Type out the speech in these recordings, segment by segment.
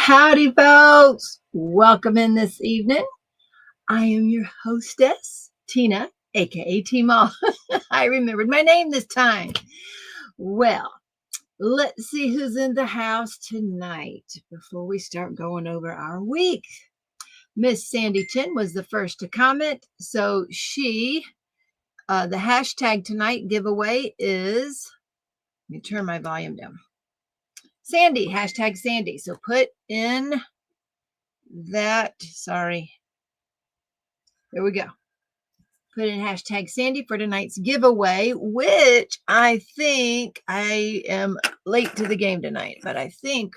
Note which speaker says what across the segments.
Speaker 1: Howdy, folks. Welcome in this evening. I am your hostess, Tina, aka Teemaw. I remembered my name this time. Well, let's see who's in the house tonight before we start going over our week. Miss Sandy Chin was the first to comment, so the hashtag tonight giveaway is, let me turn my volume down. Sandy, hashtag Sandy. So put in that, sorry. There we go. Put in hashtag Sandy for tonight's giveaway, which I think I am late to the game tonight, but I think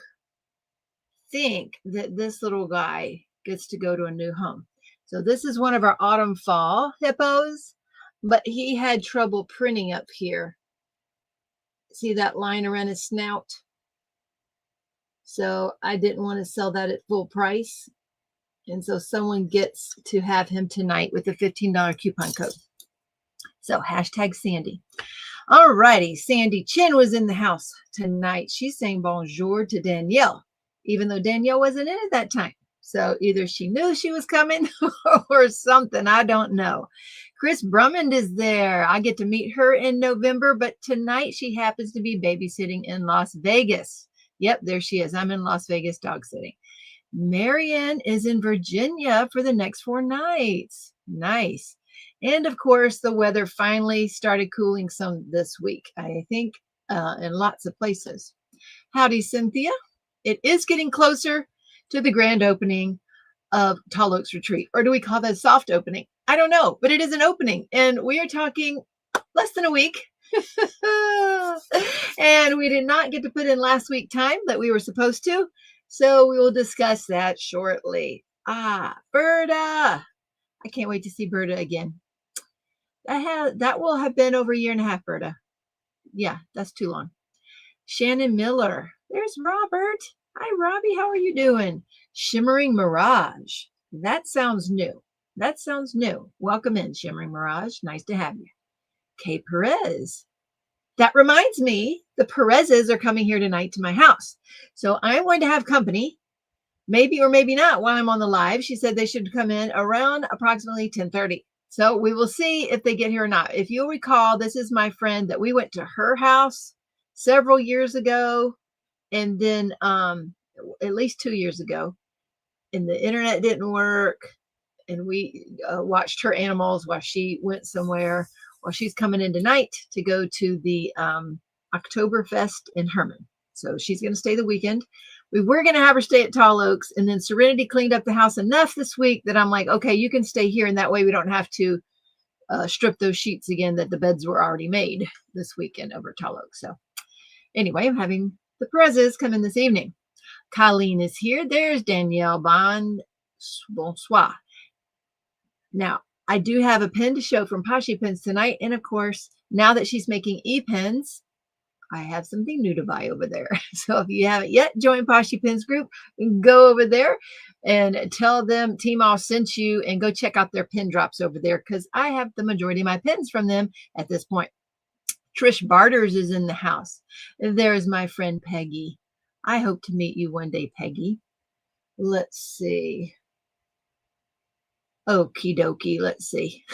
Speaker 1: that this little guy gets to go to a new home. So this is one of our autumn fall hippos, but he had trouble printing up here. See that line around his snout? So I didn't want to sell that at full price. And so someone gets to have him tonight with a $15 coupon code. So hashtag Sandy. All righty. Sandy Chin was in the house tonight. She's saying bonjour to Danielle, even though Danielle wasn't in at that time. So either she knew she was coming or something. I don't know. Chris Brummond is there. I get to meet her in November, but tonight she happens to be babysitting in Las Vegas. Yep, there she is. I'm in Las Vegas dog sitting. Marianne is in Virginia for the next 4 nights. Nice. And of course, the weather finally started cooling some this week, I think, in lots of places. Howdy, Cynthia. It is getting closer to the grand opening of Tall Oaks Retreat. Or do we call that a soft opening? I don't know, but it is an opening. And we are talking less than a week. And we did not get to put in last week time that we were supposed to. So we will discuss that shortly. Berta. I can't wait to see Berta again. That will have been over a year and a half, Berta. Yeah, that's too long. Shannon Miller. There's Robert. Hi, Robbie. How are you doing? Shimmering Mirage. That sounds new. Welcome in, Shimmering Mirage. Nice to have you. Kay Perez. That reminds me, the Perezes are coming here tonight to my house. So I'm going to have company, maybe or maybe not, while I'm on the live. She said they should come in around approximately 10:30. So we will see if they get here or not. If you'll recall, this is my friend that we went to her house several years ago. And then at least 2 years ago. And the internet didn't work. And we watched her animals while she went somewhere. Well, she's coming in tonight to go to the Oktoberfest in Herman. So she's going to stay the weekend. We were going to have her stay at Tall Oaks, and then Serenity cleaned up the house enough this week that I'm like, okay, you can stay here, and that way we don't have to strip those sheets again that the beds were already made this weekend over at Tall Oaks. So anyway, I'm having the Perezes come in this evening. Colleen is here. There's Danielle. Bonsoir. Now, I do have a pen to show from Poshy Pens tonight. And of course, now that she's making e-pens, I have something new to buy over there. So if you haven't yet joined Poshy Pens group, go over there and tell them Teemaw sent you and go check out their pen drops over there because I have the majority of my pens from them at this point. Trish Barters is in the house. There's my friend Peggy. I hope to meet you one day, Peggy. Let's see. Okie dokie. Let's see.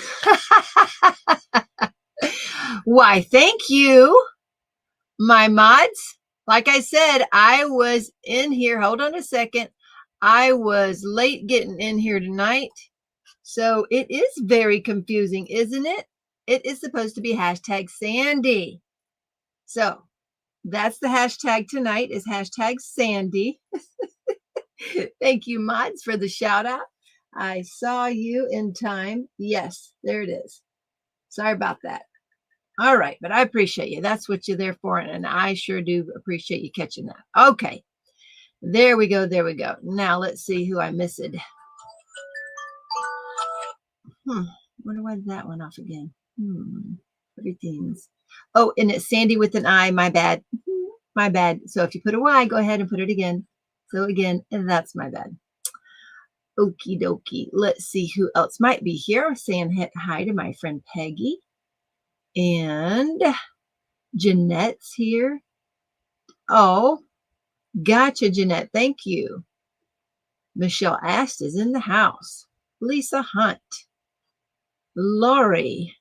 Speaker 1: Why, thank you, my mods. Like I said, I was in here. Hold on a second. I was late getting in here tonight. So it is very confusing, isn't it? It is supposed to be hashtag Sandy. So that's the hashtag tonight is hashtag Sandy. Thank you, mods, for the shout out. I saw you in time. Yes, there it is. Sorry about that. All right, but I appreciate you. That's what you're there for, and I sure do appreciate you catching that. Okay, there we go. There we go. Now let's see who I missed. Wonder why that one off again. Everything's. Oh, and it's Sandy with an I. My bad. My bad. So if you put a Y, go ahead and put it again. So again, and that's my bad. Okie dokie. Let's see who else might be here. Saying hi to my friend Peggy. And Jeanette's here. Oh, gotcha, Jeanette. Thank you. Michelle Ast is in the house. Lisa Hunt. Lori.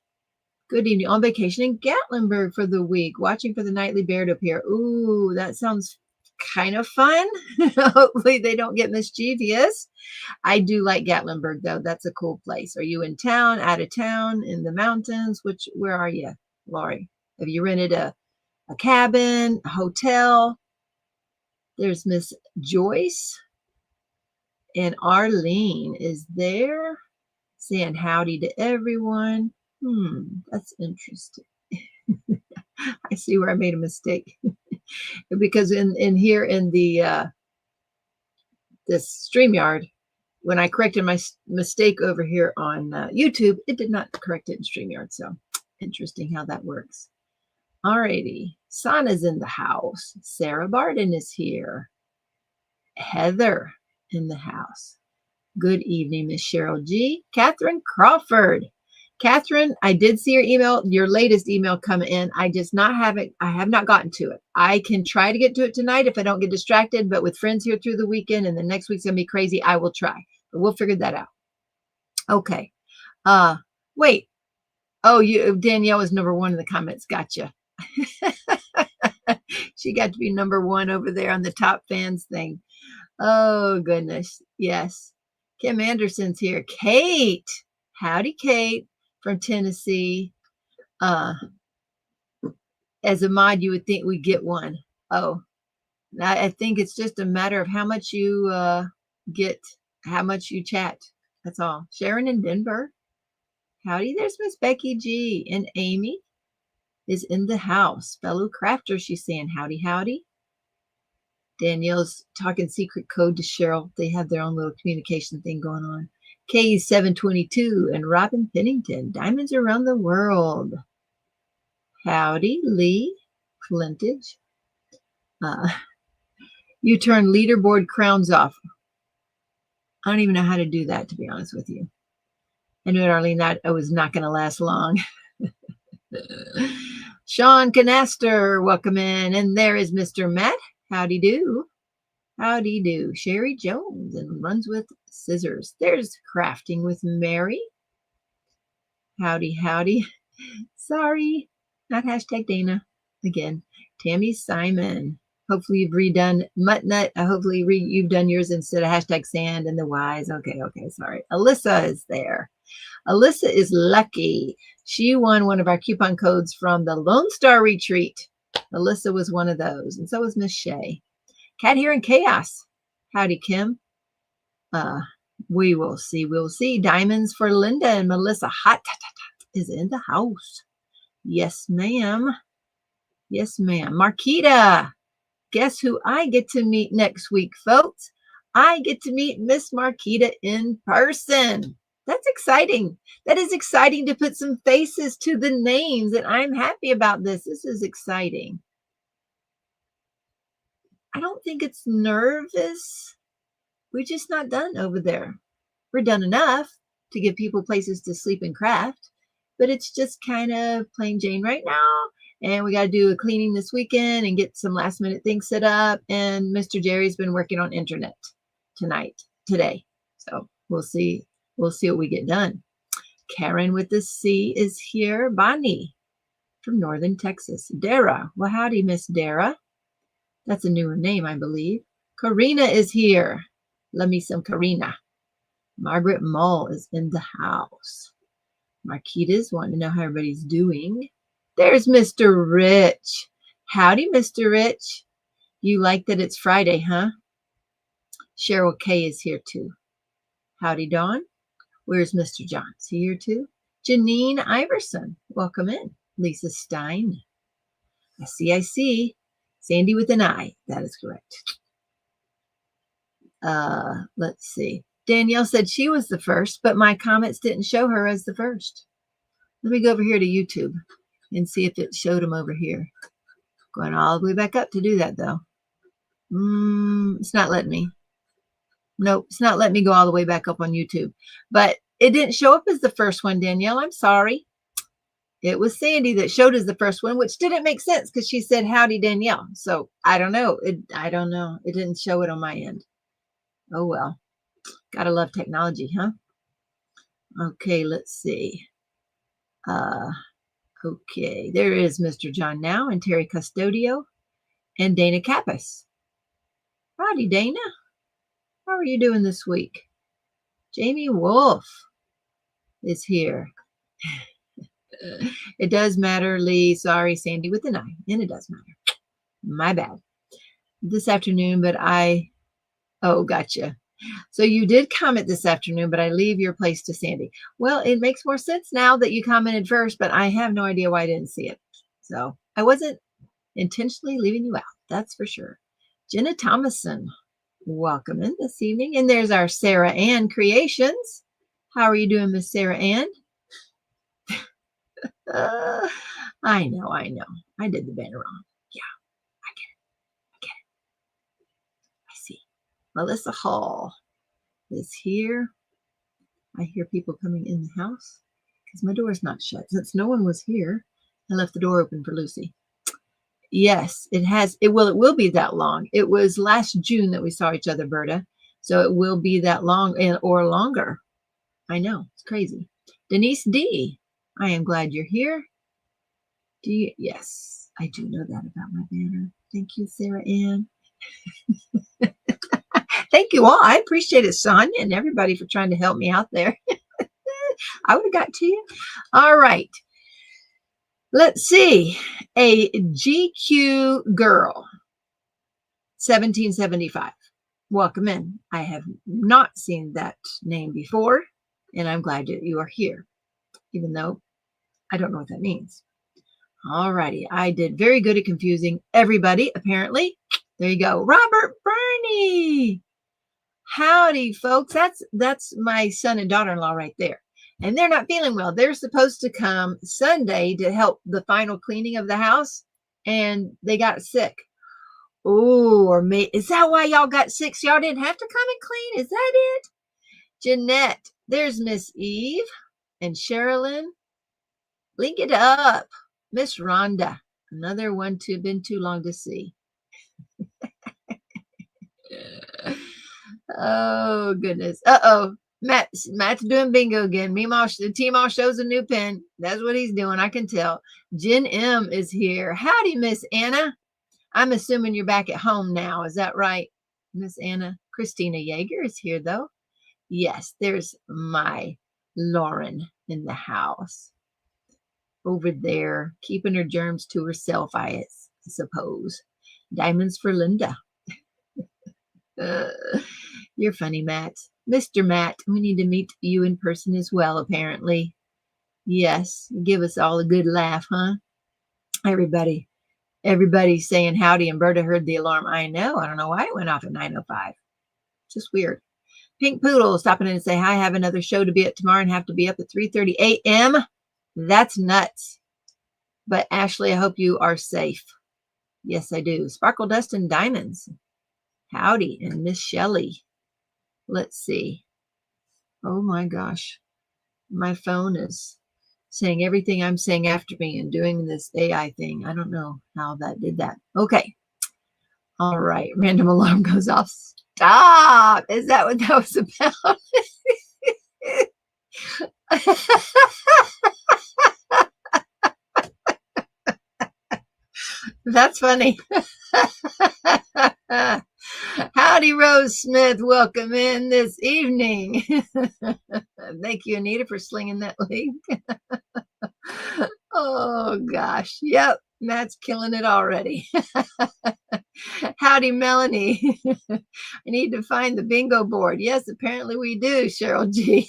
Speaker 1: Good evening. On vacation in Gatlinburg for the week. Watching for the nightly bear to appear. Ooh, that sounds kind of fun. Hopefully they don't get mischievous. I do like Gatlinburg, though. That's a cool place. Are you in town, out of town, in the mountains? Where are you, Lori? Have you rented a cabin, a hotel? There's Miss Joyce. And Arlene is there saying howdy to everyone. That's interesting. I see where I made a mistake. Because in here in the this StreamYard, when I corrected my mistake over here on YouTube, it did not correct it in StreamYard. So interesting how that works. Alrighty. Sana's in the house. Sarah Barden is here. Heather in the house. Good evening, Miss Cheryl G. Catherine Crawford. Catherine, I did see your email, your latest email come in. I have not gotten to it. I can try to get to it tonight if I don't get distracted, but with friends here through the weekend and the next week's gonna be crazy, I will try. But we'll figure that out. Okay. Wait. Oh, Danielle was number 1 in the comments. Gotcha. She got to be number 1 over there on the top fans thing. Oh, goodness. Yes. Kim Anderson's here. Kate. Howdy, Kate from Tennessee. As a mod, you would think we'd get one. Oh, I think it's just a matter of how much you get, how much you chat. That's all. Sharon in Denver. Howdy, there's Miss Becky G. And Amy is in the house. Fellow crafter, she's saying howdy, howdy. Danielle's talking secret code to Cheryl. They have their own little communication thing going on. K722 and Robin Pennington. Diamonds around the world. Howdy, Lee Flintage. You turn leaderboard crowns off. I don't even know how to do that, to be honest with you. I knew it, Arlene, that I was not going to last long. Sean Canaster, welcome in. And there is Mr. Matt. Howdy do. Howdy do. Sherry Jones and runs with scissors. There's crafting with Mary. Howdy, howdy. Sorry, not hashtag Dana. Again, Tammy Simon. Hopefully you've redone Muttnut. Hopefully you've done yours instead of hashtag sand and the wise. Okay, sorry. Alyssa is there. Alyssa is lucky. She won one of our coupon codes from the Lone Star Retreat. Alyssa was one of those. And so was Miss Shay. Cat here in chaos. Howdy, Kim. We will see. We'll see. Diamonds for Linda and Melissa. Hot is in the house. Yes, ma'am. Yes, ma'am. Marquita. Guess who I get to meet next week, folks? I get to meet Miss Marquita in person. That's exciting. That is exciting to put some faces to the names, and I'm happy about this. This is exciting. I don't think it's nervous. We're just not done over there. We're done enough to give people places to sleep and craft, but it's just kind of plain Jane right now. And we got to do a cleaning this weekend and get some last minute things set up. And Mr. Jerry's been working on internet today. So we'll see. We'll see what we get done. Karen with the C is here. Bonnie from Northern Texas. Dara. Well, howdy, Miss Dara. That's a newer name, I believe. Karina is here. Love me some Karina. Margaret Mull is in the house. Marquita's wanting to know how everybody's doing. There's Mr. Rich. Howdy, Mr. Rich. You like that it's Friday, huh? Cheryl K is here too. Howdy, Dawn. Where's Mr. John? Is he here too? Janine Iverson. Welcome in. Lisa Stein. I see. Sandy with an I. That is correct. Let's see. Danielle said she was the first, but my comments didn't show her as the first. Let me go over here to YouTube and see if it showed them over here. Going all the way back up to do that, though. It's not letting me. Nope, it's not letting me go all the way back up on YouTube. But it didn't show up as the first one, Danielle. I'm sorry. It was Sandy that showed as the first one, which didn't make sense because she said, howdy, Danielle. So I don't know. I don't know. It didn't show it on my end. Oh, well. Gotta love technology, huh? Okay, let's see. Okay, there is Mr. John Now and Terry Custodio and Dana Kappas. Howdy, Dana. How are you doing this week? Jamie Wolf is here. It does matter, Lee. Sorry, Sandy with an I. And it does matter. My bad. This afternoon, but oh, gotcha. So you did comment this afternoon, but I leave your place to Sandy. Well, it makes more sense now that you commented first, but I have no idea why I didn't see it. So I wasn't intentionally leaving you out. That's for sure. Jenna Thomason, welcome in this evening. And there's our Sarah Ann Creations. How are you doing, Miss Sarah Ann? I know. I did the banner wrong. Yeah, I get it. I see. Melissa Hall is here. I hear people coming in the house because my door is not shut. Since no one was here, I left the door open for Lucy. Yes, it has. It will be that long. It was last June that we saw each other, Berta. So it will be that long or longer. I know. It's crazy. Denise D. I am glad you're here. Yes, I do know that about my banner. Thank you, Sarah Ann. Thank you all. I appreciate it, Sonia, and everybody for trying to help me out there. I would have got to you. All right. Let's see. A GQ girl, 1775. Welcome in. I have not seen that name before, and I'm glad that you are here, even though I don't know what that means. All righty. I did very good at confusing everybody, apparently. There you go. Robert Burney. Howdy, folks. That's my son and daughter-in-law right there. And they're not feeling well. They're supposed to come Sunday to help the final cleaning of the house, and they got sick. Oh, or is that why y'all got sick? So y'all didn't have to come and clean? Is that it? Jeanette. There's Miss Eve and Sherilyn. Link it up. Miss Rhonda. Another one been too long to see. Oh, goodness. Uh-oh. Matt's doing bingo again. Teemaw shows a new pen. That's what he's doing. I can tell. Jen M is here. Howdy, Miss Anna. I'm assuming you're back at home now. Is that right, Miss Anna? Christina Yeager is here, though. Yes, there's my Lauren in the house. Over there, keeping her germs to herself, I suppose. Diamonds for Linda. You're funny, Matt. Mr. Matt, we need to meet you in person as well, apparently. Yes, give us all a good laugh, huh? Everybody's saying howdy, and Berta heard the alarm. I know. I don't know why it went off at 9:05. Just weird. Pink Poodle stopping in and say, hi, I have another show to be at tomorrow and have to be up at 3:30 a.m. That's nuts. But Ashley, I hope you are safe. Yes, I do. Sparkle Dust and Diamonds. Howdy. And Miss Shelley. Let's see. Oh my gosh. My phone is saying everything I'm saying after me and doing this AI thing. I don't know how that did that. Okay. All right. Random alarm goes off. Stop. Is that what that was about? That's funny. Howdy, Rose Smith. Welcome in this evening. Thank you, Anita, for slinging that link. Oh, gosh. Yep. Matt's killing it already. Howdy, Melanie. I need to find the bingo board. Yes, apparently we do, Cheryl G.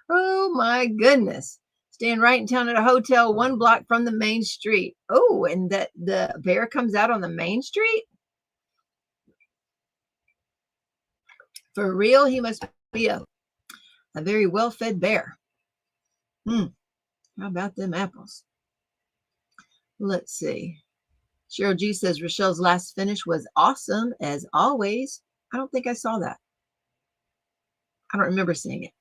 Speaker 1: Oh, my goodness. Staying right in town at a hotel 1 block from the main street. Oh, and that the bear comes out on the main street? For real, he must be a very well-fed bear. How about them apples? Let's see. Cheryl G says Rochelle's last finish was awesome, as always. I don't think I saw that. I don't remember seeing it.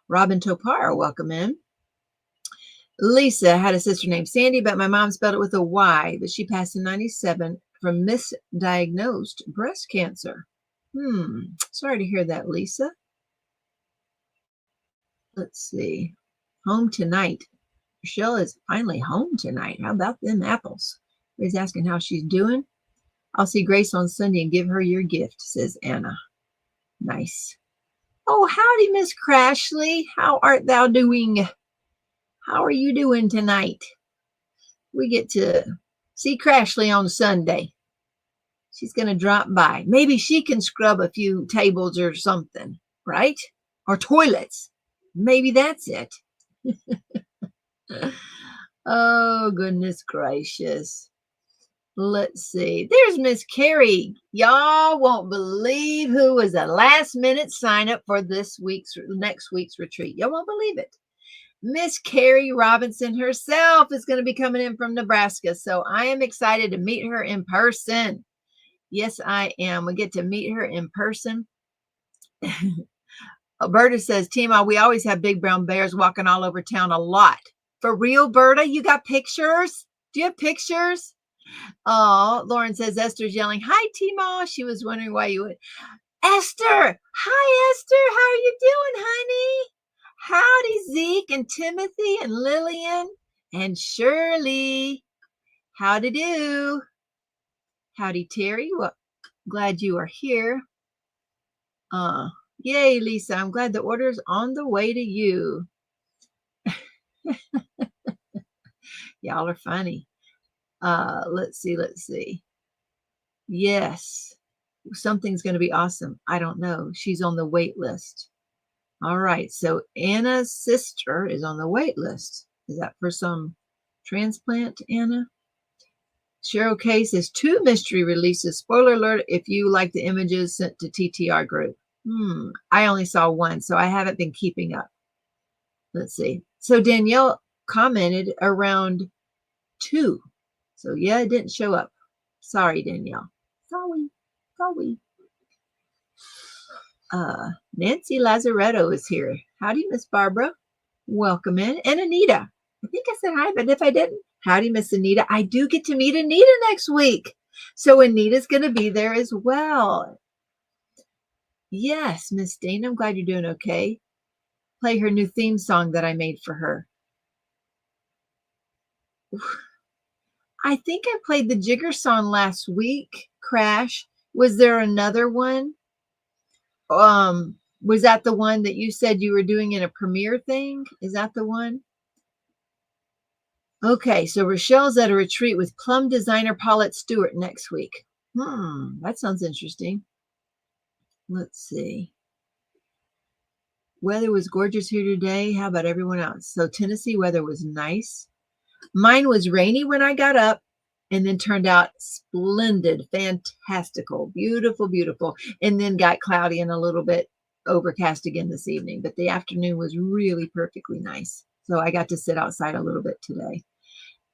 Speaker 1: Robin Topar, welcome in. Lisa had a sister named Sandy, but my mom spelled it with a Y, but she passed in 97 from misdiagnosed breast cancer. Sorry to hear that, Lisa. Let's see. Home tonight. Michelle is finally home tonight. How about them apples? Everybody's asking how she's doing. I'll see Grace on Sunday and give her your gift, says Anna. Nice. Oh, howdy, Miss Crashley. How art thou doing? How are you doing tonight? We get to see Crashley on Sunday. She's going to drop by. Maybe she can scrub a few tables or something, right? Or toilets. Maybe that's it. Oh, goodness gracious. Let's see. There's Miss Carrie. Y'all won't believe who was a last-minute sign-up for next week's retreat. Y'all won't believe it. Miss Carrie Robinson herself is going to be coming in from Nebraska. So I am excited to meet her in person. Yes, I am. We get to meet her in person. Berta says, Teemaw, we always have big brown bears walking all over town a lot. For real, Berta? You got pictures? Do you have pictures? Oh, Lauren says, Esther's yelling, hi, Teemaw. She was wondering why you would. Esther! Hi, Esther. How are you doing, honey? Howdy, Zeke and Timothy and Lillian and Shirley. Howdy do. Howdy, Terry. Well, glad you are here. Yay, Lisa. I'm glad the order's on the way to you. Y'all are funny. Let's see. Yes. Something's going to be awesome. I don't know. She's on the wait list. All right. So Anna's sister is on the wait list. Is that for some transplant, Anna? Cheryl K says 2 mystery releases. Spoiler alert if you like the images sent to TTR group. I only saw 1, so I haven't been keeping up. Let's see. So Danielle commented around 2. So yeah, it didn't show up. Sorry, Danielle. Sorry. Nancy Lazaretto is here. Howdy, Miss Barbara. Welcome in. And Anita. I think I said hi, but if I didn't, howdy, Miss Anita. I do get to meet Anita next week. So Anita's going to be there as well. Yes, Miss Dana, I'm glad you're doing okay. Play her new theme song that I made for her. I think I played the Jigger song last week, Crash. Was there another one? Was that the one that you said you were doing in a premiere thing? Is that the one? Okay, so Rochelle's at a retreat with plum designer Paulette Stewart next week. That sounds interesting. Let's see. Weather was gorgeous here today. How about everyone else? So Tennessee weather was nice. Mine was rainy when I got up and then turned out splendid, fantastical, beautiful, beautiful. And then got cloudy and a little bit overcast again this evening. But the afternoon was really perfectly nice. So I got to sit outside a little bit today.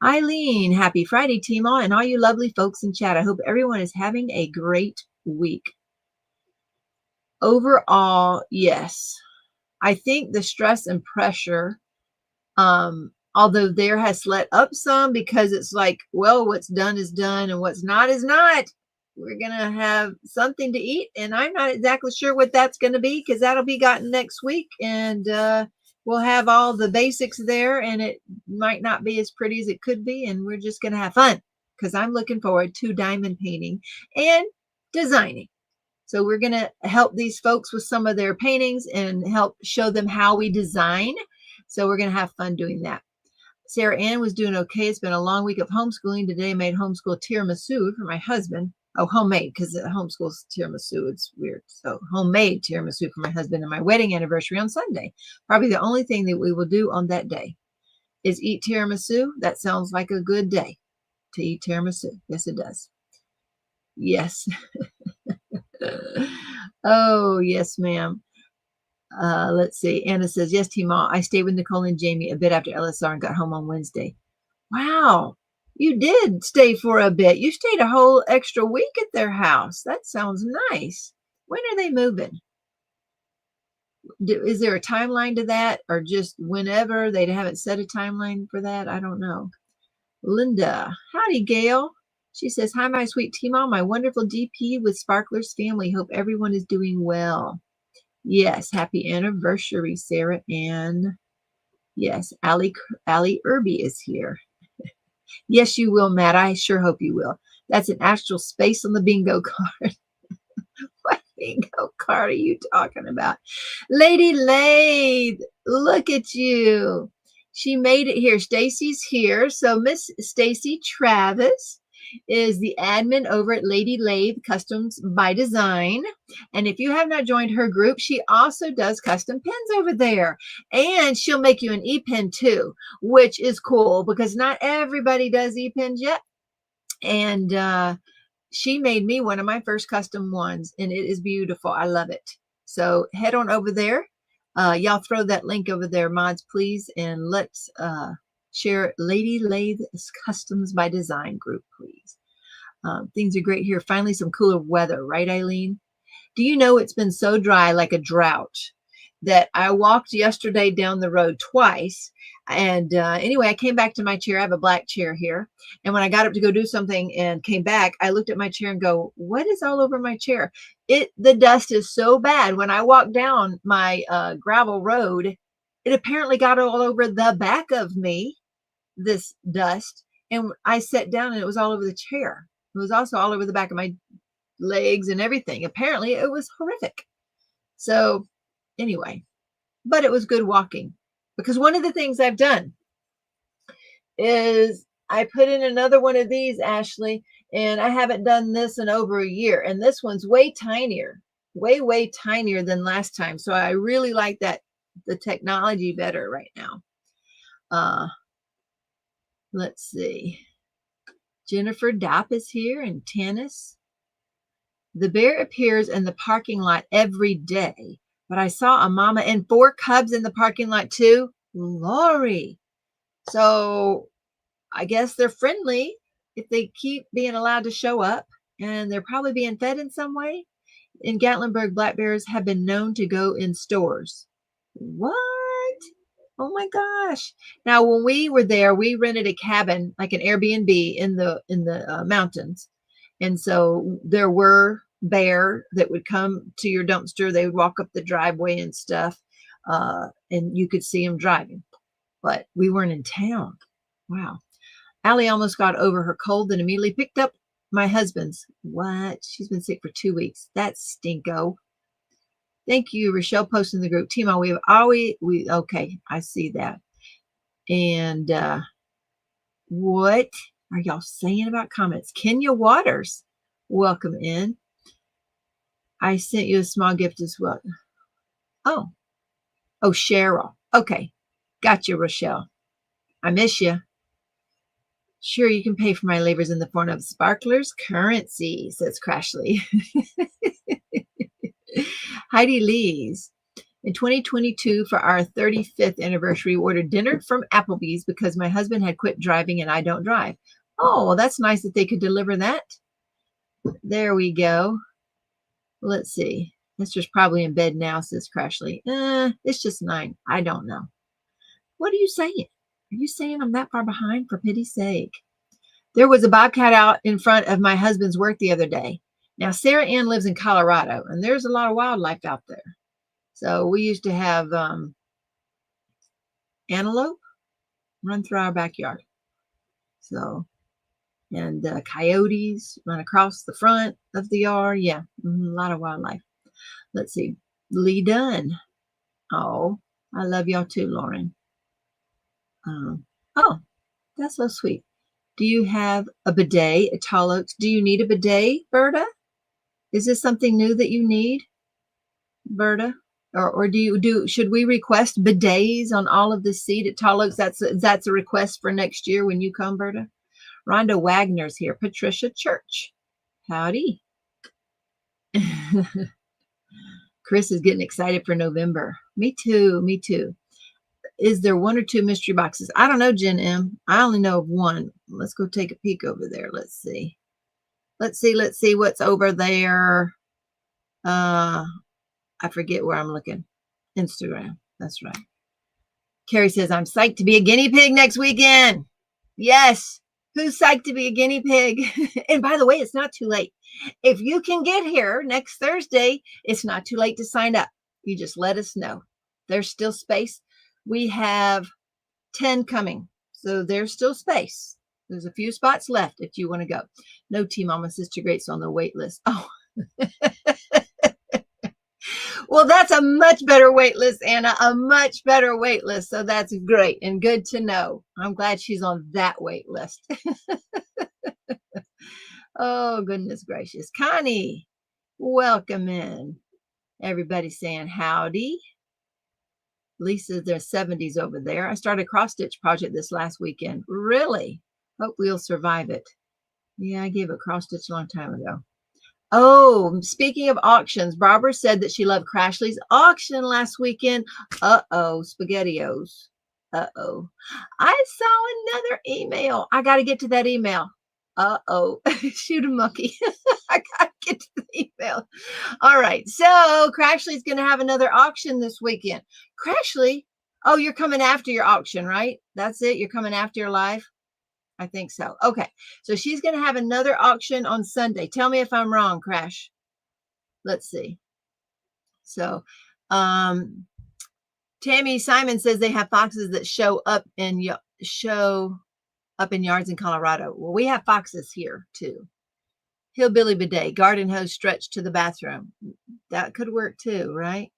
Speaker 1: Eileen, happy Friday, Teemaw, and all you lovely folks in chat. I hope everyone is having a great week. Overall, yes. I think the stress and pressure, although there has let up some because it's like, well, what's done is done and what's not is not. We're going to have something to eat, and I'm not exactly sure what that's going to be because that'll be gotten next week, and we'll have all the basics there, and it might not be as pretty as it could be, and we're just going to have fun because I'm looking forward to diamond painting and designing. So we're going to help these folks with some of their paintings and help show them how we design. So we're going to have fun doing that. Sarah Ann was doing okay. It's been a long week of homeschooling. Today I made homeschool tiramisu for my husband. Oh, homemade, because homeschool's tiramisu. It's weird. So homemade tiramisu for my husband and my wedding anniversary on Sunday. Probably the only thing that we will do on that day is eat tiramisu. That sounds like a good day to eat tiramisu. Yes, it does. Yes. Oh, yes, ma'am. Let's see. Anna says, yes, Teemaw. I stayed with Nicole and Jamie a bit after LSR and got home on Wednesday. Wow. You did stay for a bit. You stayed a whole extra week at their house. That sounds nice. When are they moving? Is there a timeline to that or just whenever? They haven't set a timeline for that? I don't know. Linda. Howdy, Gail. She says, hi, my sweet Teemaw, my wonderful DP with Sparklers family. Hope everyone is doing well. Yes, happy anniversary, Sarah Ann. Yes, Allie Irby is here. Yes, you will, Matt. I sure hope you will. That's an actual space on the bingo card. What bingo card are you talking about? Lady Lathe, look at you. She made it here. Stacy's here. So Miss Stacy Travis is the admin over at Lady Lathe Customs by Design. And if you have not joined her group, she also does custom pins over there. And she'll make you an e-pen too, which is cool because not everybody does e-pens yet. And she made me one of my first custom ones, and it is beautiful. I love it. So head on over there. Y'all throw that link over there, mods, please, and let's share Lady Lathe Customs by Design group, please. Things are great here. Finally, some cooler weather, right, Eileen? Do you know it's been so dry, like a drought, that I walked yesterday down the road twice. And anyway, I came back to my chair. I have a black chair here. And when I got up to go do something and came back, I looked at my chair and go, what is all over my chair? The dust is so bad. When I walked down my gravel road, it apparently got all over the back of me, this dust. And I sat down and it was all over the chair. It was also all over the back of my legs and everything. Apparently it was horrific. So anyway, but it was good walking, because one of the things I've done is I put in another one of these, Ashley, and I haven't done this in over a year. And this one's way tinier, way tinier than last time. So I really like the technology better right now. Let's see. Jennifer Dopp is here in tennis. The bear appears in the parking lot every day, but I saw a mama and 4 cubs in the parking lot too. Lori. So I guess they're friendly if they keep being allowed to show up, and they're probably being fed in some way. In Gatlinburg, black bears have been known to go in stores. What? Oh my gosh. Now, when we were there, we rented a cabin, like an Airbnb in the mountains. And so there were bear that would come to your dumpster. They would walk up the driveway and stuff, and you could see them driving. But we weren't in town. Wow. Allie almost got over her cold and immediately picked up my husband's. What? She's been sick for 2 weeks. That's stinko. Thank you, Rochelle, posting the group. Teemaw, okay, I see that. And what are y'all saying about comments? Kenya Waters, welcome in. I sent you a small gift as well. Oh, Cheryl. Okay, got you, Rochelle. I miss you. Sure, you can pay for my labors in the form of sparklers currency, says Crashley. Heidi Lee's. In 2022, for our 35th anniversary, we ordered dinner from Applebee's because my husband had quit driving and I don't drive. Oh, well, that's nice that they could deliver that. There we go. Let's see. Mister's probably in bed now, says Crashley. It's just 9. I don't know. What are you saying? Are you saying I'm that far behind? For pity's sake. There was a bobcat out in front of my husband's work the other day. Now, Sarah Ann lives in Colorado, and there's a lot of wildlife out there. So we used to have antelope run through our backyard. So, and coyotes run across the front of the yard. Yeah, a lot of wildlife. Let's see. Lee Dunn. Oh, I love y'all too, Lauren. Oh, that's so sweet. Do you have a bidet at Tall Oaks? Do you need a bidet, Berta? Is this something new that you need, Berta? Or should we request bidets on all of the seed at Tall Oaks? That's a request for next year when you come, Berta. Rhonda Wagner's here. Patricia Church. Howdy. Chris is getting excited for November. Me too. Is there 1 or 2 mystery boxes? I don't know, Jen M. I only know of 1. Let's go take a peek over there. Let's see what's over there. I forget where I'm looking. Instagram. That's right. Carrie says, I'm psyched to be a guinea pig next weekend. Yes. Who's psyched to be a guinea pig? And by the way, it's not too late. If you can get here next Thursday, it's not too late to sign up. You just let us know. There's still space. We have 10 coming. So there's still space. There's a few spots left if you want to go. No Teemaw, Sister Great's on the wait list. Oh. Well, that's a much better wait list, Anna, a much better wait list. So that's great and good to know. I'm glad she's on that wait list. Oh, goodness gracious. Connie, welcome in. Everybody saying howdy. Lisa, their 70s over there. I started a cross-stitch project this last weekend. Really? Hope we'll survive it. Yeah, I gave a cross-stitch a long time ago. Oh, speaking of auctions, Barbara said that she loved Crashley's auction last weekend. Uh-oh, SpaghettiOs. Uh-oh. I saw another email. I got to get to that email. Uh-oh. Shoot a monkey. I got to get to the email. All right. So Crashley's going to have another auction this weekend. Crashley? Oh, you're coming after your auction, right? That's it? You're coming after your live? I think so. Okay. So she's going to have another auction on Sunday. Tell me if I'm wrong, Crash. Let's see. So, Tammy Simon says they have foxes that show up in yards in Colorado. Well, we have foxes here too. Hillbilly bidet, garden hose stretched to the bathroom. That could work too, right?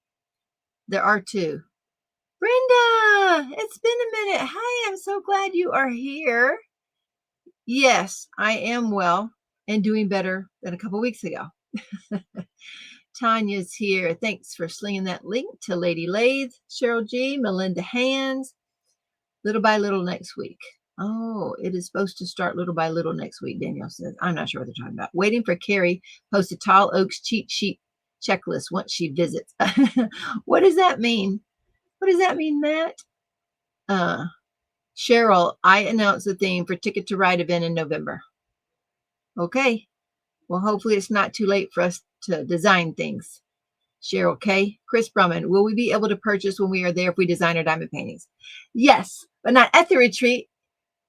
Speaker 1: There are two. Brenda, it's been a minute. Hi, I'm so glad you are here. Yes, I am well and doing better than a couple weeks ago. Tanya's here. Thanks for slinging that link to Lady Lathe, Cheryl G, Melinda Hands. Little by little next week. Oh, it is supposed to start little by little next week, Danielle says. I'm not sure what they're talking about. Waiting for Carrie post a Tall Oaks cheat sheet checklist once she visits. What does that mean? What does that mean, Matt? Cheryl, I announced the theme for Ticket to Ride event in November. Okay. Well, hopefully it's not too late for us to design things. Cheryl K. Chris Brumman, will we be able to purchase when we are there if we design our diamond paintings? Yes, but not at the retreat.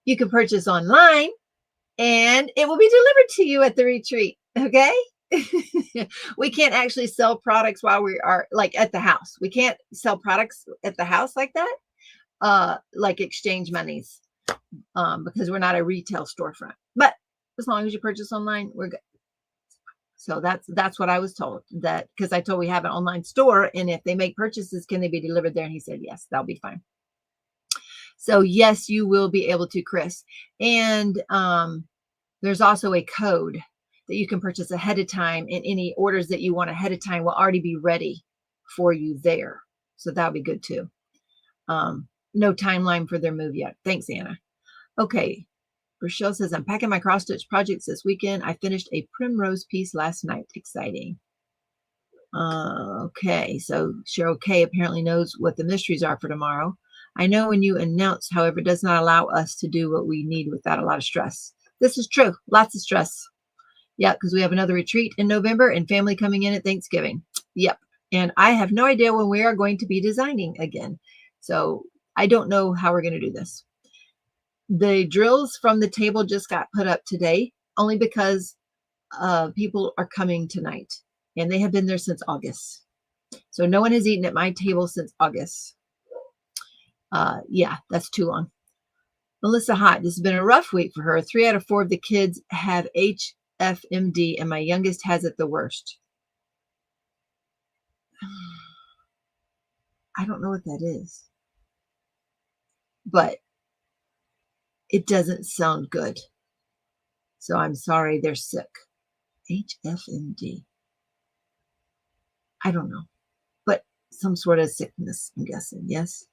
Speaker 1: You can purchase online and it will be delivered to you at the retreat. Okay. We can't actually sell products while we are like at the house. We can't sell products at the house like that. Like exchange monies, because we're not a retail storefront. But as long as you purchase online, we're good. So that's what I was told, that because I told we have an online store, and if they make purchases, can they be delivered there? And he said, yes, that'll be fine. So yes, you will be able to, Chris. And there's also a code that you can purchase ahead of time, and any orders that you want ahead of time will already be ready for you there. So that'll be good too. No timeline for their move yet. Thanks, Anna. Okay. Rochelle says, I'm packing my cross-stitch projects this weekend. I finished a primrose piece last night. Exciting. Okay. So Cheryl K apparently knows what the mysteries are for tomorrow. I know when you announce, however, does not allow us to do what we need without a lot of stress. This is true. Lots of stress. Yeah, because we have another retreat in November and family coming in at Thanksgiving. Yep. And I have no idea when we are going to be designing again. So I don't know how we're going to do this. The drills from the table just got put up today, only because people are coming tonight, and they have been there since August. So no one has eaten at my table since August. Yeah, that's too long. Melissa Hott, this has been a rough week for her. 3 out of 4 of the kids have HFMD, and my youngest has it the worst. I don't know what that is, but it doesn't sound good. So I'm sorry they're sick. HFMD. I don't know, but some sort of sickness, I'm guessing. Yes.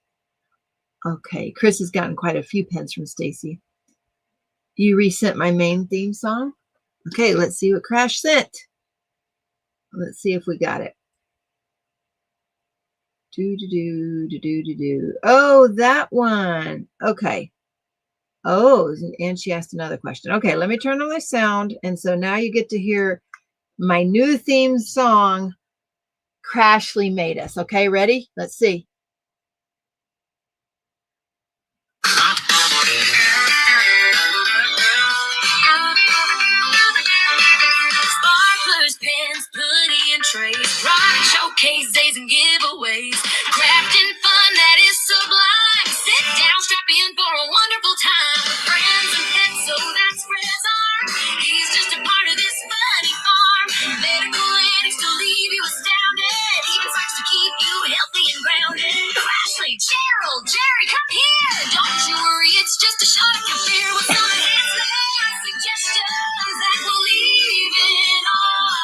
Speaker 1: Okay. Chris has gotten quite a few pens from Stacy. You resent my main theme song. Okay. Let's see what Crash sent. Let's see if we got it. Oh, that one. Okay. Oh, and she asked another question. Okay, let me turn on my sound. And so now you get to hear my new theme song, Crashley made us. Okay, ready? Let's see.
Speaker 2: showcase days and giveaways. Crafting fun that is sublime. Sit down, strap in for a wonderful time with friends and pets, so that's Frizzar. He's just a part of this funny farm. Medical antics to leave you astounded. Even socks to keep you healthy and grounded. Crashley, Gerald, Jerry, come here. Don't you worry, it's just a shot of your fear with some enhancement suggestions that will leave it all.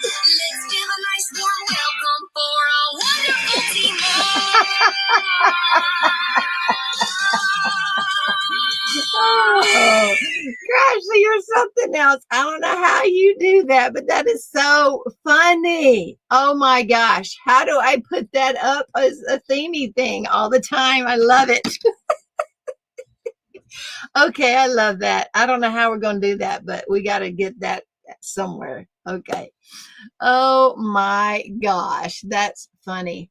Speaker 2: Let's give a nice warm welcome for a wonderful team.
Speaker 1: Oh, Crashley, you're something else. I don't know how you do that, but that is so funny. Oh my gosh. How do I put that up as a themey thing all the time? I love it. Okay, I love that. I don't know how we're going to do that, but we got to get that somewhere. Okay. Oh my gosh. That's funny.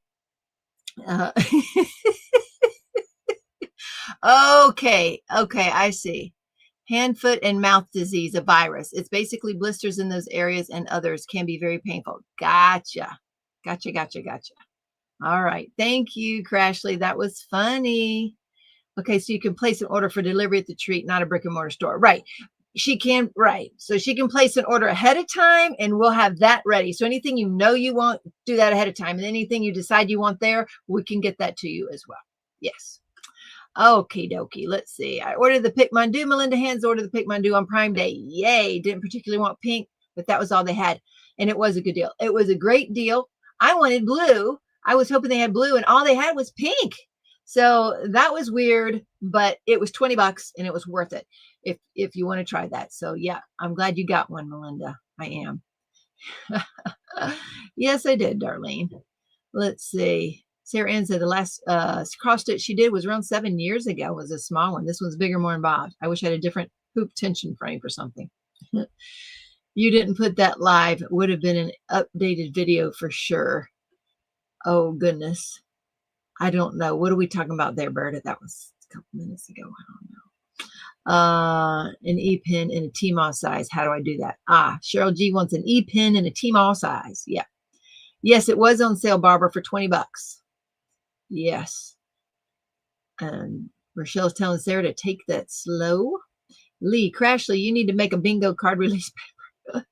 Speaker 1: Okay, I see. Hand, foot, and mouth disease, a virus. It's basically blisters in those areas, and others can be very painful. Gotcha. All right. Thank you, Crashley. That was funny. Okay, so you can place an order for delivery at the treat, not a brick and mortar store. Right. She can, right. So she can place an order ahead of time, and we'll have that ready. So anything you know you want, do that ahead of time. And anything you decide you want there, we can get that to you as well. Yes. Okie dokie. Let's see. I ordered the Pickmandu. Melinda Hands ordered the Pickmandu on Prime Day. Yay. Didn't particularly want pink, but that was all they had. And it was a good deal. It was a great deal. I wanted blue. I was hoping they had blue, and all they had was pink. So that was weird, but it was $20 and it was worth it if you want to try that. So yeah, I'm glad you got one, Melinda. I am. Yes, I did, Darlene. Let's see. Sarah Ann said the last cross stitch she did was around 7 years ago. Was a small one. This one's bigger, more involved. I wish I had a different hoop tension frame for something. You didn't put that live. It would have been an updated video for sure. Oh, goodness. I don't know. What are we talking about there, Berta? That was a couple minutes ago. I don't know. An E-pin in a Teemaw size. How do I do that? Cheryl G wants an E-pin in a Teemaw size. Yeah. Yes, it was on sale, Barbara, for $20. Yes. And Rochelle's telling Sarah to take that slow. Lee, Crashley, you need to make a bingo card release paper.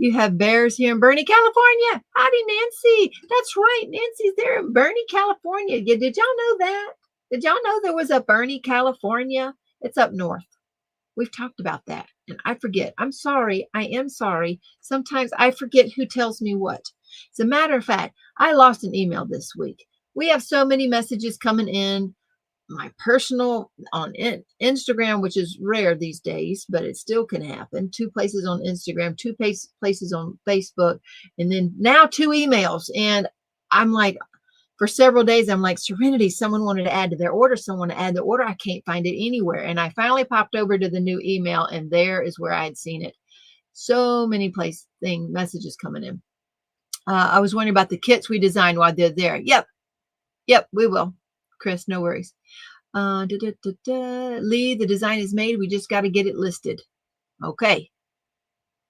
Speaker 1: You have bears here in Bernie, California. Howdy, Nancy. That's right. Nancy's there in Bernie, California. Yeah, did y'all know that? Did y'all know there was a Bernie, California? It's up north. We've talked about that. And I forget. I'm sorry. I am sorry. Sometimes I forget who tells me what. As a matter of fact, I lost an email this week. We have so many messages coming in. My personal on Instagram, which is rare these days, but it still can happen. 2 places on Instagram, 2 places on Facebook, and then now 2 emails. And I'm like, for several days, I'm like, Serenity, someone wanted to add to their order. Someone to add the order. I can't find it anywhere. And I finally popped over to the new email, and there is where I had seen it. So many messages coming in. I was wondering about the kits we designed while they're there. Yep, we will. Chris, no worries. Lee, the design is made. We just got to get it listed. Okay.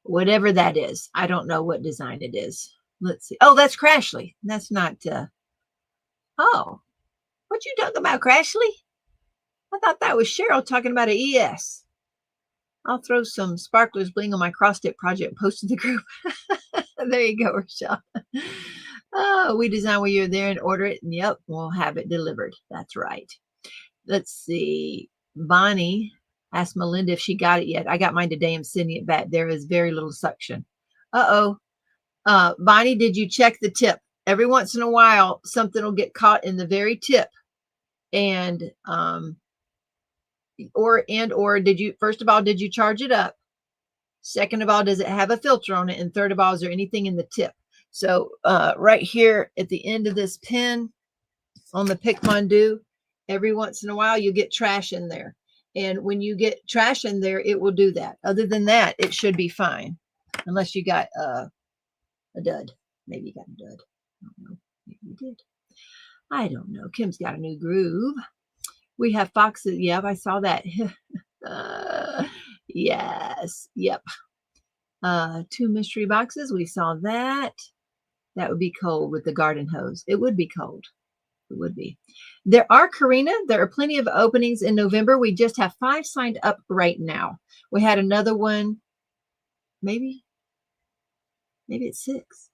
Speaker 1: Whatever that is. I don't know what design it is. Let's see. Oh, that's Crashley. That's not. Oh, what you talking about, Crashley? I thought that was Cheryl talking about an ES. I'll throw some sparklers bling on my cross-stitch project and post in the group. There you go, Rochelle. Oh, we design while you're there and order it. And yep, we'll have it delivered. That's right. Let's see. Bonnie asked Melinda if she got it yet. I got mine today. I'm sending it back. There is very little suction. Bonnie, did you check the tip? Every once in a while, something will get caught in the very tip. And, or did you, first of all, did you charge it up? Second of all, does it have a filter on it? And third of all, is there anything in the tip? So right here at the end of this pin on the Pickmandu, every once in a while you get trash in there. And when you get trash in there, it will do that. Other than that, it should be fine. Unless you got a dud. Maybe you got a dud. I don't know. Maybe you did. I don't know. Kim's got a new groove. We have foxes. Yep, I saw that. Yes. Yep. 2 mystery boxes. We saw that. That would be cold with the garden hose. It would be cold. It would be. There are, Karina, there are plenty of openings in November. We just have 5 signed up right now. We had another one, maybe it's 6.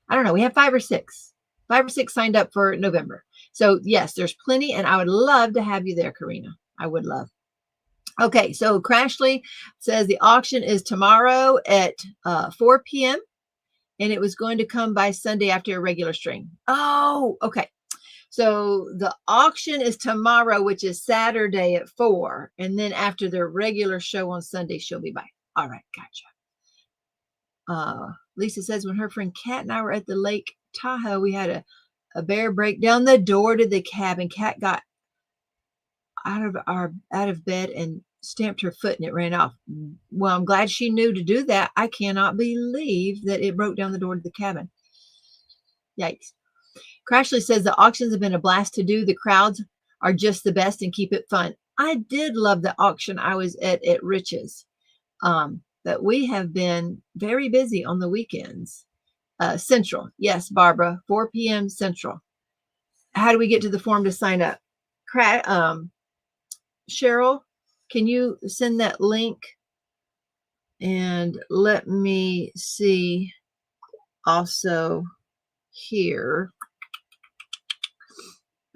Speaker 1: I don't know. We have 5 or 6. 5 or 6 signed up for November. So yes, there's plenty, and I would love to have you there, Karina. I would love. Okay, so Crashley says the auction is tomorrow at 4 p.m. and it was going to come by Sunday after a regular string. Oh, okay. So the auction is tomorrow, which is Saturday at 4. And then after the regular show on Sunday, she'll be by. All right, gotcha. Lisa says when her friend Kat and I were at the Lake Tahoe, we had a bear break down the door to the cabin. Kat got out of bed and stamped her foot and it ran off. Well, I'm glad she knew to do that. I cannot believe that it broke down the door to the cabin. Yikes. Crashley says the auctions have been a blast to do. The crowds are just the best and keep it fun. I did love the auction I was at Rich's. But we have been very busy on the weekends. Central. Yes, Barbara, 4 p.m. Central. How do we get to the form to sign up? Cheryl, can you send that link? And let me see also here.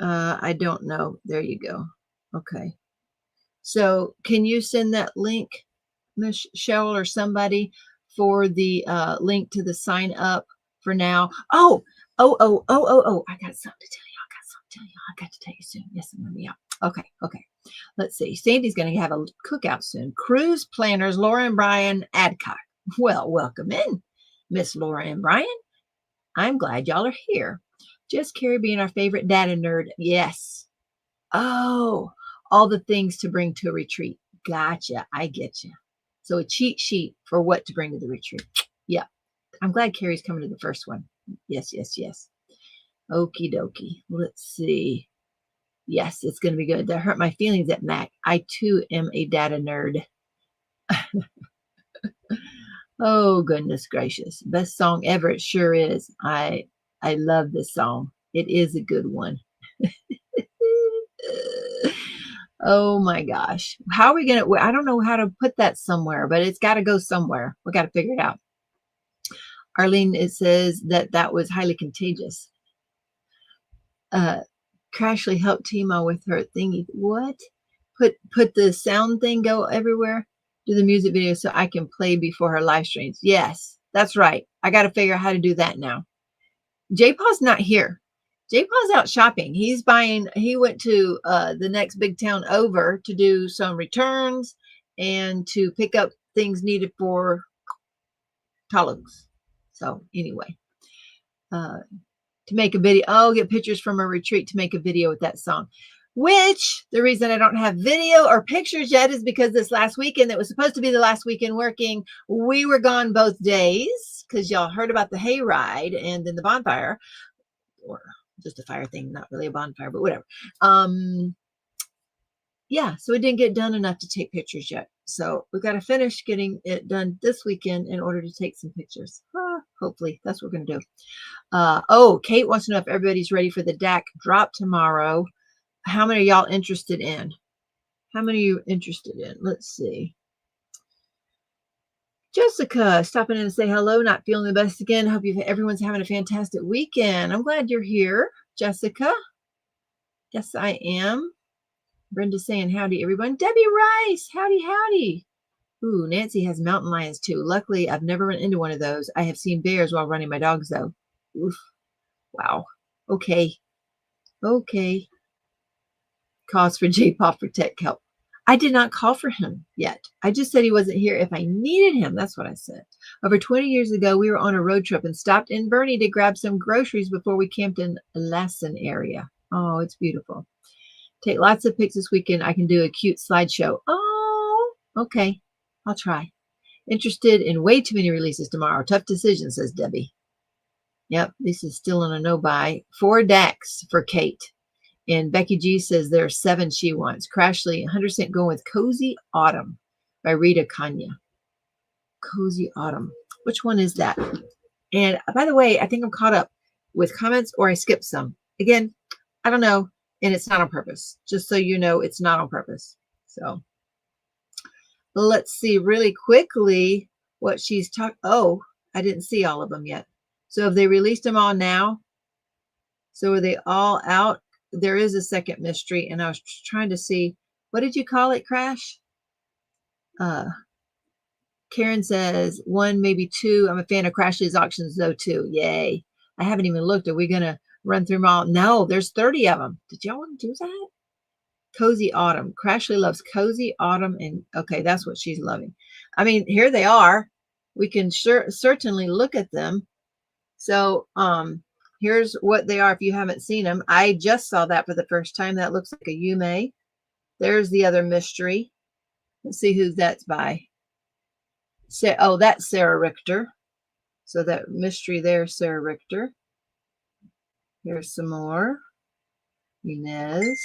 Speaker 1: I don't know. There you go. Okay. So can you send that link, Michelle or somebody, for the link to the sign up for now? Oh, I got something to tell you. I got to tell you soon. Yes, I'm going to be out. Okay. Let's see. Sandy's going to have a cookout soon. Cruise planners, Laura and Brian Adcock. Well, welcome in, Miss Laura and Brian. I'm glad y'all are here. Just Carrie being our favorite data nerd. Yes. Oh, all the things to bring to a retreat. Gotcha. I get you. So a cheat sheet for what to bring to the retreat. Yeah. I'm glad Carrie's coming to the first one. Yes. Okie dokie. Let's see. Yes, it's going to be good. That hurt my feelings at Mac. I too am a data nerd. Oh, goodness gracious. Best song ever. It sure is. I love this song. It is a good one. Oh my gosh. How are we going to, I don't know how to put that somewhere, but it's got to go somewhere. We got to figure it out. Arlene, it says that was highly contagious. Crashley helped Teemaw with her thingy. What? Put the sound thing go everywhere? Do the music video so I can play before her live streams. Yes, that's right. I got to figure out how to do that now. J-Paw's not here. J-Paw's out shopping. He went to the next big town over to do some returns and to pick up things needed for Talos. So anyway, to make a video, get pictures from a retreat to make a video with that song. Which the reason I don't have video or pictures yet is because this last weekend that was supposed to be the last weekend working, we were gone both days because y'all heard about the hayride and then the bonfire, or just a fire thing, not really a bonfire, but whatever. Yeah, so it didn't get done enough to take pictures yet. So we've got to finish getting it done this weekend in order to take some pictures. Hopefully that's what we're going to do. Oh, Kate wants to know if everybody's ready for the DAC drop tomorrow. How many are y'all interested in? How many are you interested in? Let's see. Jessica, stopping in to say hello, not feeling the best again. Hope everyone's having a fantastic weekend. I'm glad you're here, Jessica. Yes, I am. Brenda saying howdy, everyone. Debbie Rice, howdy. Ooh, Nancy has mountain lions too. Luckily, I've never run into one of those. I have seen bears while running my dogs, though. Oof. Wow. Okay. Calls for J-Paw for tech help. I did not call for him yet. I just said he wasn't here if I needed him. That's what I said. Over 20 years ago, we were on a road trip and stopped in Bernie to grab some groceries before we camped in Lassen area. Oh, it's beautiful. Take lots of pics this weekend. I can do a cute slideshow. Oh, okay. I'll try. Interested in way too many releases tomorrow. Tough decision, says Debbie. Yep, this is still in a no-buy. 4 DACs for Kate. And Becky G says there are 7 she wants. Crashley, 100% going with Cozy Autumn by Rita Kanya. Cozy Autumn. Which one is that? And by the way, I think I'm caught up with comments or I skipped some. Again, I don't know. And it's not on purpose. Just so you know, it's not on purpose. So let's see really quickly what she's talking. Oh, I didn't see all of them yet. So have they released them all now? So are they all out? There is a second mystery, and I was trying to see, what did you call it, Crash? Karen says 1, maybe 2. I'm a fan of Crashley's auctions though too. Yay. I haven't even looked. Are we going to run through them all? No, there's 30 of them. Did y'all want to do that? Cozy Autumn. Crashley loves Cozy Autumn. And okay, that's what she's loving. I mean, here they are. We can certainly look at them. So here's what they are if you haven't seen them. I just saw that for the first time. That looks like a Yume. There's the other mystery. Let's see who that's by. Oh, that's Sarah Richter. So that mystery there, Sarah Richter. Here's some more. Inez.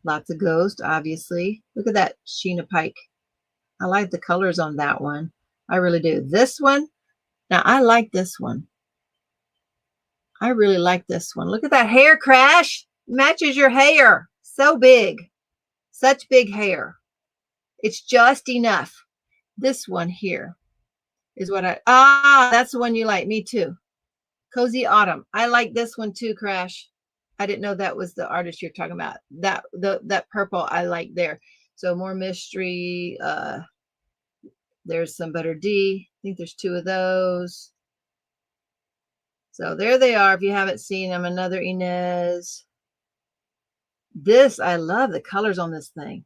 Speaker 1: Lots of ghost, obviously. Look at that Sheena Pike. I like the colors on that one. I really do. This one, now I like this one. I really like this one. Look at that hair, Crash. Matches your hair. So big. Such big hair. It's just enough. This one here is what that's the one you like. Me too. Cozy Autumn. I like this one too, Crash. I didn't know that was the artist you're talking about. That purple I like there. So more mystery. There's some Butter D. I think there's 2 of those. So there they are. If you haven't seen them, another Inez. This, I love the colors on this thing.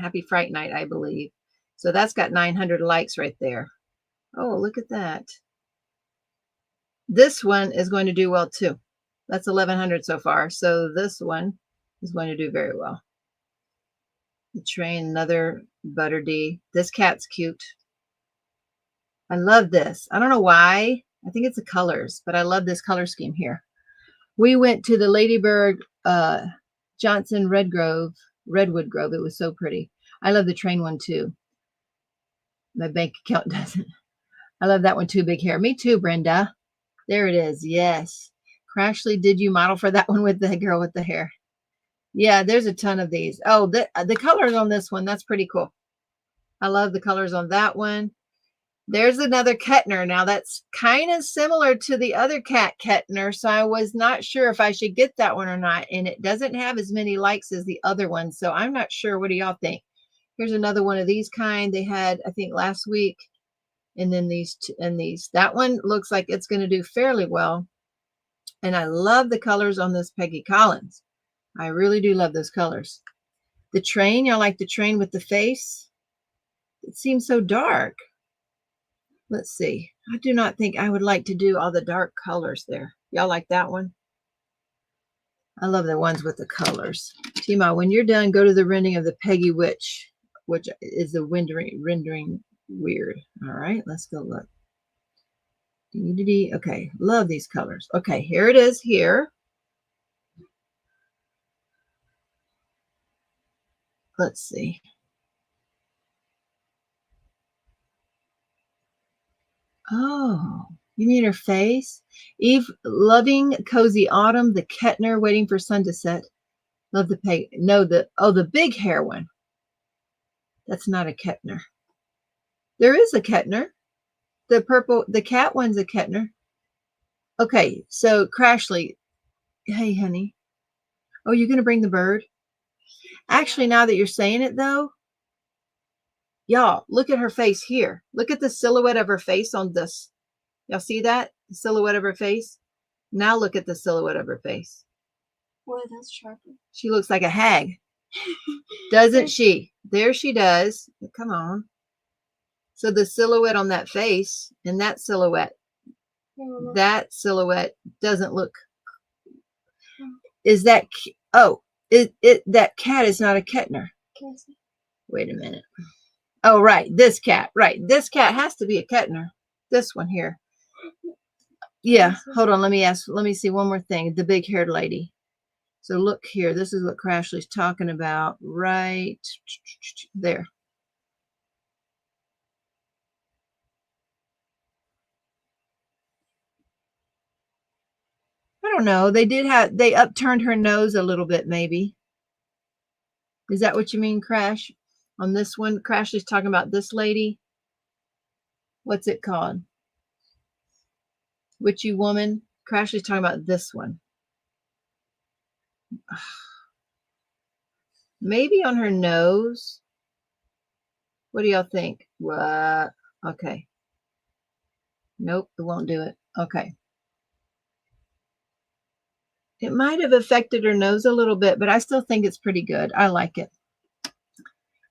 Speaker 1: Happy Fright Night, I believe. So that's got 900 likes right there. Oh, look at that. This one is going to do well too. That's 1100 so far. So this one is going to do very well. The train, another Butter D. This cat's cute. I love this. I don't know why. I think it's the colors, but I love this color scheme here. We went to the Ladybird Johnson Redwood Grove. It was so pretty. I love the train one too. My bank account doesn't. I love that one too. Big hair. Me too, Brenda. There it is. Yes. Crashley, did you model for that one with the girl with the hair? Yeah, there's a ton of these. Oh, the colors on this one, that's pretty cool. I love the colors on that one. There's another Kettner. Now that's kind of similar to the other cat Kettner, so I was not sure if I should get that one or not. And it doesn't have as many likes as the other one, so I'm not sure. What do y'all think? Here's another one of these kind they had, I think, last week. And then these two, and these. That one looks like it's going to do fairly well. And I love the colors on this Peggy Collins. I really do love those colors. The train, y'all like the train with the face? It seems so dark. Let's see. I do not think I would like to do all the dark colors there. Y'all like that one? I love the ones with the colors. Teemaw, when you're done, go to the rendering of the Peggy Witch, which is the rendering weird. All right, let's go look. Okay, love these colors. Okay, here it is here. Let's see. Oh, you mean her face? Eve, loving Cozy Autumn, the Kettner, waiting for sun to set. Love the peg. No, the big hair one. That's not a Kettner. There is a Kettner. The purple, the cat one's a Kettner. Okay, so Crashley. Hey, honey. Oh, you're going to bring the bird? Actually, now that you're saying it, though, y'all, look at her face here. Look at the silhouette of her face on this. Y'all see that? The silhouette of her face? Now look at the silhouette of her face.
Speaker 2: Boy, that's sharper.
Speaker 1: She looks like a hag. Doesn't she? There she does. Come on. So the silhouette on that face and that silhouette doesn't look. Is that, oh, that cat is not a Kettner. Wait a minute. Oh, right. This cat. Right. This cat has to be a Kettner. This one here. Yeah. Hold on. Let me see one more thing. The big haired lady. So look here. This is what Crashley's talking about right there. I don't know. They upturned her nose a little bit, maybe. Is that what you mean, Crash? On this one, Crash is talking about this lady. What's it called? Witchy woman. Crash is talking about this one. Maybe on her nose. What do y'all think? What? Okay. Nope, it won't do it. Okay. It might have affected her nose a little bit, but I still think it's pretty good. I like it.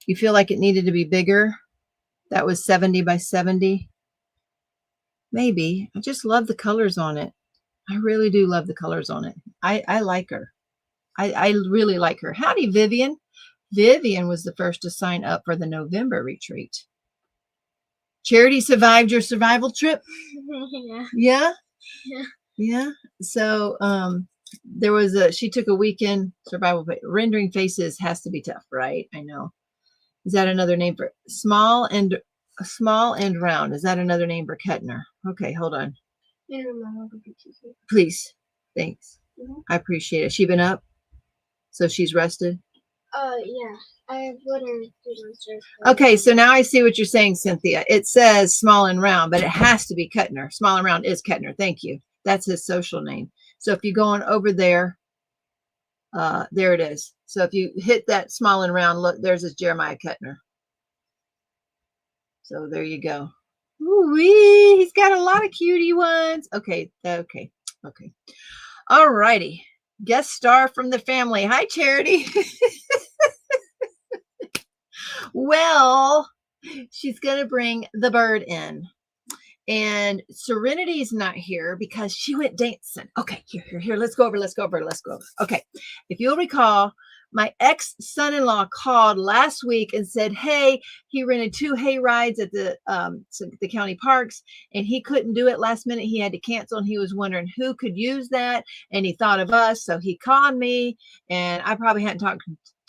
Speaker 1: You feel like it needed to be bigger? That was 70 by 70. Maybe. I just love the colors on it. I really do love the colors on it. I like her. I really like her. Howdy, Vivian. Vivian was the first to sign up for the November retreat. Charity survived your survival trip?
Speaker 2: Yeah.
Speaker 1: Yeah?
Speaker 2: Yeah.
Speaker 1: Yeah. So she took a weekend survival. Rendering faces has to be tough, right? I know. Is that another name for small and round? Is that another name for Kettner? Okay, hold on. Please. Thanks. I appreciate it. She been up? So she's rested?
Speaker 2: Yeah. I put her downstairs.
Speaker 1: Okay, so now I see what you're saying, Cynthia. It says small and round, but it has to be Kettner. Small and round is Kettner. Thank you. That's his social name. So if you go on over there, there it is. So if you hit that small and round, look, there's his Jeremiah Kettner. So there you go. Ooh-wee, he's got a lot of cutie ones. Okay. All righty. Guest star from the family. Hi, Charity. Well, she's going to bring the bird in. And Serenity's not here because she went dancing. Okay, here. Let's go over. Okay, if you'll recall, my ex-son-in-law called last week and said, hey, he rented 2 hay rides at the county parks, and he couldn't do it last minute. He had to cancel, and he was wondering who could use that, and he thought of us. So he called me, and I probably hadn't talked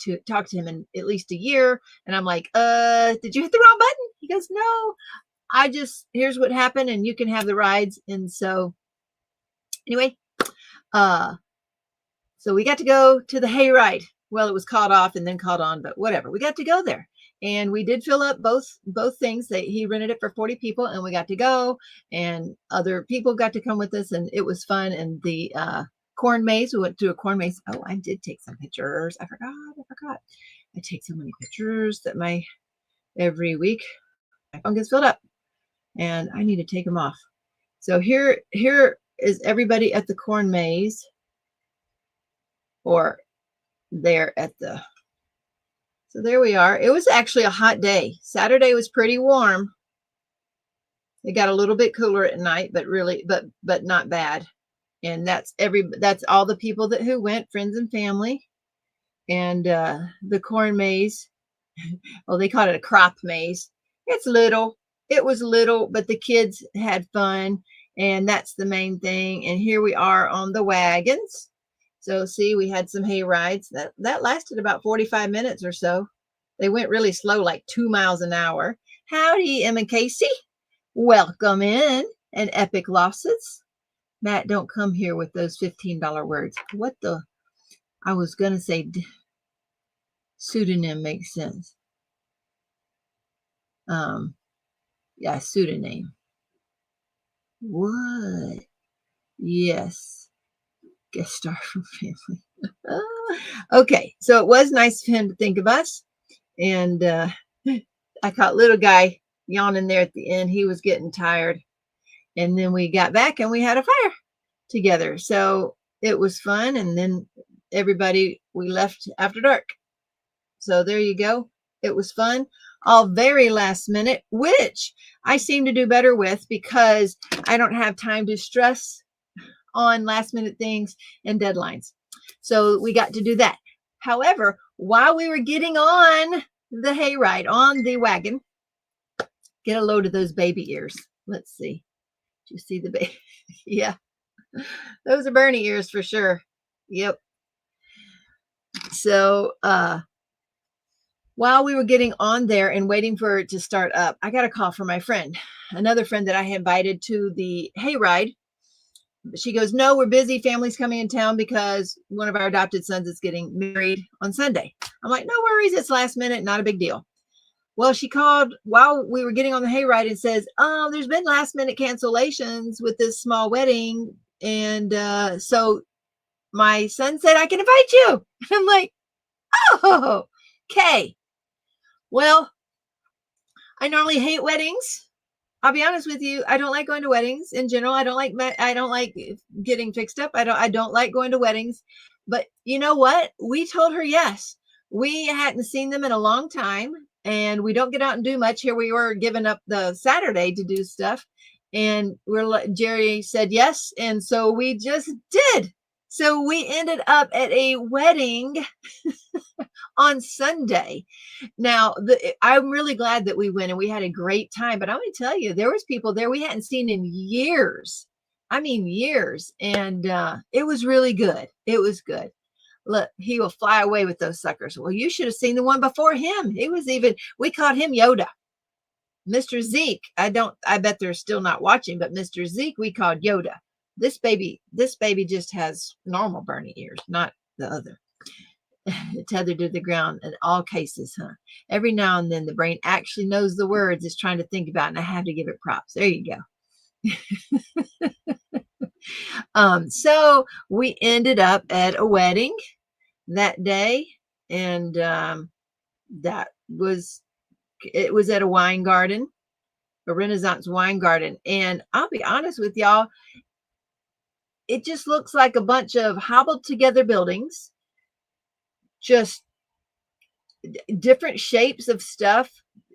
Speaker 1: to him in at least a year. And I'm like, did you hit the wrong button? He goes, no. Here's what happened, and you can have the rides. And so anyway, so we got to go to the Hayride. Well, it was called off and then called on, but whatever. We got to go there, and we did fill up both things. He rented it for 40 people, and we got to go, and other people got to come with us, and it was fun. And the corn maze, we went to a corn maze. Oh, I did take some pictures. I forgot. I take so many pictures that every week my phone gets filled up, and I need to take them off. So here is everybody at the corn maze, or there at the, so there we are. It was actually a hot day. Saturday was pretty warm. It got a little bit cooler at night, but not bad. And that's all the people who went, friends and family. And the corn maze, well, they called it a crop maze. It was little, but the kids had fun, and that's the main thing. And here we are on the wagons. So see, we had some hay rides that lasted about 45 minutes or so. They went really slow, like 2 miles an hour. Howdy, Em and Casey. Welcome in. And Epic Losses. Matt, don't come here with those $15 words. What the? I was going to say pseudonym makes sense. Yeah, pseudonym. What? Yes. Guest star from family. Okay, so it was nice for him to think of us. And I caught little guy yawning there at the end. He was getting tired. And then we got back and we had a fire together. So it was fun. And then we left after dark. So there you go. It was fun. All very last minute, which I seem to do better with because I don't have time to stress on last minute things and deadlines. So we got to do that. However, while we were getting on the hayride, on the wagon, get a load of those baby ears. Let's see. Do you see the baby? Yeah. Those are Bernie ears for sure. Yep. So, while we were getting on there and waiting for it to start up, I got a call from my friend, another friend that I had invited to the hayride. she goes, no, we're busy. Family's coming in town because one of our adopted sons is getting married on Sunday. I'm like, no worries. It's last minute. Not a big deal. Well, she called while we were getting on the hayride and says, there's been last minute cancellations with this small wedding. And so my son said, I can invite you. I'm like, oh, okay. Well, I normally hate weddings. I'll be honest with you. I don't like going to weddings in general. I don't like getting fixed up. I don't like going to weddings. But you know what? We told her yes. We hadn't seen them in a long time, and we don't get out and do much. Here we were giving up the Saturday to do stuff, and Jerry said yes, and so we just did. So we ended up at a wedding on Sunday. Now, I'm really glad that we went and we had a great time. But I'm going to tell you, there was people there we hadn't seen in years. I mean, years. And it was really good. It was good. Look, he will fly away with those suckers. Well, you should have seen the one before him. We called him Yoda. Mr. Zeke, I bet they're still not watching, but Mr. Zeke, we called Yoda. This baby just has normal Bernie ears, not the other. Tethered to the ground in all cases, huh? Every now and then the brain actually knows the words it's trying to think about, and I have to give it props. There you go. So we ended up at a wedding that day, and it was at a wine garden, a Renaissance wine garden. And I'll be honest with y'all, it just looks like a bunch of hobbled together buildings, just different shapes of stuff.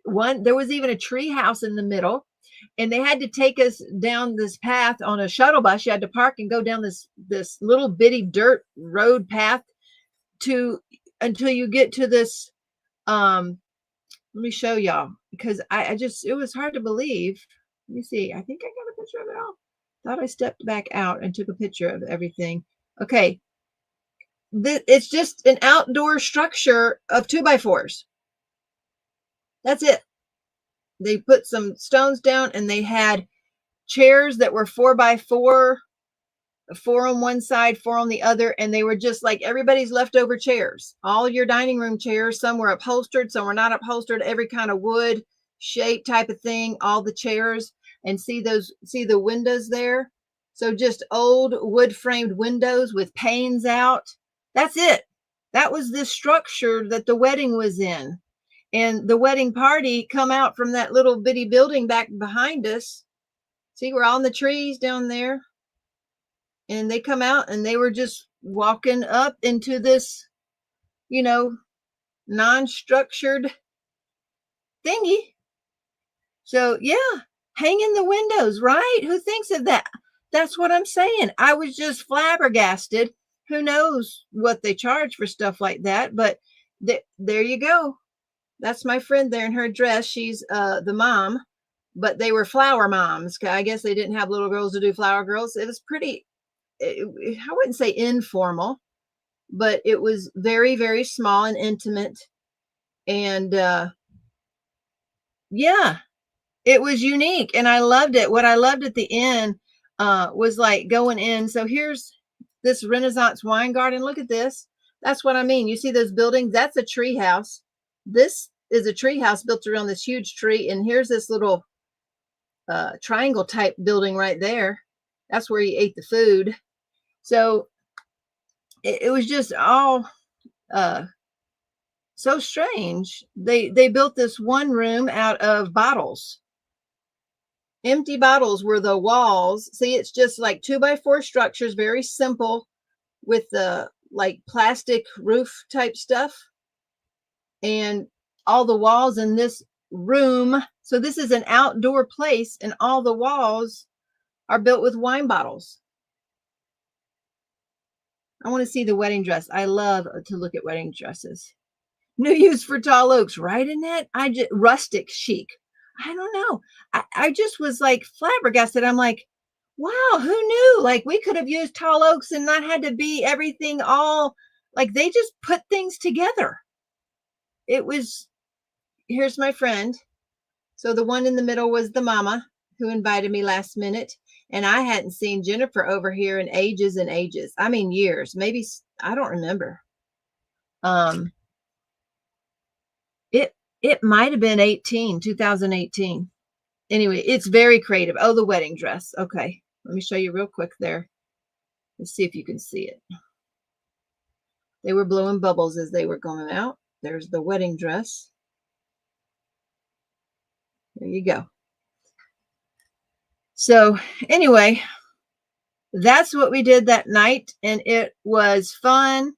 Speaker 1: There was even a tree house in the middle, and they had to take us down this path on a shuttle bus. You had to park and go down this little bitty dirt road path until you get to this. Let me show y'all, because it was hard to believe. Let me see. I think I got a picture of it all. Thought I stepped back out and took a picture of everything. Okay. It's just an outdoor structure of 2x4s. That's it. They put some stones down, and they had chairs that were 4x4, 4 on one side, 4 on the other, and they were just like everybody's leftover chairs. All your dining room chairs, some were upholstered, some were not upholstered, every kind of wood shape type of thing, all the chairs. And see the windows there? So just old wood framed windows with panes out. That's it. That was the structure that the wedding was in. And the wedding party come out from that little bitty building back behind us. See, we're all in the trees down there. And they come out, and they were just walking up into this, non-structured thingy. So, yeah, hang in the windows, right? Who thinks of that? That's what I'm saying. I was just flabbergasted. Who knows what they charge for stuff like that? But there you go. That's my friend there in her dress. She's the mom, but they were flower moms. I guess they didn't have little girls to do flower girls. It was pretty, I wouldn't say informal, but it was very, very small and intimate. And yeah, it was unique, and I loved it. What I loved at the end was like going in. So here's this Renaissance wine garden. Look at this. That's what I mean. You see those buildings? That's a tree house. This is a tree house built around this huge tree. And here's this little triangle type building right there. That's where you ate the food. So it was just all so strange. They built this one room out of bottles. Empty bottles were the walls. See, it's just like 2x4 structures, very simple, with the like plastic roof type stuff. And all the walls in this room. So this is an outdoor place, and all the walls are built with wine bottles. I want to see the wedding dress. I love to look at wedding dresses. New use for tall oaks, right, Annette? Rustic chic. I don't know. I just was like flabbergasted. I'm like, wow, who knew? Like, we could have used tall oaks and not had to be everything all, like, they just put things together. Here's my friend. So the one in the middle was the mama who invited me last minute. And I hadn't seen Jennifer over here in ages and ages. I mean, years, maybe, I don't remember. It might have been 2018. Anyway, it's very creative. Oh, the wedding dress. Okay. Let me show you real quick there. Let's see if you can see it. They were blowing bubbles as they were going out. There's the wedding dress. There you go. So anyway, that's what we did that night, and it was fun.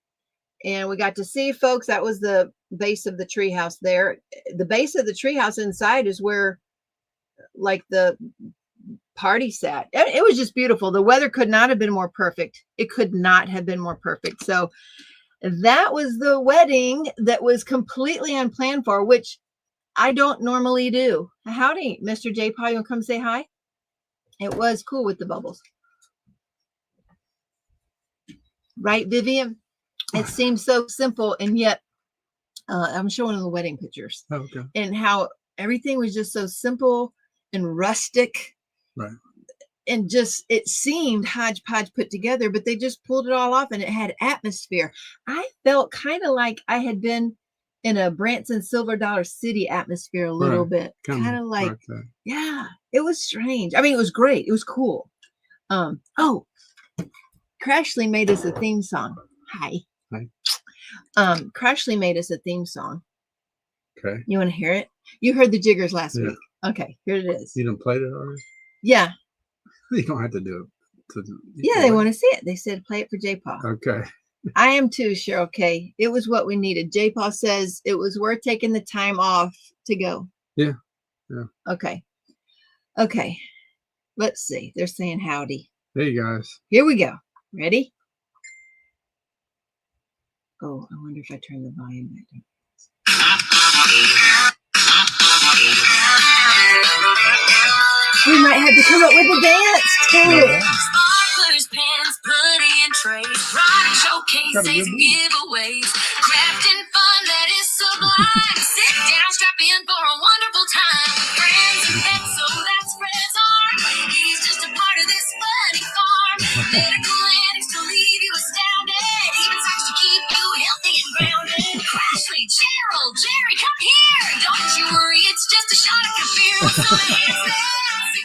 Speaker 1: And we got to see folks. That was the base of the treehouse there. The base of the treehouse inside is where like the party sat. It was just beautiful. The weather could not have been more perfect. It could not have been more perfect. So that was the wedding that was completely unplanned for, which I don't normally do. Howdy, Mr. J. Paul, you want to come say hi? It was cool with the bubbles. Right, Vivian? It seems so simple, and yet I'm showing the wedding pictures.
Speaker 3: Oh, okay.
Speaker 1: And how everything was just so simple and rustic.
Speaker 3: Right.
Speaker 1: And just, it seemed hodgepodge put together, but they just pulled it all off, and it had atmosphere. I felt kind of like I had been in a Branson Silver Dollar City atmosphere a little bit. Kind of like, yeah, it was strange. I mean, it was great. It was cool. Oh, Crashley made us a theme song. Hi. Crashley made us a theme song.
Speaker 3: Okay.
Speaker 1: You want to hear it? You heard the jiggers last week. Okay, here it is.
Speaker 3: You done played it already?
Speaker 1: Yeah.
Speaker 3: You don't have to do it.
Speaker 1: Yeah, they want to see it. They said play it for J. Paul.
Speaker 3: Okay.
Speaker 1: I am too, Cheryl K. It was what we needed. J. Paul says it was worth taking the time off to go.
Speaker 3: Yeah. Yeah.
Speaker 1: Okay. Okay. Let's see. They're saying howdy.
Speaker 3: Hey, guys.
Speaker 1: Here we go. Ready? Oh, I wonder if I turn the volume back down. We might have to come up with a dance too.
Speaker 2: Sparklers, pens, putty, and trays, product showcases and giveaways, crafting fun that is sublime. Sit down, strap in for a wonderful time with friends and pets, so that's Fred's arm. He's just a part of this funny farm. Medical antics to leave you astounded, even socks to keep you healthy and grounded. Crashley, Gerald, Jerry, come here. Don't you worry, it's just a shot of beer with some hands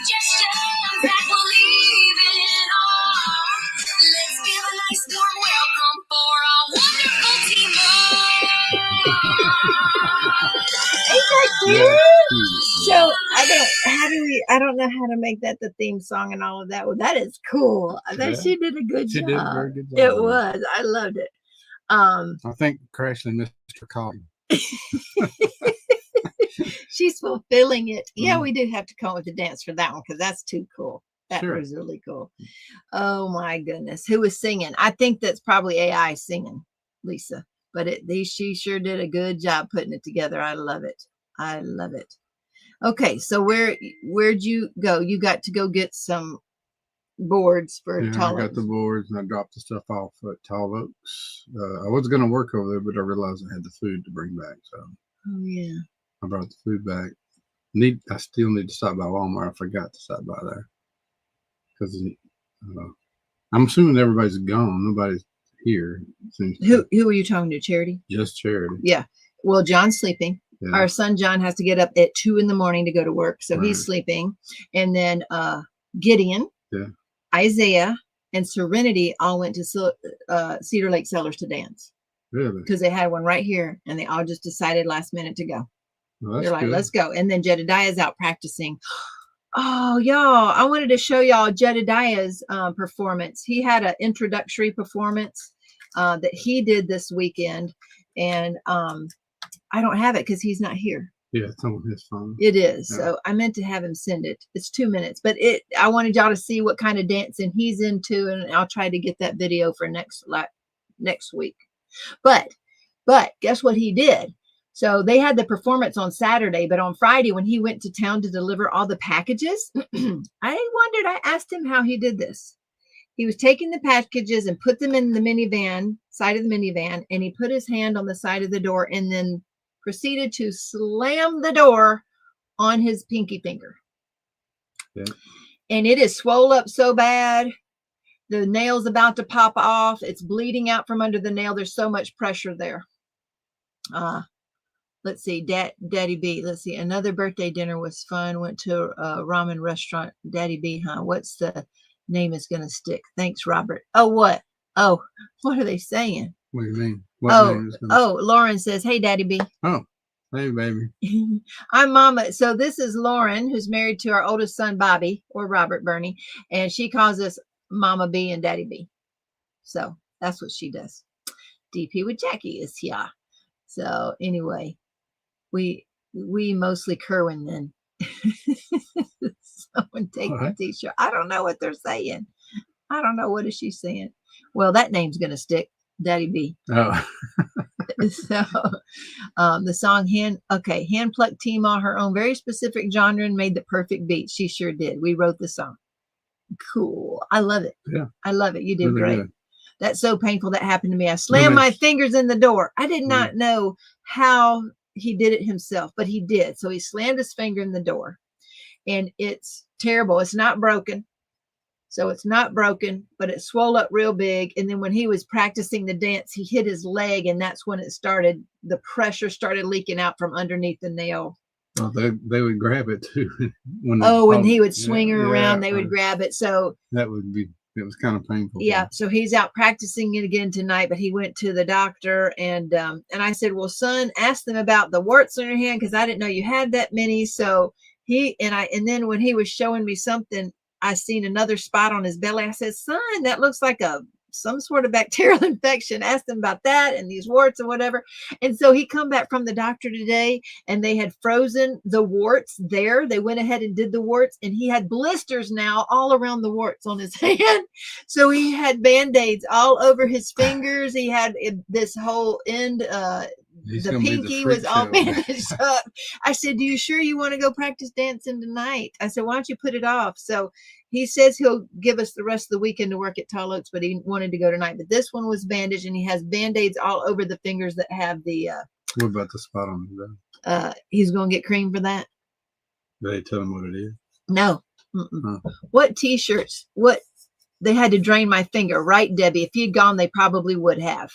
Speaker 2: suggestions that will leave it all. Let's give a nice warm welcome for our wonderful Teemaw.
Speaker 1: Ain't that cute? So I don't know how to make that the theme song and all of that. Well, that is cool. She did a good job.
Speaker 3: She did a very good job.
Speaker 1: It was. I loved it.
Speaker 3: I think Crashley missed her calling.
Speaker 1: She's fulfilling it. Yeah, we do have to come up with a dance for that one because that's too cool. That was really cool. Oh my goodness. Who was singing? I think that's probably AI singing, Lisa. But she sure did a good job putting it together. I love it. I love it. Okay, so where'd you go? You got to go get some boards for Tall Oaks.
Speaker 3: I got the boards and I dropped the stuff off at Tall Oaks. I was going to work over there, but I realized I had the food to bring back. So
Speaker 1: oh yeah,
Speaker 3: I brought the food back. I still need to stop by Walmart. I forgot to stop by there because I'm assuming everybody's gone. Nobody's here.
Speaker 1: Who are you talking to? Charity?
Speaker 3: Just Charity.
Speaker 1: Yeah. Well, John's sleeping.
Speaker 3: Yeah.
Speaker 1: Our son John has to get up at 2 a.m. to go to work, so he's sleeping. And then Gideon, Isaiah, and Serenity all went to Cedar Lake Cellars to dance.
Speaker 3: Really?
Speaker 1: Because they had one right here, and they all just decided last minute to go.
Speaker 3: Well,
Speaker 1: they're like, let's go. And then Jedediah's out practicing. Oh, y'all, I wanted to show y'all Jedediah's performance. He had an introductory performance that he did this weekend. And I don't have it because he's not here.
Speaker 3: Yeah, it's on his phone.
Speaker 1: It is. Yeah. So I meant to have him send it. It's 2 minutes. But I wanted y'all to see what kind of dancing he's into. And I'll try to get that video for next week. But guess what he did? So they had the performance on Saturday, but on Friday when he went to town to deliver all the packages, I asked him how he did this. He was taking the packages and put them in the side of the minivan, and he put his hand on the side of the door and then proceeded to slam the door on his pinky finger. Yeah. and it is swole up so bad. The nail's about to pop off. It's bleeding out from under the nail. There's so much pressure there. Let's see, Daddy B. Let's see, another birthday dinner was fun. Went to a ramen restaurant. Daddy B, huh? What's the name is going to stick? Thanks, Robert. Oh, what? Oh, what are they saying?
Speaker 3: What do you mean? What name is
Speaker 1: Lauren says, hey, Daddy B.
Speaker 3: Oh, hey, baby.
Speaker 1: I'm Mama. So this is Lauren, who's married to our oldest son, Bobby, or Robert Bernie, and she calls us Mama B and Daddy B. So that's what she does. DP with Jackie is here. So anyway, we mostly Kerwin then. Someone take the t-shirt. I don't know what they're saying. I don't know. What is she saying? Well, that name's going to stick. Daddy B.
Speaker 3: Oh.
Speaker 1: So the song hand plucked Teemaw her own very specific genre and made the perfect beat. She sure did. We wrote the song. Cool. I love it.
Speaker 3: Yeah.
Speaker 1: I love it. You did
Speaker 3: really
Speaker 1: great.
Speaker 3: Good.
Speaker 1: That's so painful. That happened to me. I slammed my fingers in the door. I did not know how he did it himself, but he did. So he slammed his finger in the door, and it's terrible. It's not broken. So it's not broken, but it swelled up real big. And then when he was practicing the dance, he hit his leg, and that's when it started. The pressure started leaking out from underneath the nail.
Speaker 3: Well, they would grab it too.
Speaker 1: When he would swing her around, they would grab it. So
Speaker 3: it was kind of painful.
Speaker 1: Yeah. So he's out practicing it again tonight, but he went to the doctor, and I said, well, son, ask them about the warts on your hand, because I didn't know you had that many. So and then when he was showing me something, I seen another spot on his belly. I said, son, that looks like some sort of bacterial infection. Asked him about that and these warts and whatever. And so he come back from the doctor today, and they had frozen the warts there. They went ahead and did the warts, and he had blisters now all around the warts on his hand. So he had Band-Aids all over his fingers. He had this whole end, the pinky was all bandaged up. I said, do you sure you want to go practice dancing tonight? I said, why don't you put it off? So he says he'll give us the rest of the weekend to work at Tall Oaks, but he wanted to go tonight. But this one was bandaged, and he has Band-Aids all over the fingers that have the
Speaker 3: what about the spot on his belly?
Speaker 1: He's going to get cream for that.
Speaker 3: Did they tell him what it is?
Speaker 1: No. What t-shirts? What they had to drain my finger, right, Debbie? If he'd gone, they probably would have.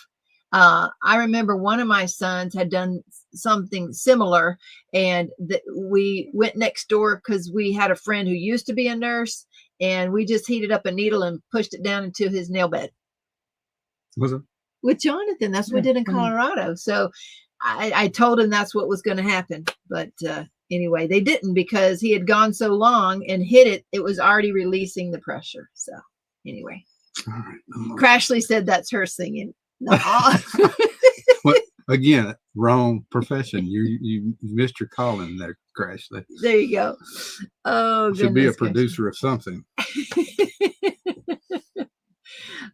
Speaker 1: I remember one of my sons had done something similar, and we went next door because we had a friend who used to be a nurse, and we just heated up a needle and pushed it down into his nail bed.
Speaker 3: Was it?
Speaker 1: With Jonathan. That's what we did in Colorado. So I told him that's what was going to happen. But anyway, they didn't, because he had gone so long and hit it. It was already releasing the pressure. So anyway,
Speaker 3: all right.
Speaker 1: Crashley said that's her singing. No.
Speaker 3: What, again, wrong profession. You missed your calling there, Crashley.
Speaker 1: There you go. Oh,
Speaker 3: should be a producer of something.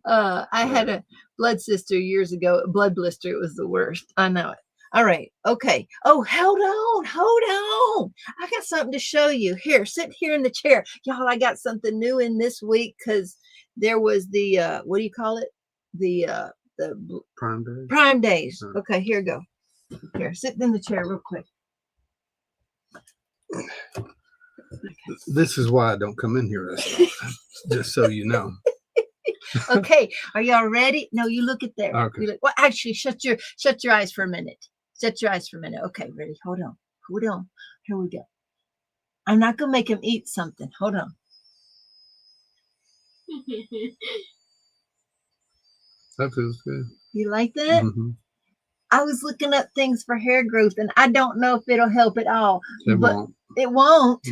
Speaker 1: I had a blood sister years ago. Blood blister. It was the worst. I know it. All right. Okay. Oh, hold on. I got something to show you. Here, sit here in the chair. Y'all, I got something new in this week, because there was the, what do you call it? The Prime Days. Okay, here we go. Here, sit in the chair real quick.
Speaker 3: This is why I don't come in here, just so you know.
Speaker 1: Okay, are y'all ready? No, you look at there.
Speaker 3: Okay.
Speaker 1: Well, actually, shut your eyes for a minute. Shut your eyes for a minute. Okay, ready? Hold on. Here we go. I'm not gonna make him eat something. Hold on.
Speaker 3: That feels good.
Speaker 1: You like that?
Speaker 3: Mm-hmm.
Speaker 1: I was looking up things for hair growth, and I don't know if it'll help at all.
Speaker 3: It won't.
Speaker 1: It won't.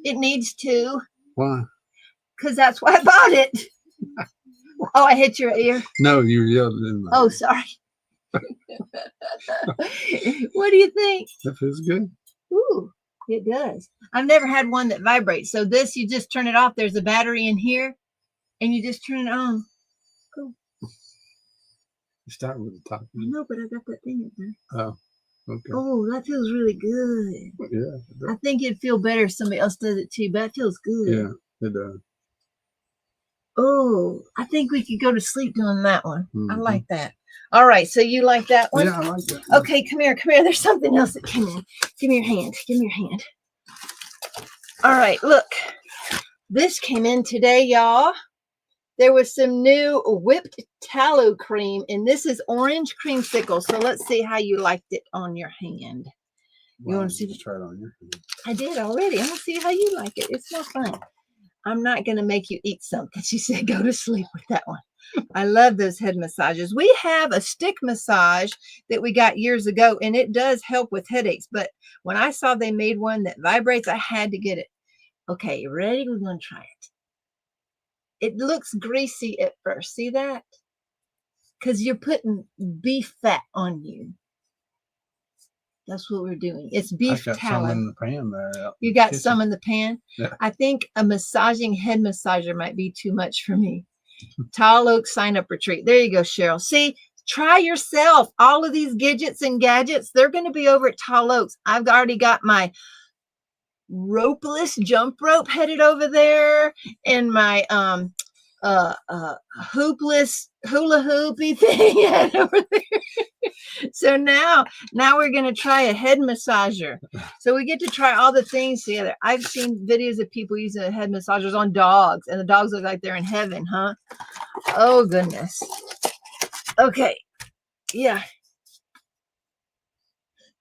Speaker 1: It needs to.
Speaker 3: Why?
Speaker 1: Because that's why I bought it. Oh, I hit your ear?
Speaker 3: No, you yelled in my
Speaker 1: ear. Sorry. What do you think?
Speaker 3: That feels good.
Speaker 1: Ooh, it does. I've never had one that vibrates. So this, you just turn it off. There's a battery in here, and you just turn it on. Cool.
Speaker 3: You start with the top.
Speaker 1: No, but I got that thing in there.
Speaker 3: Oh, okay.
Speaker 1: Oh, that feels really good.
Speaker 3: Yeah.
Speaker 1: I think it'd feel better if somebody else does it too, but it feels good.
Speaker 3: Yeah, it does.
Speaker 1: Oh, I think we could go to sleep doing that one. I like that. All right, so you like that one?
Speaker 3: Yeah, I like that.
Speaker 1: Okay, come here. There's something else that came in. Give me your hand. All right, look. This came in today, y'all. There was some new whipped tallow cream, and this is orange creamsicle. So let's see how you liked it on your hand. You want to see?
Speaker 3: Just try it on your hand.
Speaker 1: I did already. I want to see how you like it. It's more fun. I'm not going to make you eat something. She said, go to sleep with that one. I love those head massages. We have a stick massage that we got years ago, and it does help with headaches. But when I saw they made one that vibrates, I had to get it. Okay, you ready? We're going to try it. It looks greasy at first. See that? Because you're putting beef fat on you. That's what we're doing. It's beef
Speaker 3: I got
Speaker 1: tallow.
Speaker 3: some in the pan there.
Speaker 1: You got some in the pan?
Speaker 3: Yeah.
Speaker 1: I think a massaging head massager might be too much for me. Tall Oak sign-up retreat. There you go, Cheryl. See, try yourself. All of these gadgets and gadgets, they're going to be over at Tall Oaks. I've already got my ropeless jump rope headed over there, and my hoopless hula hoopy thing headed over there. So now we're going to try a head massager. So we get to try all the things together. I've seen videos of people using head massagers on dogs, and the dogs look like they're in heaven, huh? Oh, goodness. Okay. Yeah.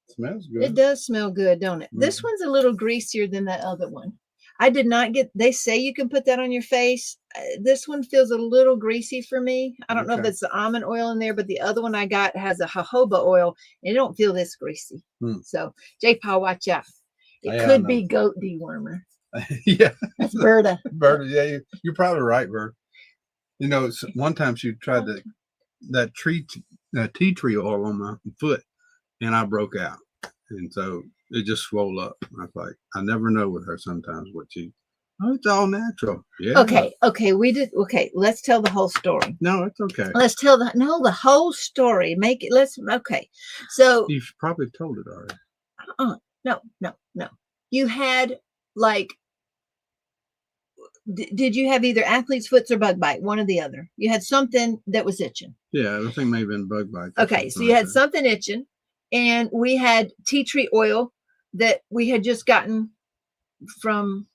Speaker 3: Smells good.
Speaker 1: It does smell good, don't it? This one's a little greasier than that other one. I did not get, they say you can put that on your face. This one feels a little greasy for me. I don't know if it's the almond oil in there, but the other one I got has a jojoba oil, and it don't feel this greasy. So, J-Paw, watch out. It could be goat dewormer.
Speaker 3: Yeah.
Speaker 1: That's Berta.
Speaker 3: Berta, yeah, you're probably right, Berta. You know, one time she tried that tea tree oil on my foot, and I broke out. And so it just swelled up. I was like, I never know with her sometimes what it's all natural. Yeah.
Speaker 1: Okay. Okay. Let's tell the whole story.
Speaker 3: No, it's okay.
Speaker 1: Let's tell the whole story. Make it, okay. So
Speaker 3: you've probably told it already.
Speaker 1: No. You had like, did you have either athlete's foot or bug bite? One or the other. You had something that was itching.
Speaker 3: Yeah, I think maybe been bug bite.
Speaker 1: Okay. So you had something itching. And we had tea tree oil that we had just gotten from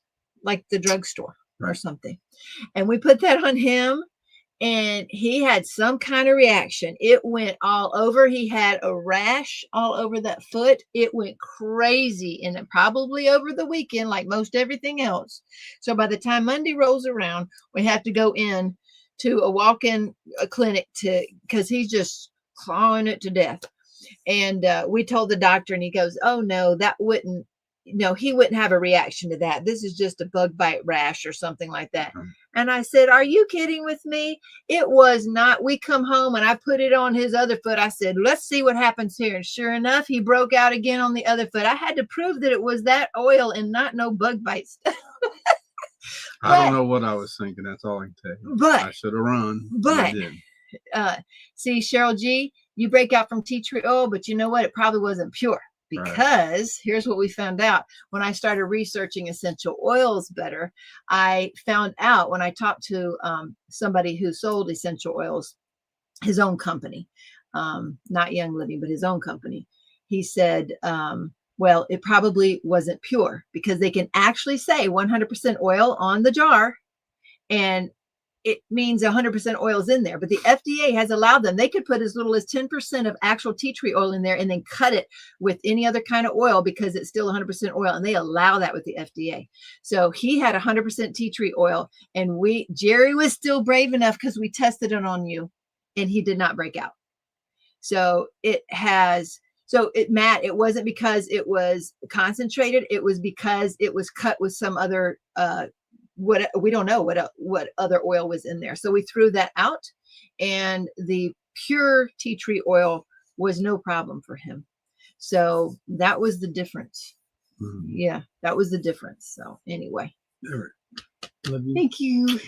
Speaker 1: like the drugstore or something. And we put that on him, and he had some kind of reaction. It went all over. He had a rash all over that foot. It went crazy, and it probably over the weekend, like most everything else. So by the time Monday rolls around, we have to go in to a walk-in clinic because he's just clawing it to death. And we told the doctor, and he goes, oh, no, he wouldn't have a reaction to that. This is just a bug bite rash or something like that. And I said, are you kidding with me? It was not. We come home, and I put it on his other foot. I said, let's see what happens here. And sure enough, he broke out again on the other foot. I had to prove that it was that oil and not no bug bite stuff.
Speaker 3: I don't know what I was thinking. That's all I can tell you. But I should have run.
Speaker 1: But I didn't. See, Cheryl G., you break out from tea tree oil, but you know what? It probably wasn't pure, because here's what we found out. When I started researching essential oils better, I found out when I talked to somebody who sold essential oils, his own company, not Young Living, but his own company. He said, well, it probably wasn't pure, because they can actually say 100% oil on the jar, and it means 100% oil is in there, but the FDA has allowed them. They could put as little as 10% of actual tea tree oil in there and then cut it with any other kind of oil, because it's still 100% oil, and they allow that with the FDA. So he had 100% tea tree oil, and Jerry was still brave enough, because we tested it on you, and he did not break out. So Matt, it wasn't because it was concentrated. It was because it was cut with some other, we don't know what other oil was in there. So we threw that out, and the pure tea tree oil was no problem for him. So that was the difference. Yeah, that was the difference. So anyway, thank you.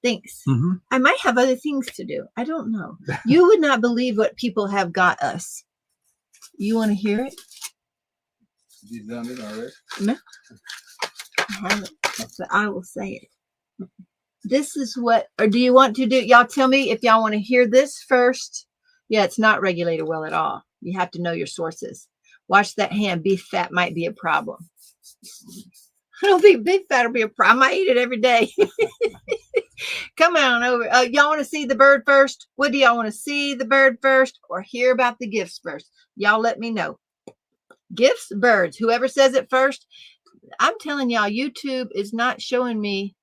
Speaker 1: Thanks. I might have other things to do. I don't know. You would not believe what people have got us. You want to hear it?
Speaker 3: You've done it already?
Speaker 1: No, I haven't. But I will say it. This is what, or do you want to do? Y'all tell me if y'all want to hear this first. Yeah, it's not regulated well at all. You have to know your sources. Watch that hand. Beef fat might be a problem. don't think big fat will be a problem. I eat it every day. Come on over. Y'all want to see the bird first? What do y'all want to see, the bird first or hear about the gifts first? Y'all let me know. Gifts, birds. Whoever says it first. I'm telling y'all, YouTube is not showing me.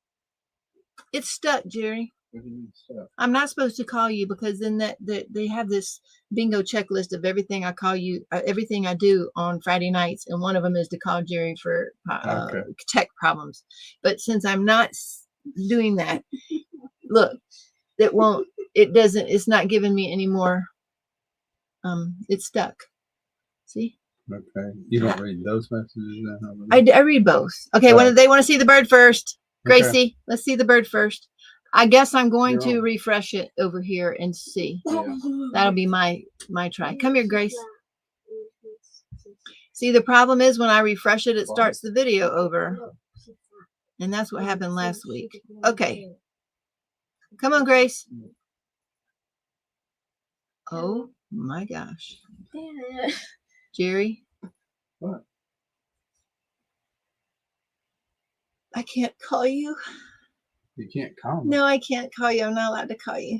Speaker 1: It's stuck, Jerry. I'm not supposed to call you because then they have this bingo checklist of everything I call you, everything I do on Friday nights, and one of them is to call Jerry for tech problems. But since I'm not doing that, look, it's not giving me any more. It's stuck. See?
Speaker 3: Okay. You don't read those messages then?
Speaker 1: I read both. Okay, when they want to see the bird first. Gracie, let's see the bird first. I guess I'm going to refresh it over here and see. Yeah. That'll be my try. Come here, Grace. See, the problem is when I refresh it, it starts the video over. And that's what happened last week. Okay. Come on, Grace. Oh my gosh. Jerry.
Speaker 3: What?
Speaker 1: I can't call you.
Speaker 3: You can't call me.
Speaker 1: No, I can't call you. I'm not allowed to call you.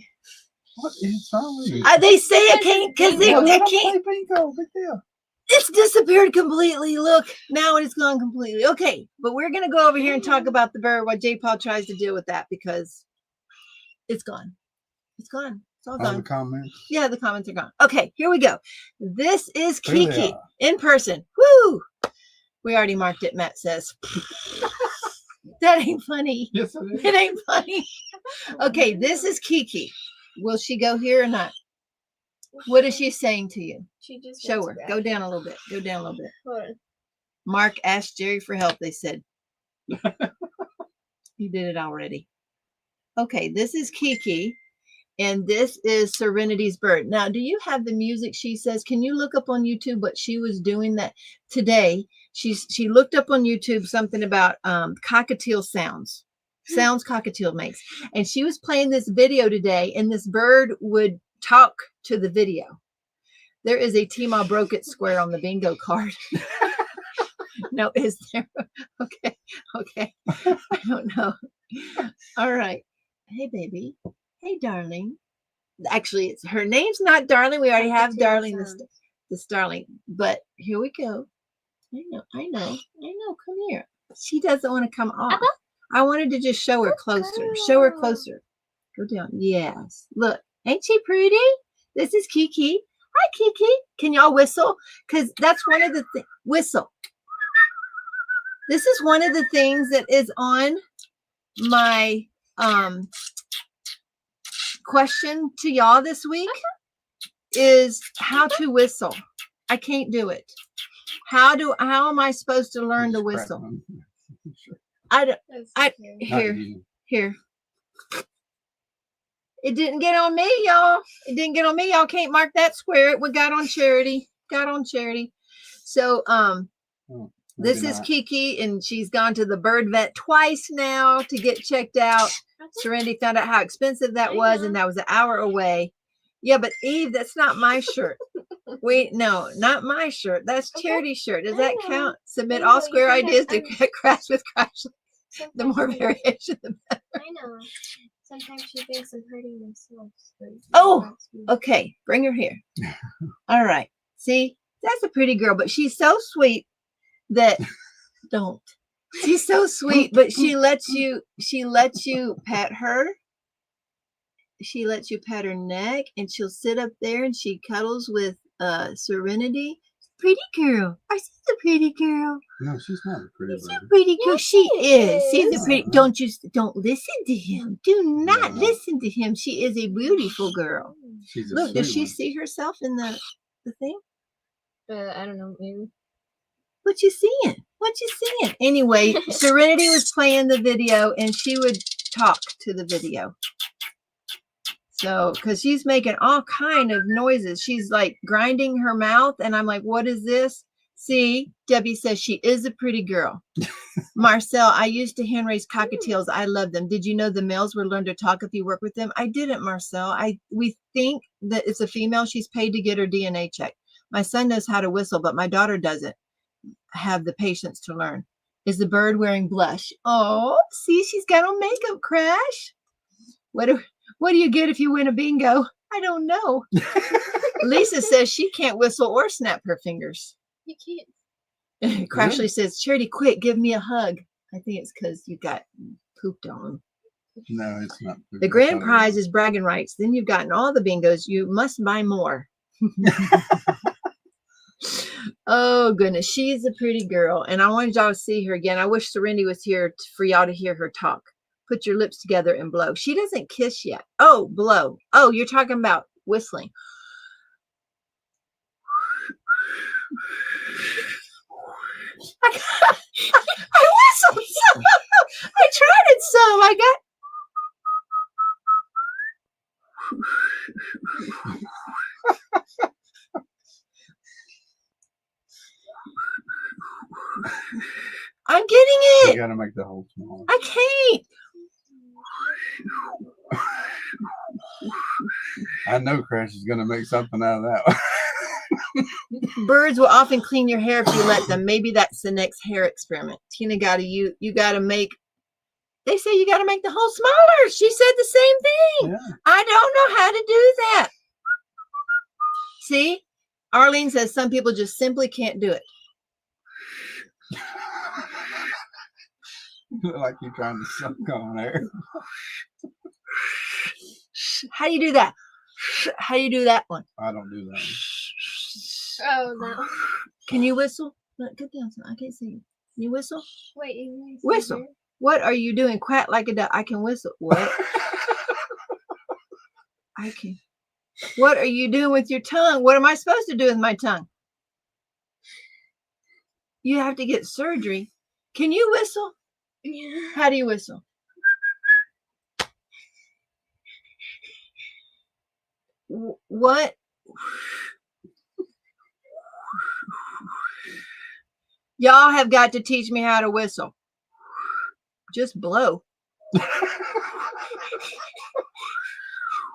Speaker 3: What is wrong with you?
Speaker 1: They say I can't because they can't.
Speaker 3: Bingo, big deal.
Speaker 1: It's disappeared completely. Look, now it's gone completely. Okay, but we're going to go over here and talk about the bird while J. Paul tries to deal with that because it's gone. It's gone. It's all gone.
Speaker 3: The comments?
Speaker 1: Yeah, the comments are gone. Okay, here we go. This is Kiki in person. Woo! We already marked it, Matt says. That ain't funny.
Speaker 3: Yes, it is.
Speaker 1: It ain't funny. Okay, this is Kiki. Will she go here or not? What is she saying to you?
Speaker 2: She just
Speaker 1: show her. Go down a little bit. Go down a little bit.
Speaker 2: Hold on.
Speaker 1: Mark asked Jerry for help, they said. He did it already. Okay, this is Kiki. And this is Serenity's bird. Now, do you have the music? She says, can you look up on YouTube what she was doing that today? She looked up on YouTube something about cockatiel sounds cockatiel makes. And she was playing this video today, and this bird would talk to the video. There is a Teemaw broke it square on the bingo card. No, is there? Okay. I don't know. All right. Hey, baby. Hey, darling. Actually, it's her name's not Darling. We already have Darling, this Darling. But here we go. I know. Come here. She doesn't want to come off. I wanted to just show her closer. Show her closer. Go down. Yes. Look, ain't she pretty? This is Kiki. Hi, Kiki. Can y'all whistle? Because that's one of the things. Whistle. This is one of the things that is on my question to y'all this week is how to whistle. I can't do it. How am I supposed to learn to whistle? Here. It didn't get on me, y'all. It didn't get on me. Y'all can't mark that square. We got on Charity. So, this is Kiki, and she's gone to the bird vet twice now to get checked out. Serenity found out how expensive that was, and that was an hour away. Yeah, but Eve, that's not my shirt. Wait, no, not my shirt. That's Charity's shirt. Does that count? Submit all square ideas to Crash with Crashley. The more variation, the better.
Speaker 2: I know. Sometimes she thinks I'm hurting myself.
Speaker 1: Oh, okay. Bring her here. All right. See, that's a pretty girl, but she's so sweet that don't. She's so sweet, but she lets you pet her. She lets you pet her neck, and she'll sit up there and she cuddles with Serenity. Pretty girl. She's a pretty girl.
Speaker 3: No, she's not a pretty girl.
Speaker 1: She's a pretty girl. Yes, she is. She's a pretty. Don't listen to him. Do not listen to him. She is a beautiful girl. Look, does she see herself in the thing?
Speaker 2: I don't know, maybe.
Speaker 1: What you seeing? Anyway, Serenity was playing the video, and she would talk to the video. So, because she's making all kind of noises. She's like grinding her mouth, and I'm like, what is this? See, Debbie says she is a pretty girl. Marcel, I used to hand raise cockatiels. I love them. Did you know the males will learn to talk if you work with them? I didn't, Marcel. We think that it's a female. She's paid to get her DNA checked. My son knows how to whistle, but my daughter doesn't have the patience to learn. Is the bird wearing blush? Oh, see, she's got on makeup, Crash. What do you get if you win a bingo? I don't know. Lisa says she can't whistle or snap her fingers.
Speaker 2: You can't.
Speaker 1: Crashley says, Charity, quick, give me a hug. I think it's because you got pooped on.
Speaker 3: No, it's not.
Speaker 1: The grand prize is bragging rights. Then you've gotten all the bingos. You must buy more. Oh, goodness. She's a pretty girl. And I wanted y'all to see her again. I wish Serenity was here for y'all to hear her talk. Put your lips together and blow. She doesn't kiss yet. Oh, blow. Oh, you're talking about whistling. I whistled some. I tried it some. I got. I'm getting it.
Speaker 3: You gotta make the hole smaller.
Speaker 1: I can't.
Speaker 3: I know Crash is gonna make something out of that.
Speaker 1: Birds will often clean your hair if you let them. Maybe that's the next hair experiment. Tina you gotta make. They say you gotta make the hole smaller. She said the same thing.
Speaker 3: Yeah.
Speaker 1: I don't know how to do that. See, Arlene says some people just simply can't do it.
Speaker 3: You look like you're trying to suck on air.
Speaker 1: How do you do that? How do you do that one?
Speaker 3: I don't do that one.
Speaker 2: Oh, no.
Speaker 1: Can you whistle? Look, get down. I can't see you. Can you whistle?
Speaker 2: Wait, you
Speaker 1: Whistle. What are you doing? Quack like a duck. I can whistle. What? I can. What are you doing with your tongue? What am I supposed to do with my tongue? You have to get surgery. Can you whistle?
Speaker 2: Yeah.
Speaker 1: How do you whistle? What? Y'all have got to teach me how to whistle. Just blow.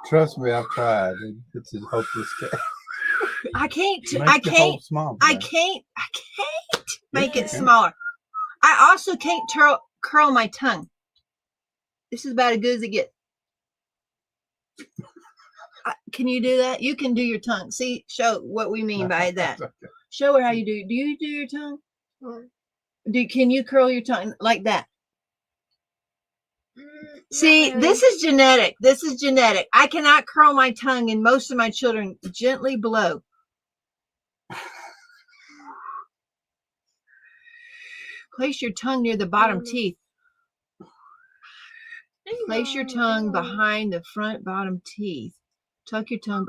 Speaker 3: Trust me, I've tried. It's a hopeless case.
Speaker 1: I can't.
Speaker 3: Make
Speaker 1: I
Speaker 3: the
Speaker 1: can't.
Speaker 3: hole small,
Speaker 1: I
Speaker 3: man.
Speaker 1: can't. I can't make
Speaker 3: Yes,
Speaker 1: it
Speaker 3: you can.
Speaker 1: smaller. I also can't curl my tongue. This is about as good as it gets. Can you do that? You can do your tongue. See, show what we mean by that.
Speaker 3: Okay.
Speaker 1: Show her how you do. Do you do your tongue?
Speaker 2: Or-
Speaker 1: Can you curl your tongue like that?
Speaker 2: not
Speaker 1: See,
Speaker 2: really.
Speaker 1: this is genetic. This is genetic. I cannot curl my tongue, and most of my children gently blow. Place your tongue near the bottom teeth. Place your tongue behind the front bottom teeth. Tuck your tongue.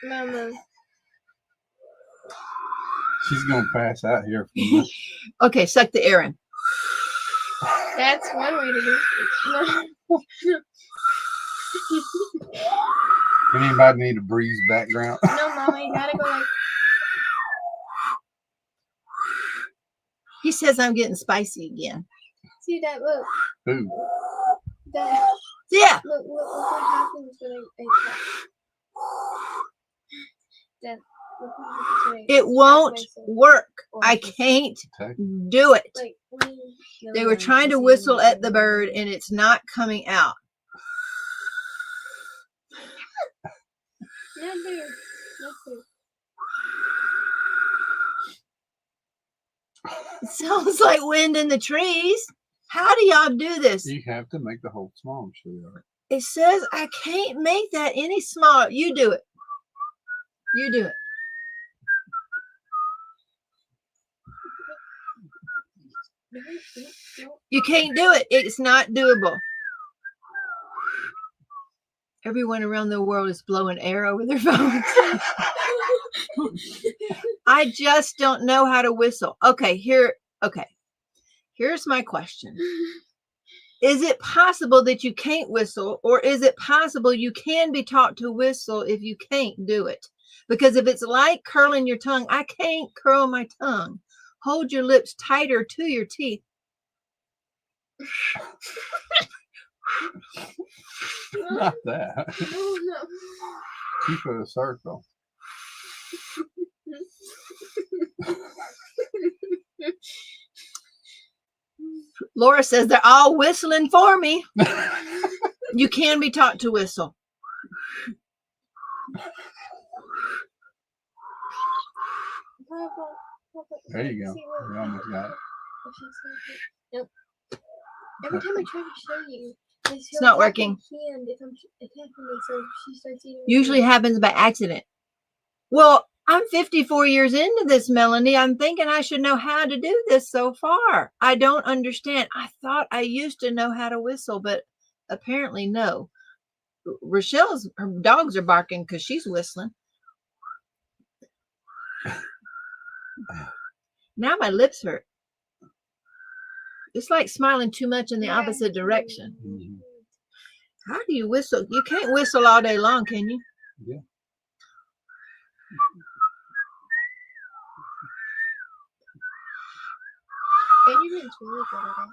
Speaker 2: Mama.
Speaker 3: She's gonna pass out here from this.
Speaker 1: Okay, suck the air in.
Speaker 2: That's one way to do it.
Speaker 3: Anybody need a breeze background?
Speaker 2: No, Mama, you gotta go like.
Speaker 1: He says I'm getting spicy again.
Speaker 2: See that? Look.
Speaker 3: Who?
Speaker 2: That.
Speaker 1: Yeah.
Speaker 2: Look what happens when I clap. That. Look what happens when I
Speaker 1: It won't
Speaker 2: myself.
Speaker 1: work.
Speaker 2: Or
Speaker 1: I
Speaker 2: just,
Speaker 1: can't
Speaker 3: Okay.
Speaker 1: do it.
Speaker 2: Like,
Speaker 1: They were trying to whistle at the bird, and it's not coming out.
Speaker 2: Not there. Not there.
Speaker 1: It sounds like wind in the trees. How do y'all do this?
Speaker 3: You have to make the hole small, sweetheart.
Speaker 1: It says I can't make that any smaller. You do it. You do it. You can't do it. It's not doable. Everyone around the world is blowing air over their phones. I just don't know how to whistle. Okay, here's my question. Is it possible that you can't whistle, or is it possible you can be taught to whistle if you can't do it? Because if it's like curling your tongue, I can't curl my tongue. Hold your lips tighter to your teeth.
Speaker 3: Not that.
Speaker 2: Oh, no.
Speaker 3: Keep it a circle.
Speaker 1: Laura says they're all whistling for me. You can be taught to whistle.
Speaker 3: There you go. You almost got it.
Speaker 2: Nope. Every time I try to show you,
Speaker 1: it's not working.
Speaker 2: If I'm attacking me, so she starts eating.
Speaker 1: Usually happens by accident. Well, I'm 54 years into this, Melanie. I'm thinking I should know how to do this so far. I don't understand. I thought I used to know how to whistle, but apparently no. Rochelle's, her dogs are barking because she's whistling. Now my lips hurt. It's like smiling too much in the opposite direction. How do you whistle? You can't whistle all day long, can you?
Speaker 3: Yeah.
Speaker 2: Benjamin's really good at it.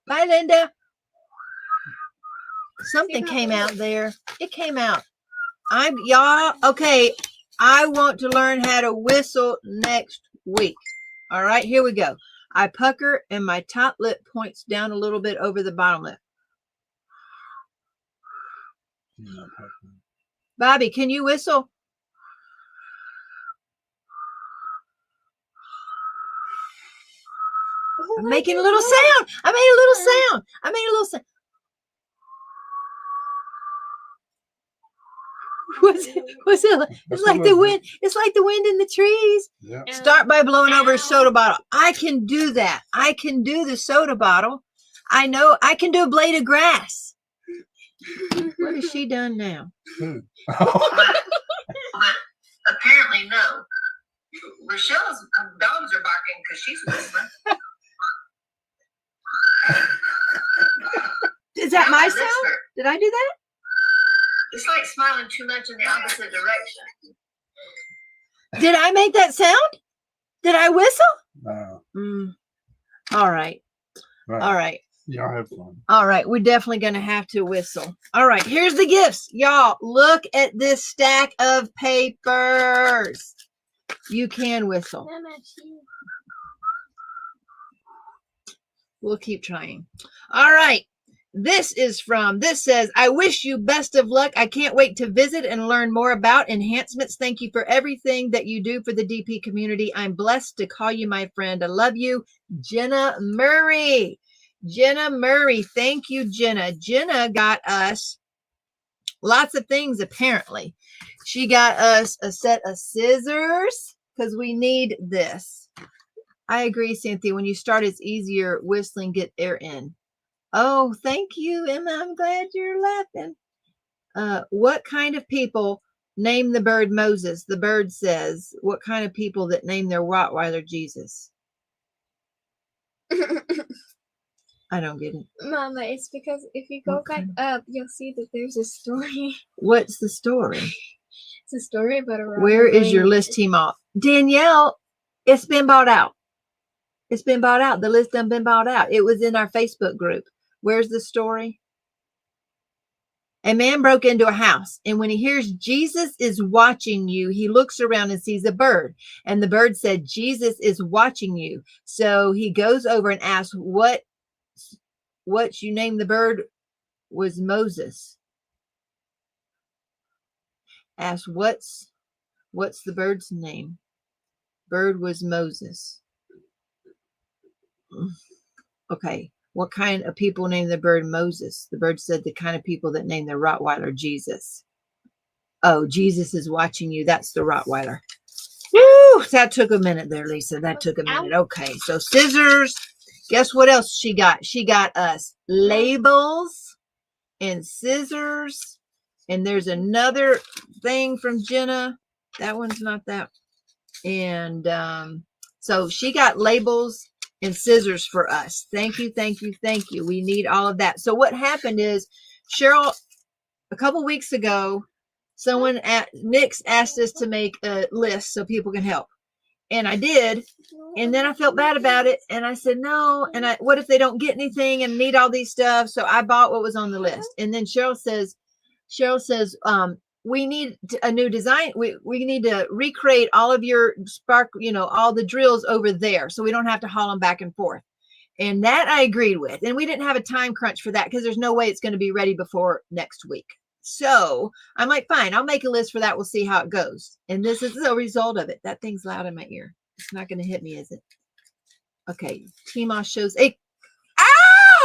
Speaker 1: Bye, Linda. Something came out there. It came out. Y'all, okay, I want to learn how to whistle next week. All right, here we go. I pucker and my top lip points down a little bit over the bottom lip. Bobby, can you whistle? I'm making a little sound. I made a little sound. I made a little sound. What's it? It's like the wind. It's like the wind in the trees.
Speaker 3: Yeah.
Speaker 1: Start by blowing over a soda bottle. I can do that. I can do the soda bottle. I know I can do a blade of grass. What has she done now?
Speaker 3: Hmm.
Speaker 1: But apparently no. Rochelle's dogs are barking because she's whistling. Is that my sound? Did I do that? It's like smiling too much in the opposite direction. Did I make that sound? Did I whistle?
Speaker 3: No.
Speaker 1: All right.
Speaker 3: Right.
Speaker 1: All right.
Speaker 3: Y'all have fun.
Speaker 1: All right. We're definitely going to have to whistle. All right. Here's the gifts. Y'all, look at this stack of papers. You can whistle. We'll keep trying. All right. This says, I wish you best of luck. I can't wait to visit and learn more about enhancements. Thank you for everything that you do for the DP community. I'm blessed to call you my friend. I love you, Jenna Murray. Jenna Murray. Thank you, Jenna. Jenna got us lots of things, apparently. She got us a set of scissors because we need this. I agree, Cynthia. When you start, it's easier whistling, get air in. Oh, thank you, Emma. I'm glad you're laughing. What kind of people name the bird Moses? The bird says, what kind of people that name their Rottweiler Jesus? I don't get it.
Speaker 2: Mama, it's because if you go back up, you'll see that there's a story.
Speaker 1: What's the story?
Speaker 2: It's a story about a robber.
Speaker 1: Where is your list, Teemaw? Danielle, it's been bought out. It's been bought out. The list done been bought out. It was in our Facebook group. Where's the story? A man broke into a house, and when he hears Jesus is watching you, he looks around and sees a bird. And the bird said, Jesus is watching you. So he goes over and asks, what you named the bird was Moses. Asked, what's the bird's name? Bird was Moses. Okay. What kind of people name the bird Moses? The bird said the kind of people that name their Rottweiler Jesus. Oh, Jesus is watching you. That's the Rottweiler. Woo! That took a minute there, Lisa. That took a minute. Okay. So scissors. Guess what else she got? She got us labels and scissors. And there's another thing from Jenna. That one's not that. And so she got labels and scissors for us. Thank you, thank you, thank you. We need all of that. So what happened is, Cheryl, a couple weeks ago, someone at Nick's asked us to make a list so people can help. And I did. And then I felt bad about it. And I said, no. And what if they don't get anything and need all these stuff? So I bought what was on the list. And then Cheryl says, we need a new design. We need to recreate all of your spark, all the drills over there, so we don't have to haul them back and forth. And that I agreed with. And we didn't have a time crunch for that because there's no way it's going to be ready before next week. So I'm like, fine, I'll make a list for that. We'll see how it goes. And this is the result of it. That thing's loud in my ear. It's not going to hit me, is it? Okay. Teemaw shows a.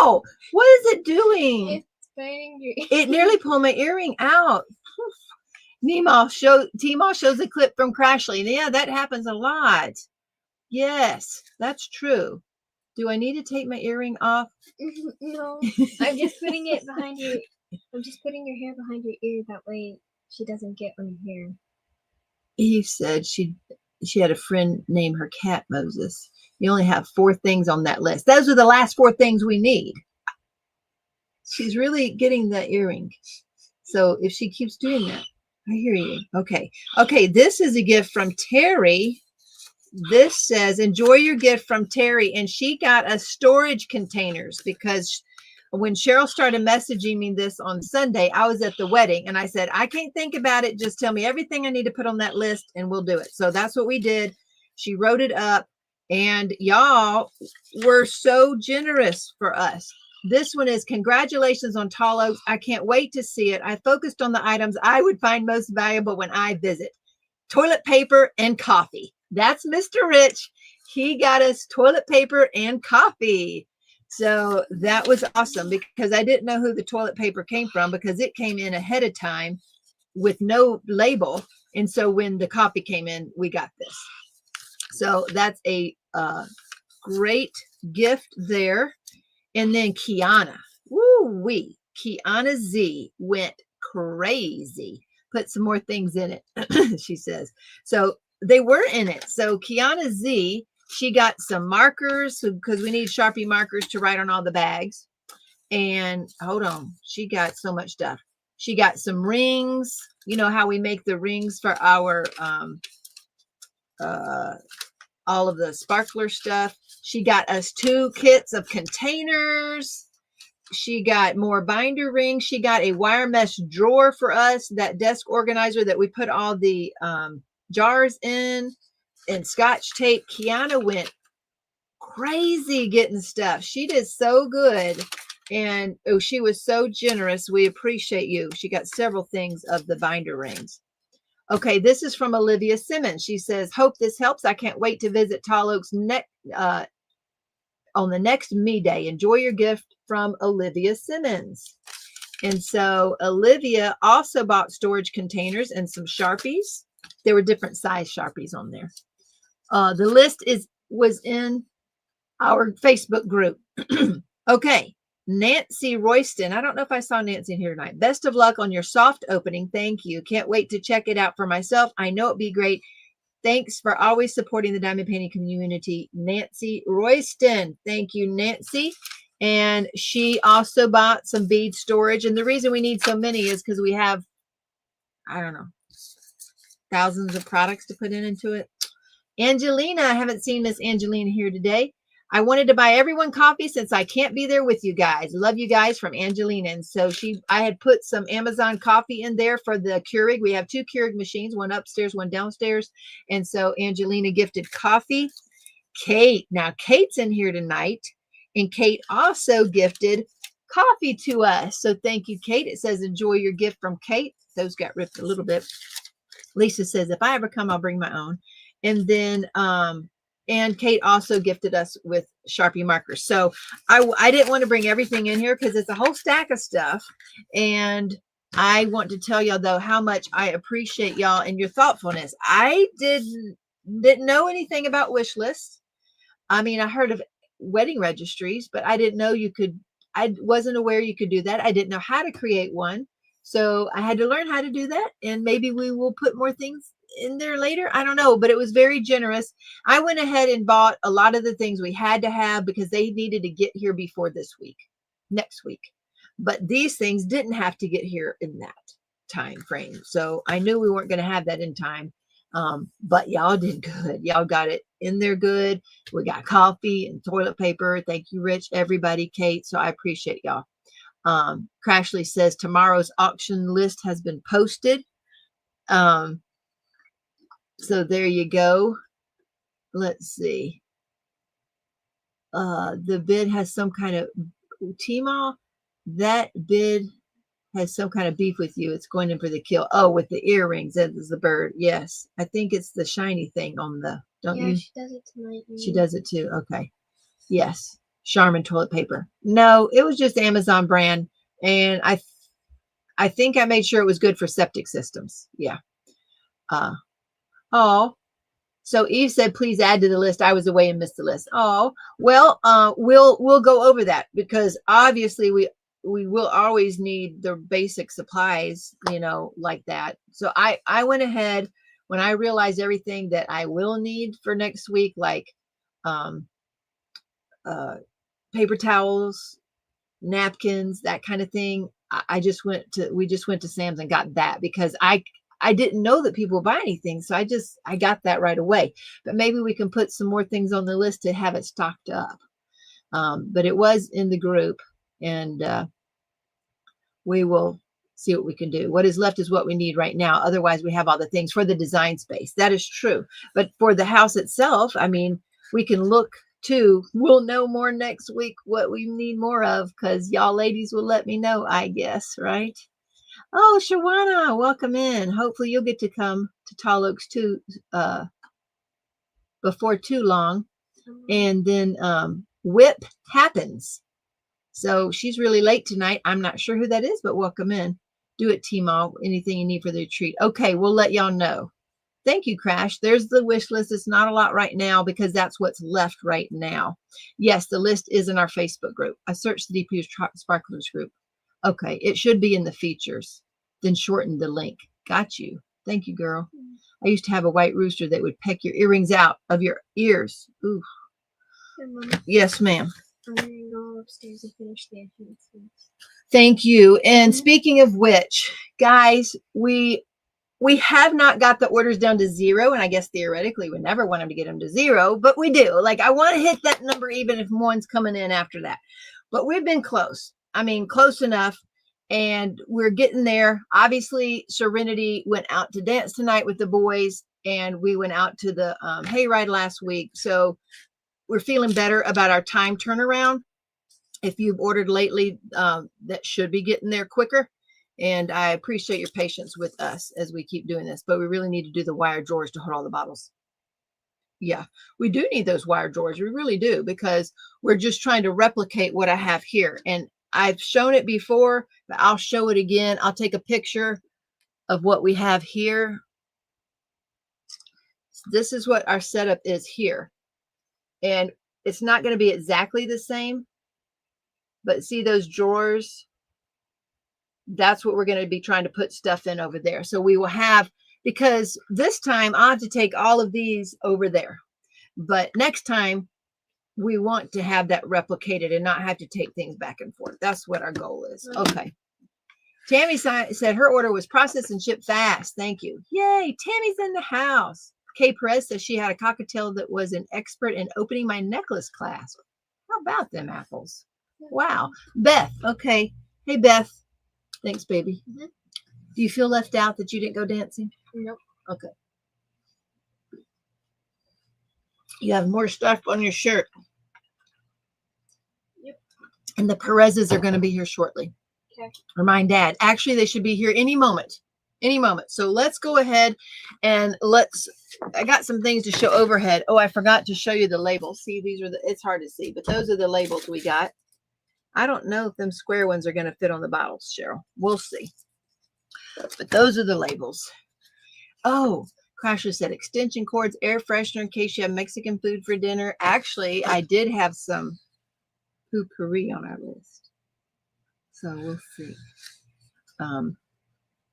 Speaker 1: Ow! What is it doing?
Speaker 2: It's biting your ear.
Speaker 1: It nearly pulled my earring out. Teemaw shows a clip from Crashley. Yeah, that happens a lot. Yes, that's true. Do I need to take my earring off?
Speaker 2: No, I'm just putting it behind your. I'm just putting your hair behind your ear. That way, she doesn't get on your hair.
Speaker 1: Eve said she had a friend name her cat Moses. You only have 4 things on that list. Those are the last 4 things we need. She's really getting that earring. So if she keeps doing that, I hear you. Okay. Okay. This is a gift from Terry. This says, enjoy your gift from Terry. And she got us storage containers because when Cheryl started messaging me this on Sunday, I was at the wedding and I said, I can't think about it. Just tell me everything I need to put on that list and we'll do it. So that's what we did. She wrote it up and y'all were so generous for us. This one is congratulations on Tall Oaks. I can't wait to see it. I focused on the items I would find most valuable when I visit. Toilet paper and coffee. That's Mr. Rich. He got us toilet paper and coffee. So that was awesome because I didn't know who the toilet paper came from because it came in ahead of time with no label. And so when the coffee came in, we got this. So that's a great gift there. And then Kiana, woo-wee, Kiana Z went crazy. Put some more things in it, she says. So they were in it. So Kiana Z, she got some markers because we need Sharpie markers to write on all the bags. And hold on, she got so much stuff. She got some rings. You know how we make the rings for our all of the sparkler stuff. She got us 2 kits of containers. She got more binder rings. She got a wire mesh drawer for us, that desk organizer that we put all the jars in, and Scotch tape. Kiana went crazy getting stuff. She did so good. And she was so generous. We appreciate you. She got several things of the binder rings. Okay, this is from Olivia Simmons. She says, hope this helps. I can't wait to visit Tall Oaks on the next Me Day. Enjoy your gift from Olivia Simmons. And so Olivia also bought storage containers and some Sharpies. There were different size Sharpies on there. The list was in our Facebook group. Okay. Nancy Royston. I don't know if I saw Nancy in here tonight. Best of luck on your soft opening. Thank you. Can't wait to check it out for myself. I know it'd be great. Thanks for always supporting the diamond painting community. Nancy Royston. Thank you, Nancy. And she also bought some bead storage. And the reason we need so many is because we have, I don't know, thousands of products to put into it. Angelina. I haven't seen Miss Angelina here today. I wanted to buy everyone coffee since I can't be there with you guys. Love you guys, from Angelina. And so I had put some Amazon coffee in there for the Keurig. We have 2 Keurig machines, one upstairs, one downstairs. And so Angelina gifted coffee. Kate. Now Kate's in here tonight. And Kate also gifted coffee to us. So thank you, Kate. It says, enjoy your gift from Kate. Those got ripped a little bit. Lisa says, if I ever come, I'll bring my own. And then, and Kate also gifted us with Sharpie markers. So I didn't want to bring everything in here because it's a whole stack of stuff. And I want to tell y'all, though, how much I appreciate y'all and your thoughtfulness. I didn't know anything about wish lists. I mean, I heard of wedding registries, but I didn't know I wasn't aware you could do that. I didn't know how to create one. So I had to learn how to do that. And maybe we will put more things in there later. I don't know, but it was very generous. I went ahead and bought a lot of the things we had to have because they needed to get here before next week. But these things didn't have to get here in that time frame. So I knew we weren't going to have that in time. But y'all did good. Y'all got it in there good. We got coffee and toilet paper. Thank you, Rich, everybody, Kate. So I appreciate y'all. Crashley says tomorrow's auction list has been posted. So there you go. Let's see. The bid has some kind of Teemaw. That bid has some kind of beef with you. It's going in for the kill. Oh, with the earrings. That is the bird. Yes. I think it's the shiny thing on the, don't you?
Speaker 2: She does it tonight.
Speaker 1: She does it too. Okay. Yes. Charmin toilet paper. No, it was just Amazon brand. And I think I made sure it was good for septic systems. Yeah. Oh, so Eve said, please add to the list. I was away and missed the list. Oh, well, we'll go over that because obviously we will always need the basic supplies, you know, like that. So I went ahead when I realized everything that I will need for next week, like paper towels, napkins, that kind of thing. We just went to Sam's and got that because I didn't know that people buy anything. So I got that right away, but maybe we can put some more things on the list to have it stocked up. But it was in the group and we will see what we can do. What is left is what we need right now. Otherwise we have all the things for the design space. That is true. But for the house itself, I mean, we can look too. We'll know more next week what we need more of because y'all ladies will let me know, I guess, right? Oh, Shawana, welcome in. Hopefully you'll get to come to Tall Oaks too before too long. And then Whip happens. So she's really late tonight. I'm not sure who that is, but welcome in. Do it, Teemaw. Anything you need for the retreat. Okay, we'll let y'all know. Thank you, Crash. There's the wish list. It's not a lot right now because that's what's left right now. Yes, the list is in our Facebook group. I searched the DPU Sparklers group. Okay, it should be in the features. Then shorten the link. Got you. Thank you, girl. I used to have a white rooster that would peck your earrings out of your ears. Ooh. Yes, ma'am.
Speaker 2: I'm going to go upstairs and finish the enhancements.
Speaker 1: Thank you. And speaking of which, guys, we have not got the orders down to 0. And I guess theoretically we never want them to get them to 0, but we do. Like I want to hit that number even if one's coming in after that. But we've been close. I mean, close enough. And we're getting there. Obviously, Serenity went out to dance tonight with the boys. And we went out to the Hayride last week. So we're feeling better about our time turnaround. If you've ordered lately, that should be getting there quicker. And I appreciate your patience with us as we keep doing this. But we really need to do the wire drawers to hold all the bottles. Yeah, we do need those wire drawers. We really do because we're just trying to replicate what I have here. And I've shown it before, but I'll show it again. I'll take a picture of what we have here. This is what our setup is here. And it's not going to be exactly the same, but see those drawers? That's what we're going to be trying to put stuff in over there. So we will have, because this time I'll have to take all of these over there. But next time we want to have that replicated and not have to take things back and forth. That's what our goal is. Okay. Tammy said her order was processed and shipped fast. Thank you. Yay. Tammy's in the house. Kay Perez says she had a cockatiel that was an expert in opening my necklace class. How about them apples? Wow. Beth. Okay. Hey, Beth. Thanks, baby. Do you feel left out that you didn't go dancing?
Speaker 2: Nope.
Speaker 1: Okay. You have more stuff on your shirt.
Speaker 2: Yep.
Speaker 1: And the Perez's are going to be here shortly.
Speaker 2: Okay.
Speaker 1: Remind Dad. Actually, they should be here any moment. Any moment. So let's go ahead and I got some things to show overhead. Oh, I forgot to show you the labels. See, these are it's hard to see, but those are the labels we got. I don't know if them square ones are going to fit on the bottles, Cheryl. We'll see. But those are the labels. Oh, Crashley said extension cords, air freshener in case you have Mexican food for dinner. Actually, I did have some poopery on our list. So we'll see.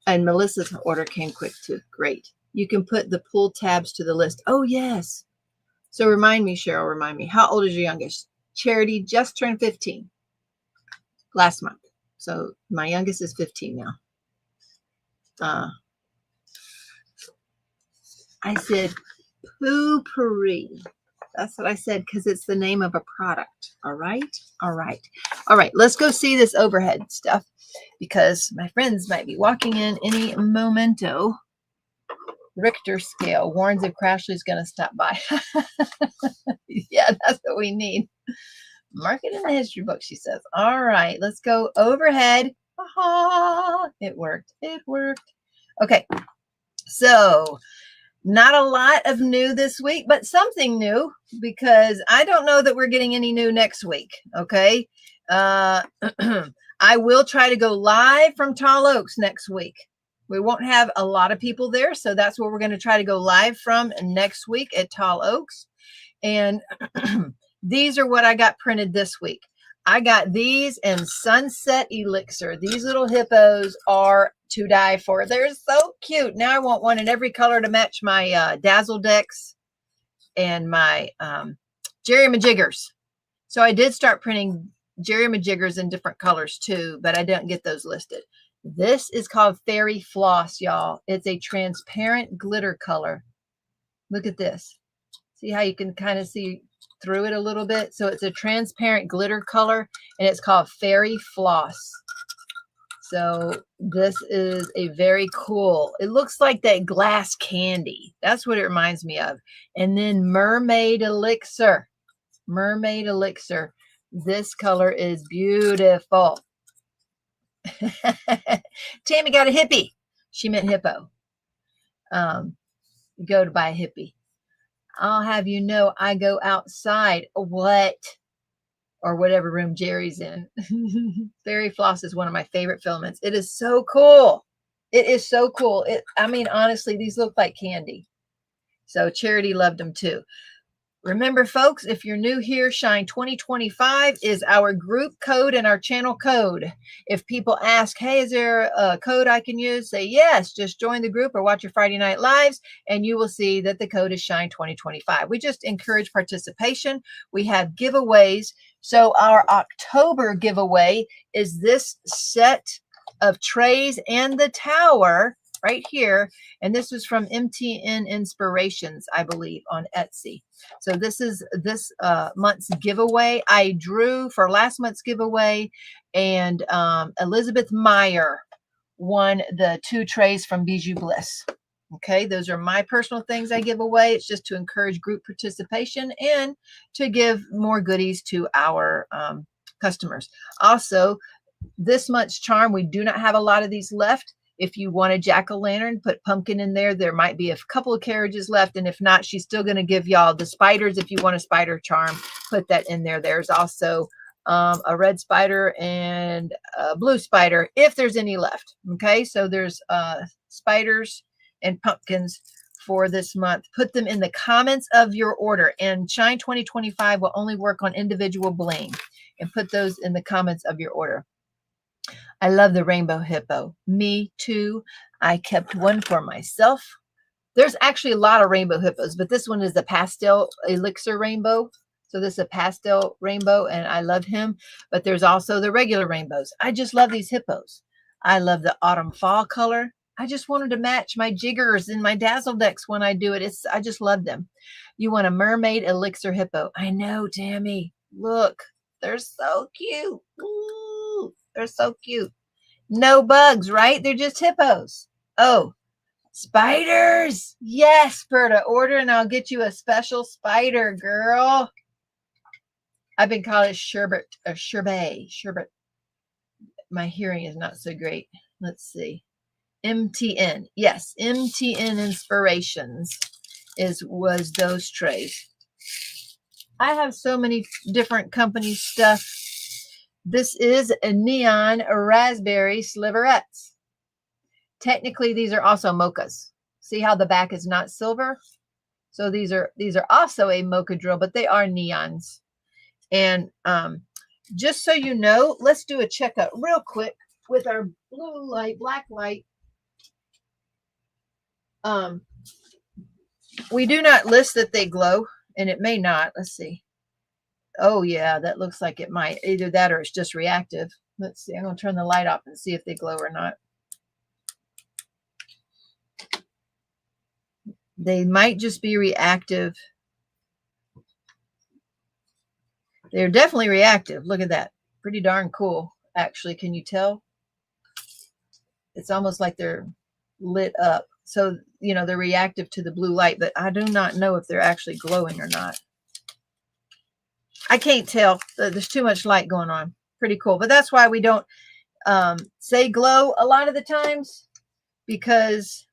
Speaker 1: And Melissa's order came quick too. Great. You can put the pull tabs to the list. Oh, yes. So remind me, Cheryl, remind me. How old is your youngest? Charity just turned 15 last month. So my youngest is 15 now. I said poopery. That's what I said because it's the name of a product. All right. All right. All right. Let's go see this overhead stuff because my friends might be walking in any momento. Richter scale warns if Crashley's going to stop by. Yeah, that's what we need. Mark it in the history book, she says. All right, let's go overhead. Aha, it worked. It worked. Okay, so not a lot of new this week, but something new, because I don't know that we're getting any new next week. Okay. I will try to go live from Tall Oaks next week. We won't have a lot of people there, so that's where we're going to try to go live from next week at Tall Oaks. And these are what I got printed this week. I got these in Sunset Elixir. These little hippos are to die for. They're so cute. Now I want one in every color to match my Dazzle decks and my Jerry Majiggers. So I did start printing Jerry Majiggers in different colors too, but I didn't get those listed. This is called Fairy Floss, y'all. It's a transparent glitter color. Look at this. See how you can kind of see through it a little bit? So it's a transparent glitter color, and it's called Fairy Floss. So this is a very cool, it looks like that glass candy. That's what it reminds me of. And then Mermaid Elixir. Mermaid Elixir. This color is beautiful. Tammy got a hippie. She meant hippo. Go to buy a hippie. I'll have you know I go outside. What? Or whatever room Jerry's in. Fairy Floss is one of my favorite filaments. It is so cool. It is so cool. I mean, honestly, these look like candy. So Charity loved them too. Remember, folks, if you're new here, Shine 2025 is our group code and our channel code. If people ask, hey, is there a code I can use? Say yes, just join the group or watch your Friday Night Lives, and you will see that the code is Shine 2025. We just encourage participation. We have giveaways. So our October giveaway is this set of trays and the tower right here. And this was from MTN Inspirations, I believe, on Etsy. So this is this month's giveaway. I drew for last month's giveaway, and Elizabeth Meyer won the 2 trays from Bijou Bliss. Okay, those are my personal things I give away. It's just to encourage group participation and to give more goodies to our customers. Also, this month's charm, we do not have a lot of these left. If you want a jack-o'-lantern, put pumpkin in there. There might be a couple of carriages left. And if not, she's still going to give y'all the spiders. If you want a spider charm, put that in there. There's also a red spider and a blue spider, if there's any left. Okay, so there's spiders and pumpkins for this month. Put them in the comments of your order. And Shine 2025 will only work on individual bling. And put those in the comments of your order. I love the rainbow hippo. Me too. I kept one for myself. There's actually a lot of rainbow hippos, but this one is the pastel elixir rainbow. So this is a pastel rainbow, and I love him. But there's also the regular rainbows. I just love these hippos. I love the autumn fall color. I just wanted to match my jiggers and my dazzle decks when I do it. I just love them. You want a mermaid elixir hippo. I know, Tammy. Look, they're so cute. Ooh. They're so cute. No bugs, right? They're just hippos. Oh, spiders. Yes, Berta, order and I'll get you a special spider, girl. I've been calling it sherbet or sherbet. Sherbet. My hearing is not so great. Let's see. MTN. Yes, MTN Inspirations was those trays. I have so many different company stuff. This is a neon raspberry sliverettes. Technically, these are also mochas. See how the back is not silver? So these are also a mocha drill, but they are neons. And just so you know, let's do a checkup real quick with our blue light, black light. We do not list that they glow, and it may not. Let's see. Oh, yeah, that looks like it might. Either that or it's just reactive. Let's see. I'm going to turn the light off and see if they glow or not. They might just be reactive. They're definitely reactive. Look at that. Pretty darn cool, actually. Can you tell? It's almost like they're lit up. So you know, they're reactive to the blue light, but I do not know if they're actually glowing or not. I can't tell. There's too much light going on. Pretty cool. But that's why we don't say glow a lot of the times, because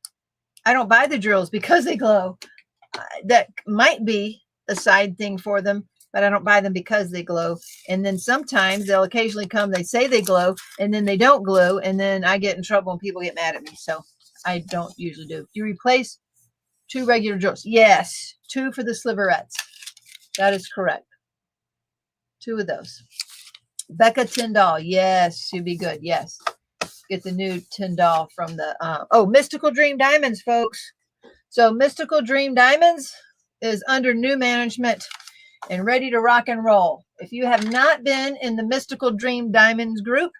Speaker 1: I don't buy the drills because they glow. That might be a side thing for them, but I don't buy them because they glow. And then sometimes they'll occasionally come, they say they glow, and then they don't glow, and then I get in trouble and people get mad at me. So I don't usually do. You replace 2 regular drills. Yes, 2 for the sliverettes. That is correct. 2 of those. Becca Tyndall. Yes, she'd be good. Yes. Get the new Tyndall from the, Mystical Dream Diamonds, folks. So Mystical Dream Diamonds is under new management and ready to rock and roll. If you have not been in the Mystical Dream Diamonds group,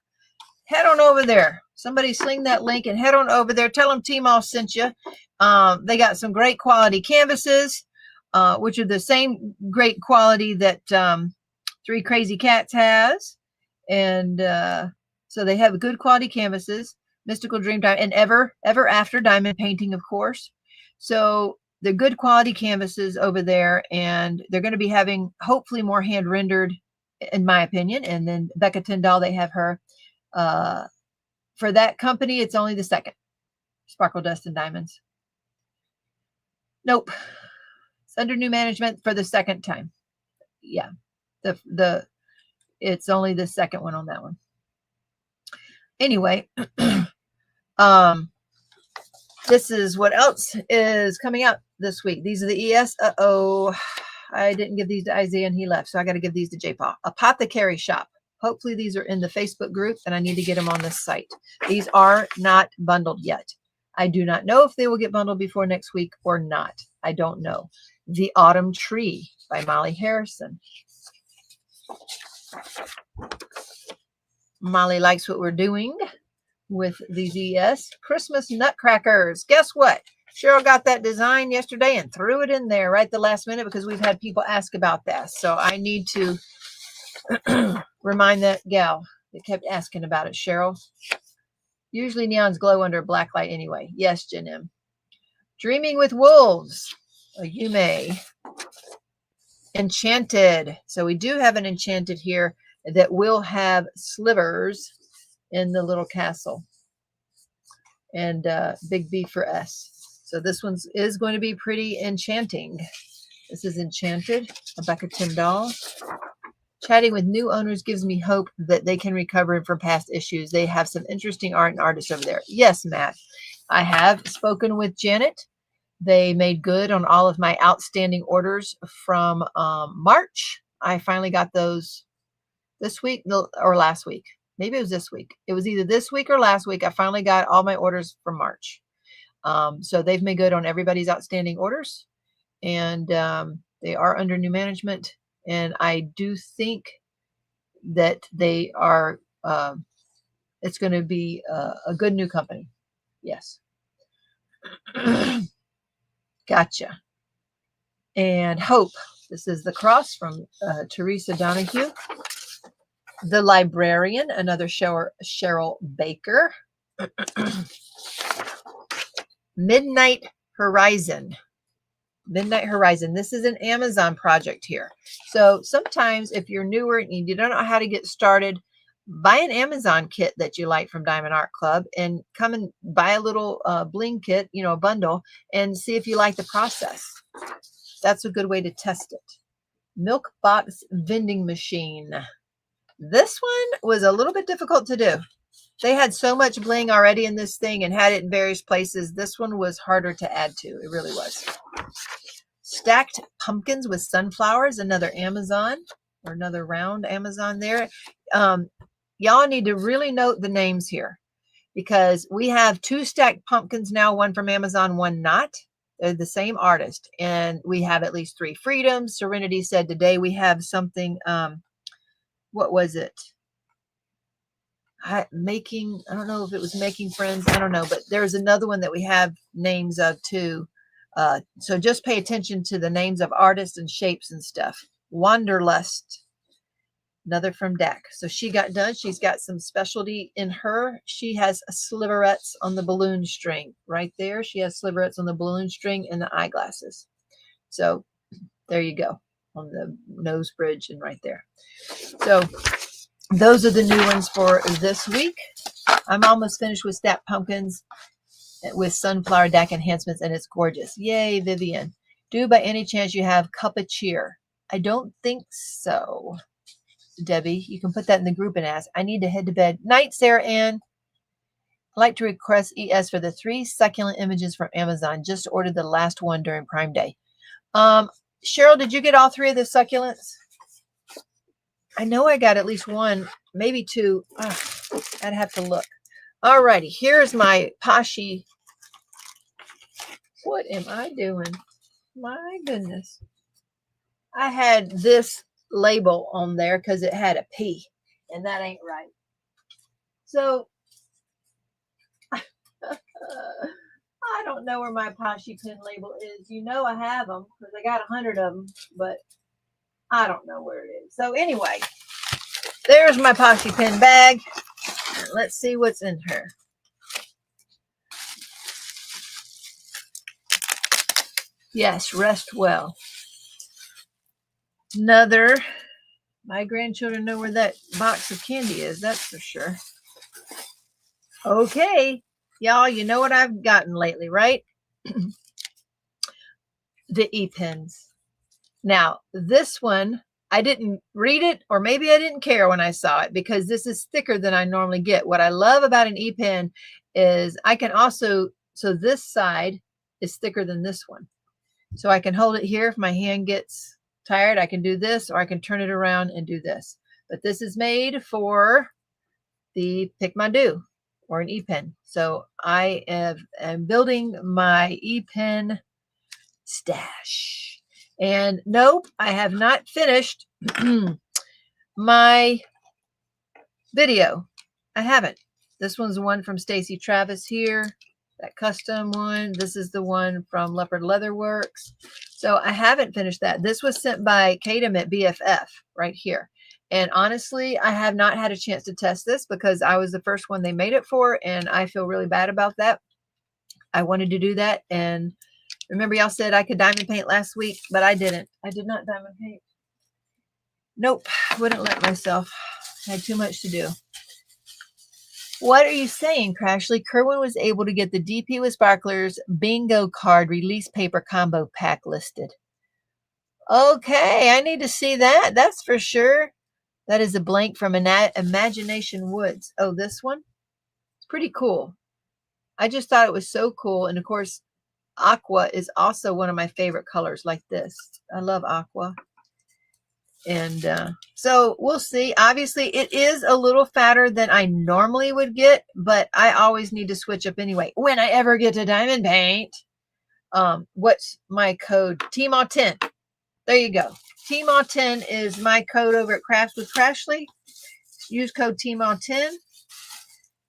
Speaker 1: head on over there. Somebody sling that link and head on over there. Tell them Teemaw sent you. They got some great quality canvases, which are the same great quality that Three Crazy Cats has. And so they have good quality canvases. Mystical Dream Diamond, and ever after diamond painting, of course. So they're good quality canvases over there, and they're going to be having hopefully more hand rendered, in my opinion. And then Becca Tyndall, they have her. For that company, it's only the second. Sparkle Dust and Diamonds. Nope. It's under new management for the second time. Yeah. It's only the second one on that one. Anyway, this is what else is coming out this week. These are the ES. I didn't give these to Isaiah and he left, so I got to give these to J-Paw. Apothecary Shop. Hopefully these are in the Facebook group, and I need to get them on this site. These are not bundled yet. I do not know if they will get bundled before next week or not. I don't know. The Autumn Tree by Molly Harrison. Molly likes what we're doing with these ES. Christmas Nutcrackers. Guess what? Cheryl got that design yesterday and threw it in there right at the last minute because we've had people ask about that. So I need to remind that gal that kept asking about it, Cheryl. Usually neons glow under black light anyway. Yes, Janim. Dreaming with Wolves. You may. Enchanted. So we do have an Enchanted here that will have slivers in the little castle. And big B for S. So this one is going to be pretty enchanting. This is Enchanted. Rebecca Tyndall. Chatting with new owners gives me hope that they can recover from past issues. They have some interesting art and artists over there. Yes, Matt. I have spoken with Janet. They made good on all of my outstanding orders from March. I finally got those this week or last week. Maybe it was this week. It was either this week or last week. I finally got all my orders from March. So they've made good on everybody's outstanding orders. And they are under new management. And I do think that they are, it's going to be a good new company. Yes. Gotcha. And Hope. This is the cross from Teresa Donahue. The Librarian, another Cheryl Baker. Midnight Horizon. Midnight Horizon. This is an Amazon project here. So sometimes if you're newer and you don't know how to get started, buy an Amazon kit that you like from Diamond Art Club and come and buy a little bling kit, you know, a bundle, and see if you like the process. That's a good way to test it. Milk box vending machine. This one was a little bit difficult to do. They had so much bling already in this thing and had it in various places. This one was harder to add to. It really was. Stacked pumpkins with sunflowers, another Amazon or another round Amazon there. Y'all need to really note the names here because we have 2 stacked pumpkins now, one from Amazon, one not. They're the same artist. And we have at least 3 freedoms. Serenity said today we have something, what was it? I don't know if it was Making Friends. I don't know, but there's another one that we have names of too. So just pay attention to the names of artists and shapes and stuff. Wanderlust. Another from DAC. So she got done. She's got some specialty in her. She has sliverettes on the balloon string right there. She has sliverettes on the balloon string and the eyeglasses. So there you go on the nose bridge and right there. So those are the new ones for this week. I'm almost finished with Stacked Pumpkins with Sunflower DAC enhancements, and it's gorgeous. Yay, Vivian. Do by any chance you have Cup of Cheer? I don't think so. Debbie, you can put that in the group and ask. I need to head to bed. Night, Sarah Ann. I'd like to request ES for the 3 succulent images from Amazon. Just ordered the last one during Prime Day. Cheryl, did you get all 3 of the succulents? I know I got at least 1, maybe 2. I'd have to look. All righty, here's my Poshy. What am I doing? My goodness. I had this label on there because it had a P, and that ain't right. So I don't know where my Poshy pen label is. You know I have them because I got 100 of them, but I don't know where it is. So anyway, there's my Poshy pen bag. Let's see what's in her. Yes, rest well. Another. My grandchildren know where that box of candy is, that's for sure. Okay, y'all, you know what I've gotten lately, right? The E-pens. Now, this one, I didn't read it, or maybe I didn't care when I saw it, because this is thicker than I normally get. What I love about an E-pen is I can also, so this side is thicker than this one. So I can hold it here if my hand gets tired. I can do this, or I can turn it around and do this. But this is made for the Pick My Do or an E-pen. So I am building my E-pen stash. And nope, I have not finished my video. I haven't. This one's the one from Stacy Travis here. That custom one. This is the one from Leopard Leather Works. So I haven't finished that. This was sent by Kadam at BFF right here. And honestly, I have not had a chance to test this because I was the first one they made it for, and I feel really bad about that. I wanted to do that. And remember, y'all said I could diamond paint last week, but I didn't. I did not diamond paint. Nope, wouldn't let myself. I had too much to do. What are you saying, Crashley? Kerwin was able to get the DP with Sparklers bingo card release paper combo pack listed. Okay, I need to see that. That's for sure. That is a blank from Imagination Woods. Oh, this one? It's pretty cool. I just thought it was so cool. And of course, aqua is also one of my favorite colors, like this. I love aqua. And so we'll see. Obviously, it is a little fatter than I normally would get, but I always need to switch up anyway. When I ever get to diamond paint, what's my code? Teemaw-10. There you go. Teemaw-10 is my code over at Crafts with Crashley. Use code Teemaw-10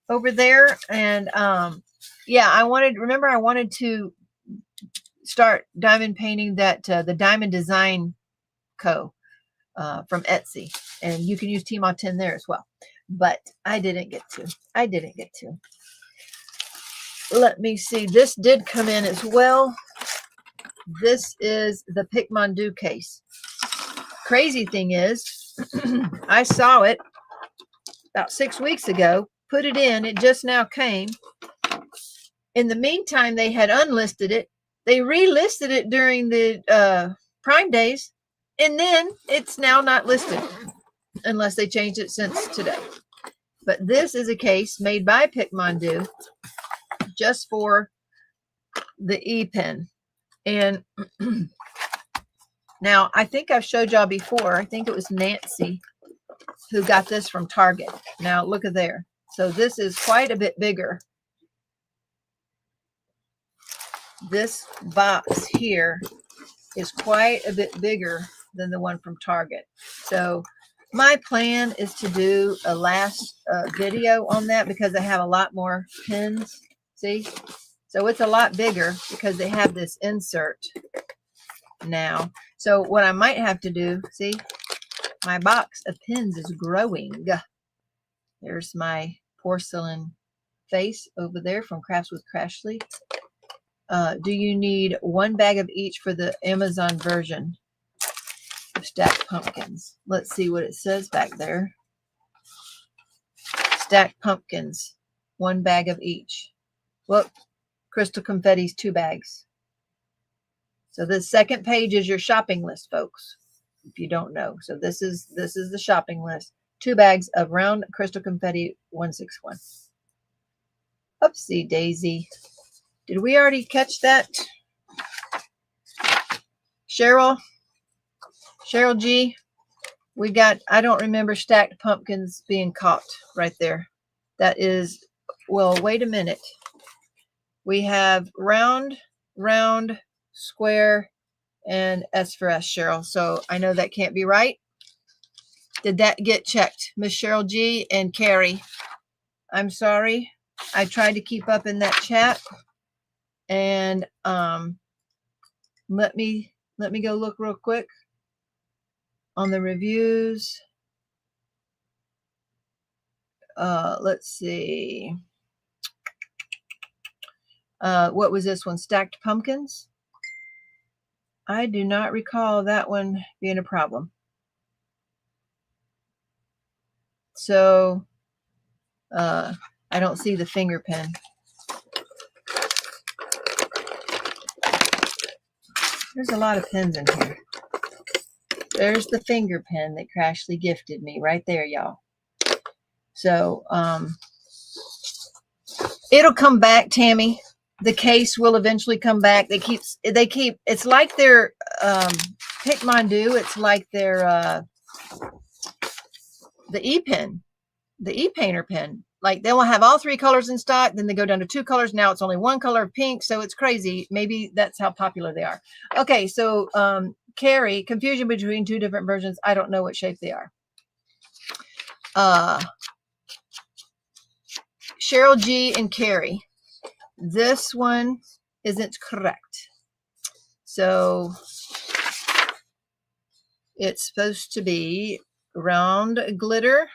Speaker 1: over there. And yeah, I wanted to start diamond painting that the Diamond Design Co. From Etsy, and you can use Teemaw-10 there as well, but I didn't get to. Let me see. This did come in as well. This is the Pick My Do case. Crazy thing is, I saw it about 6 weeks ago, put it in, it just now came. In the meantime, they had unlisted it. They relisted it during the Prime Days. And then it's now not listed unless they changed it since today. But this is a case made by Pick My Do just for the E-pen. And now I think I've showed y'all before. I think it was Nancy who got this from Target. Now look at there. So this is quite a bit bigger. This box here is quite a bit bigger than the one from Target. So my plan is to do a last video on that because I have a lot more pins. See? So it's a lot bigger because they have this insert now. So what I might have to do, see, My box of pens is growing. There's my porcelain face over there from Crafts with Crashley. Do you need 1 bag of each for the Amazon version of stacked pumpkins? Let's see what it says back there. Stacked pumpkins, 1 bag of each. Whoop, crystal confetti's 2 bags. So the second page is your shopping list, folks, if you don't know. So this is the shopping list. 2 bags of round crystal confetti 161. Oopsie daisy. Did we already catch that? Cheryl G, we got, I don't remember stacked pumpkins being caught right there. That is, well, wait a minute. We have round, square, and S for S, Cheryl. So I know that can't be right. Did that get checked? Miss Cheryl G and Carrie, I'm sorry. I tried to keep up in that chat. And let me go look real quick on the reviews. Let's see. What was this one? Stacked pumpkins? I do not recall that one being a problem. So I don't see the finger pen. There's a lot of pens in here. There's the finger pen that Crashley gifted me right there, y'all. So it'll come back, Tammy. The case will eventually come back. They keep it's like their Picmondu, it's like their the e-pen, the e-painter pen. Like they will have all 3 colors in stock, then they go down to 2 colors. Now it's only 1 color of pink, so it's crazy. Maybe that's how popular they are. Okay, so Carrie, confusion between 2 different versions. I don't know what shape they are. Cheryl G and Carrie, this one isn't correct. So it's supposed to be round glitter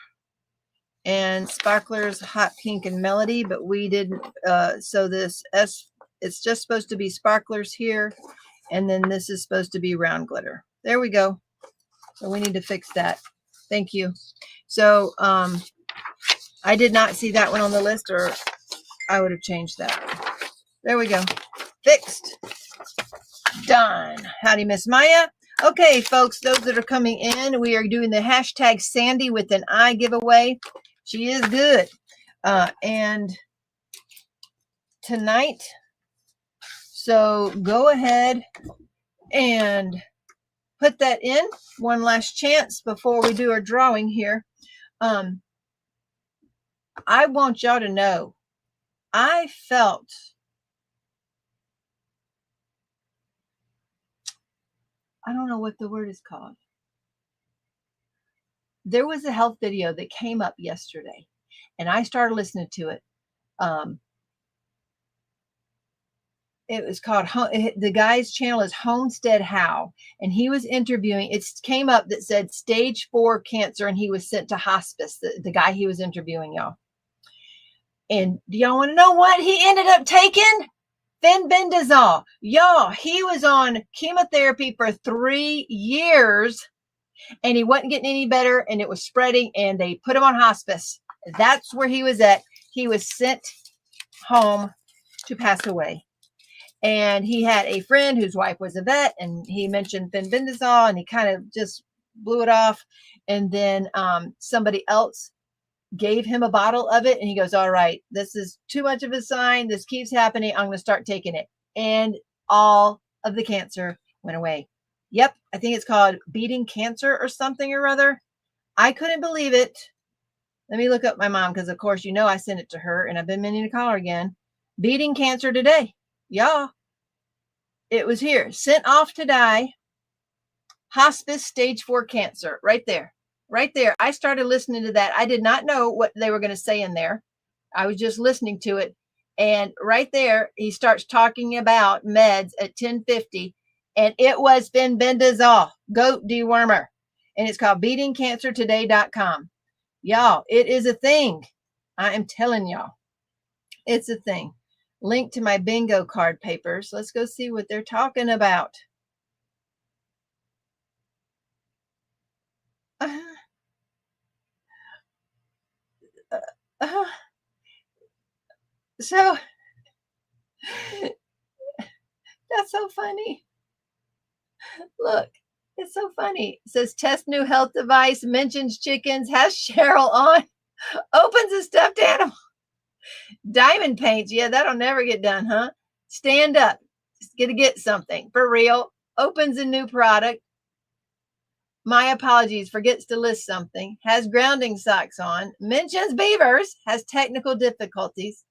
Speaker 1: and sparklers hot pink and melody, but we didn't. So this S, it's just supposed to be sparklers here, and then this is supposed to be round glitter. There we go. So we need to fix that. Thank you. So I did not see that one on the list, or I would have changed that. There we go. Fixed. Done. Howdy, Miss Maya. Okay, folks, those that are coming in, we are doing the hashtag Sandy with an I giveaway. She is good. And tonight, so go ahead and put that in. One last chance before we do our drawing here. I want y'all to know, I felt I don't know what the word is called. There was a health video that came up yesterday, and I started listening to it. It was called, the guy's channel is Homestead How, and he was interviewing, it came up that said stage 4 cancer, and he was sent to hospice, the guy he was interviewing, y'all. And do y'all want to know what he ended up taking? Fenbendazole. Y'all, he was on chemotherapy for 3 years, and he wasn't getting any better, and it was spreading, and they put him on hospice. That's where he was at. He was sent home to pass away. And he had a friend whose wife was a vet, and he mentioned fenbendazole, and he kind of just blew it off. And then somebody else gave him a bottle of it, and he goes, all right, this is too much of a sign. This keeps happening. I'm going to start taking it. And all of the cancer went away. Yep, I think it's called Beating Cancer or something or other. I couldn't believe it. Let me look up my mom, because, of course, you know I sent it to her, and I've been meaning to call her again. Beating Cancer today. Y'all, it was here. Sent off to die. Hospice stage 4 cancer. Right there. Right there. I started listening to that. I did not know what they were going to say in there. I was just listening to it. And right there, he starts talking about meds at 10:50. And it was fenbendazole, goat dewormer. and it's called beatingcancertoday.com. Y'all, it is a thing. I am telling y'all, it's a thing. Link to my bingo card papers. Let's go see what they're talking about. So that's so funny. Look, it's so funny. It says test new health device, mentions chickens, has Cheryl on, opens a stuffed animal. Diamond paints. Yeah, that'll never get done, huh? Stand up. Just gonna get something for real. Opens a new product. My apologies, forgets to list something. Has grounding socks on. Mentions beavers. Has technical difficulties.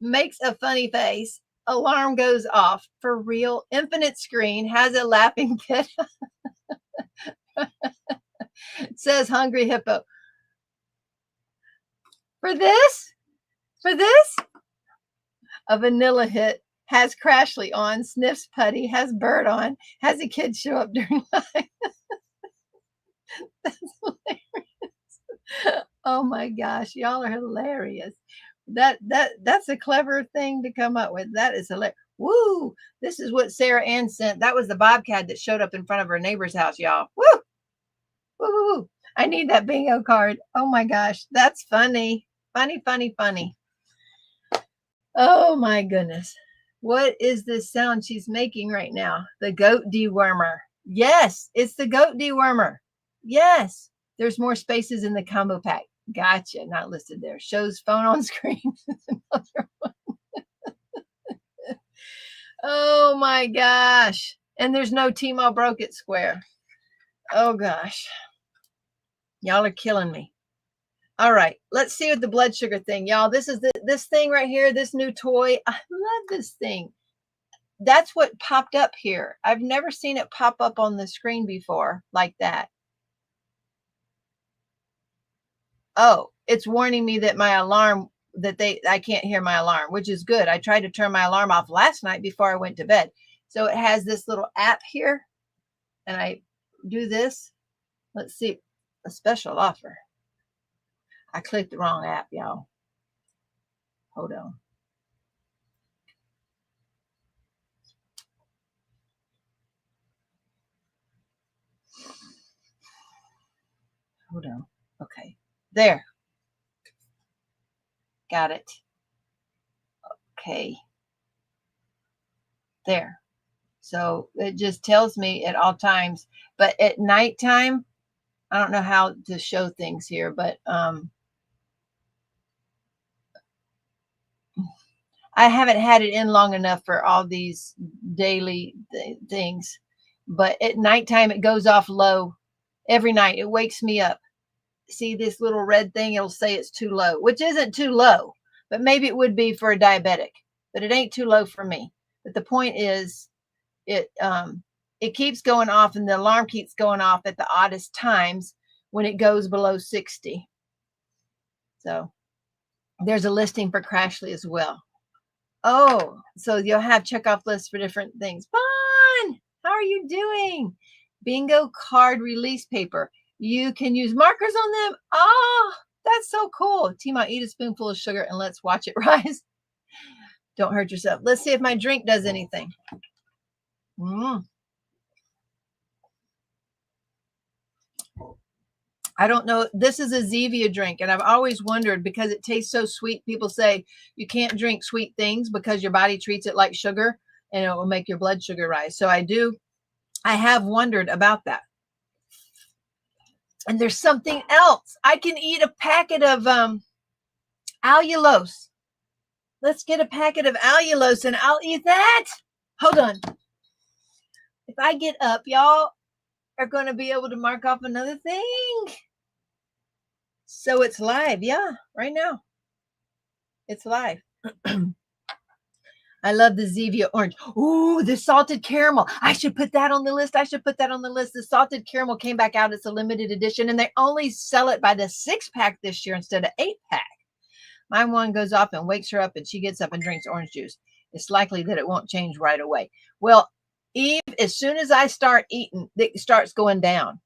Speaker 1: Makes a funny face. Alarm goes off. For real. Infinite screen. Has a laughing fit. Says hungry hippo. For this, a vanilla hit. Has Crashley on. Sniffs Putty. Has Bird on. Has a kid show up during live. That's hilarious. Oh my gosh, y'all are hilarious. That's a clever thing to come up with. That is hilarious. Woo! This is what Sarah Ann sent. That was the bobcat that showed up in front of her neighbor's house, y'all. Woo! Woo, woo, woo. I need that bingo card. Oh my gosh, that's funny. Funny, funny, funny. Oh my goodness. What is this sound she's making right now? The goat dewormer. Yes, it's the goat dewormer. Yes. There's more spaces in the combo pack. Gotcha. Not listed there. Shows phone on screen. Oh my gosh. And there's no Teemaw broke it square. Oh gosh. Y'all are killing me. All right. Let's see what the blood sugar thing. Y'all, this is this thing right here, this new toy. I love this thing. That's what popped up here. I've never seen it pop up on the screen before like that. Oh, it's warning me that my alarm, I can't hear my alarm, which is good. I tried to turn my alarm off last night before I went to bed. So it has this little app here, and I do this. Let's see, a special offer. I clicked the wrong app, y'all. Hold on. Hold on. Okay. There. Got it. Okay. There. So it just tells me at all times, but at nighttime, I don't know how to show things here, but I haven't had it in long enough for all these daily things. But at nighttime, it goes off low every night. It wakes me up. See this little red thing? It'll say it's too low, which isn't too low, but maybe it would be for a diabetic, but it ain't too low for me. But the point is, it keeps going off, and the alarm keeps going off at the oddest times when it goes below 60. So there's a listing for Crashley as well. Oh, so you'll have checkoff lists for different things. Fun! How are you doing? Bingo card release paper. You can use markers on them. Oh, that's so cool. Teemaw, eat a spoonful of sugar and let's watch it rise. Don't hurt yourself. Let's see if my drink does anything. I don't know. This is a Zevia drink, and I've always wondered, because it tastes so sweet. People say you can't drink sweet things because your body treats it like sugar, and it will make your blood sugar rise. So I have wondered about that. And there's something else. I can eat a packet of allulose. Let's get a packet of allulose and I'll eat that. Hold on. If I get up, y'all are going to be able to mark off another thing. So it's live. Yeah, right now. It's live. I love the Zevia orange. Ooh, the salted caramel. I should put that on the list. The salted caramel came back out. It's a limited edition, and they only sell it by the 6-pack this year instead of 8-pack. My one goes off and wakes her up, and she gets up and drinks orange juice. It's likely that it won't change right away. Well, Eve, as soon as I start eating, it starts going down.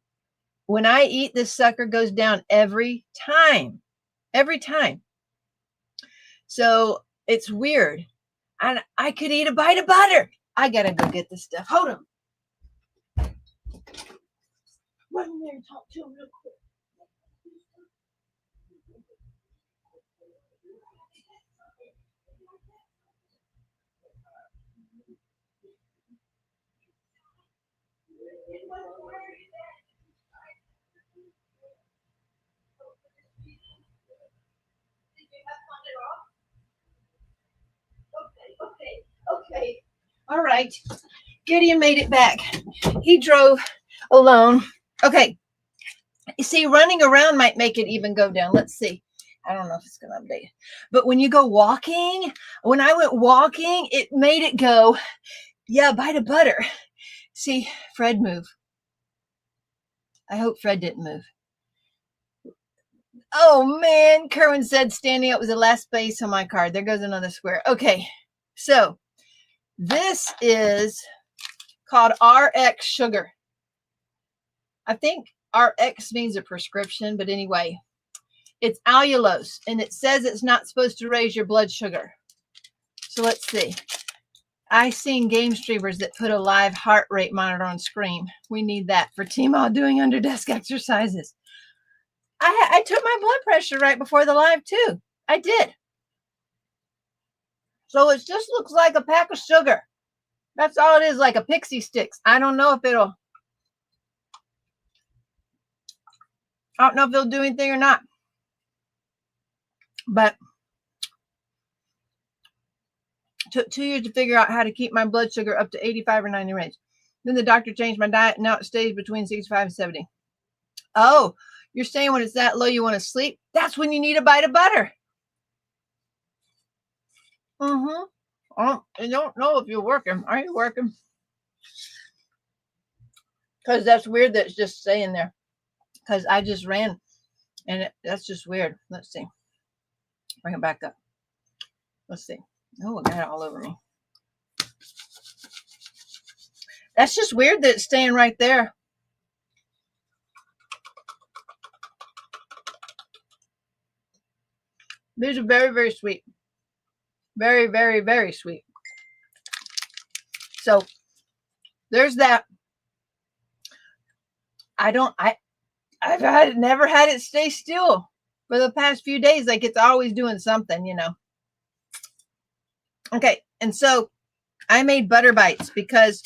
Speaker 1: when I eat, this sucker goes down every time. Every time. So it's weird. And I could eat a bite of butter. I gotta go get this stuff. Hold on. Run in there and talk to him real quick. Okay. All right. Gideon made it back. He drove alone. Okay. You see, running around might make it even go down. Let's see. I don't know if it's going to update. But when you go walking, when I went walking, it made it go, yeah, bite of butter. See, Fred move. I hope Fred didn't move. Oh, man. Kerwin said standing up was the last space on my card. There goes another square. Okay. So this is called RX sugar. I think RX means a prescription, but anyway, it's allulose, and it says it's not supposed to raise your blood sugar. So let's see. I've seen game streamers that put a live heart rate monitor on screen. We need that for Teemaw doing under desk exercises. I took my blood pressure right before the live too. I did. So it just looks like a pack of sugar. That's all it is, like a pixie sticks. I don't know if it'll do anything or not. But took 2 years to figure out how to keep my blood sugar up to 85 or 90 range. Then the doctor changed my diet. Now it stays between 65 and 70. Oh, you're saying when it's that low you want to sleep? That's when you need a bite of butter. I don't know if you're working. Are you working? Because that's weird that it's just staying there. Because I just ran. And that's just weird. Let's see. Bring it back up. Let's see. Oh, I got it all over me. That's just weird that it's staying right there. These are very, very sweet. Very, very, very sweet. So there's that. I've never had it stay still for the past few days. Like it's always doing something, you know. Okay. And so I made butter bites because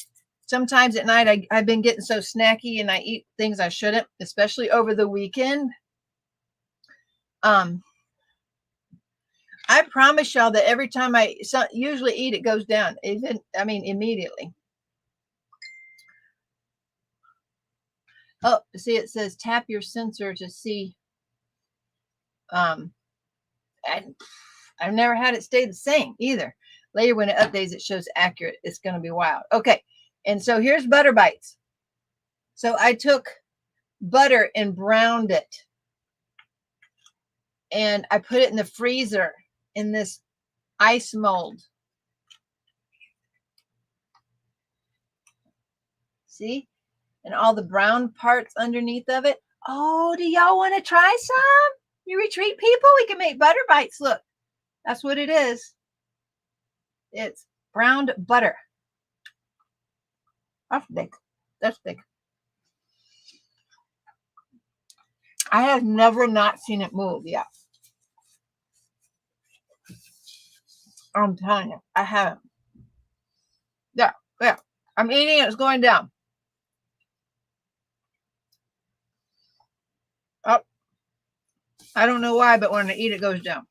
Speaker 1: sometimes at night I've been getting so snacky and I eat things I shouldn't, especially over the weekend. I promise y'all that every time I usually eat, it goes down. Immediately. Oh, see, it says tap your sensor to see. And I've never had it stay the same either. Later, when it updates, it shows accurate. It's going to be wild. Okay. And so here's butter bites. So I took butter and browned it. And I put it in the freezer in this ice mold. See? And all the brown parts underneath of it. Oh, do y'all want to try some? You retreat people? We can make butter bites. Look, that's what it is. It's browned butter. That's big. That's big. I have never not seen it move yet. I'm telling you, I haven't. Yeah. I'm eating it. It's going down. Oh, I don't know why, but when I eat, it goes down.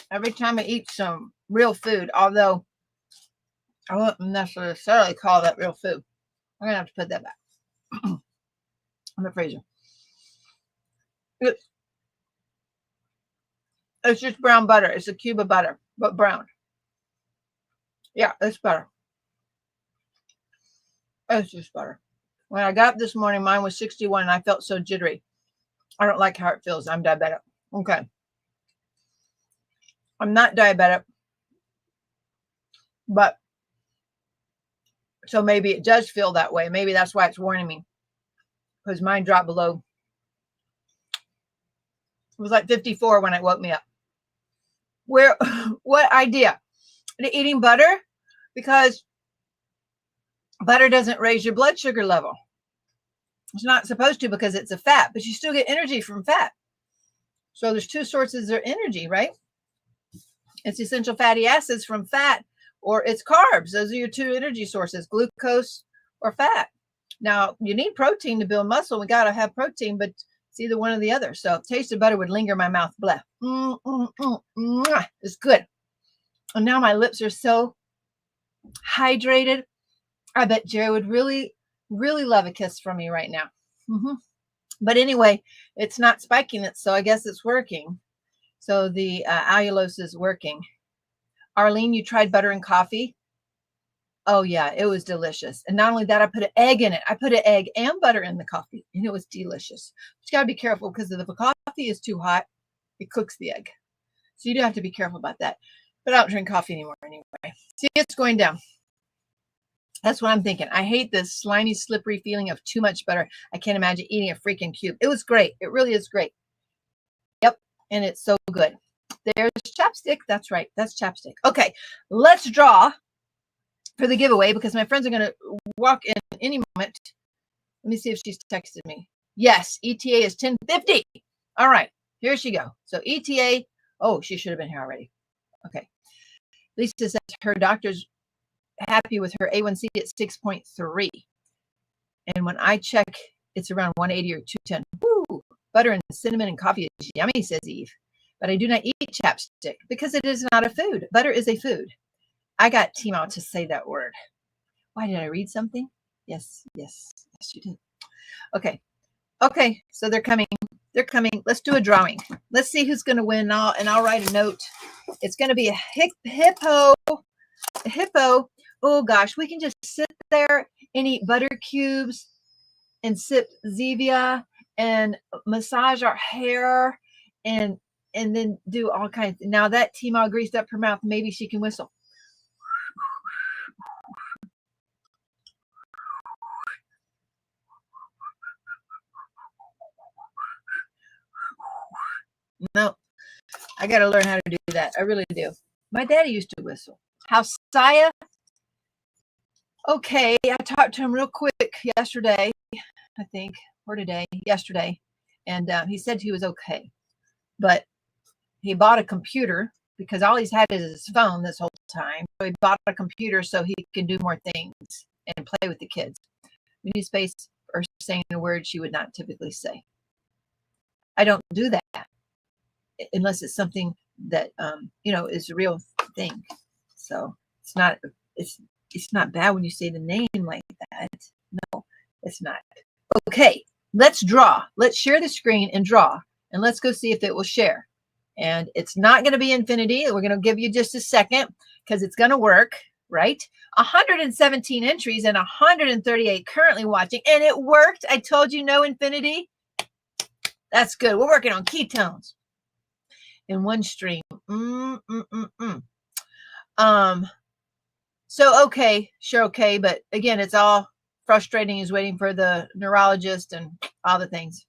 Speaker 1: Every time I eat some real food, although I wouldn't necessarily call that real food. I'm going to have to put that back in the freezer. It's just brown butter. It's a cube of butter, but brown. Yeah, it's butter. It's just butter. When I got up this morning, mine was 61 and I felt so jittery. I don't like how it feels. I'm diabetic. Okay. I'm not diabetic. But so maybe it does feel that way. Maybe that's why it's warning me. because mine dropped below. It was like 54 when it woke me up. What idea? Eating butter, because butter doesn't raise your blood sugar level. It's not supposed to, because it's a fat, but you still get energy from fat. So there's two sources of energy, right? It's essential fatty acids from fat, or it's carbs. Those are your two energy sources, glucose or fat. Now, you need protein to build muscle. We got to have protein, but it's either one or the other. So taste of butter would linger in my mouth. Blah. It's good. And now my lips are so hydrated. I bet Jerry would really, really love a kiss from me right now. But anyway, it's not spiking it, so I guess it's working. So the allulose is working. Arlene, you tried butter and coffee? Oh, yeah, it was delicious. And not only that, I put an egg in it. I put an egg and butter in the coffee, and it was delicious. But you got to be careful, because if the coffee is too hot, it cooks the egg. So you do have to be careful about that. But I don't drink coffee anymore anyway. See, it's going down. That's what I'm thinking. I hate this slimy, slippery feeling of too much butter. I can't imagine eating a freaking cube. It was great. It really is great. Yep. And it's so good. There's chapstick. That's right. That's chapstick. Okay. Let's draw for the giveaway, because my friends are going to walk in any moment. Let me see if she's texted me. Yes. ETA is 10:50. All right. Here she go. So ETA. Oh, she should have been here already. Okay. Lisa says her doctor's happy with her A1C at 6.3. And when I check, it's around 180 or 210. Woo! Butter and cinnamon and coffee is yummy, says Eve. But I do not eat chapstick, because it is not a food. Butter is a food. I got Teemaw to say that word. Why, did I read something? Yes, you did. Okay, so they're coming. They're coming. Let's do a drawing. Let's see who's going to win. And I'll write a note. It's going to be a hippo. A hippo. Oh, gosh. We can just sit there and eat butter cubes and sip Zevia and massage our hair and then do all kinds. Now that Teemaw greased up her mouth, maybe she can whistle. No, I got to learn how to do that. I really do. My daddy used to whistle. How's Saya? Okay, I talked to him real quick yesterday, I think, or yesterday, and he said he was okay. But he bought a computer, because all he's had is his phone this whole time. So he bought a computer so he can do more things and play with the kids. We need space for saying a word she would not typically say. I don't do that unless it's something that is a real thing. So it's not bad when you say the name like that. No, it's not. Okay, let's draw. Let's share the screen and draw, and let's go see if it will share. And it's not going to be infinity. We're going to give you just a second, because it's going to work, right? 117 entries and 138 currently watching, and it worked. I told you no infinity. That's good. We're working on ketones in one stream. So okay, sure, okay, but again, it's all frustrating. Is waiting for the neurologist and all the things.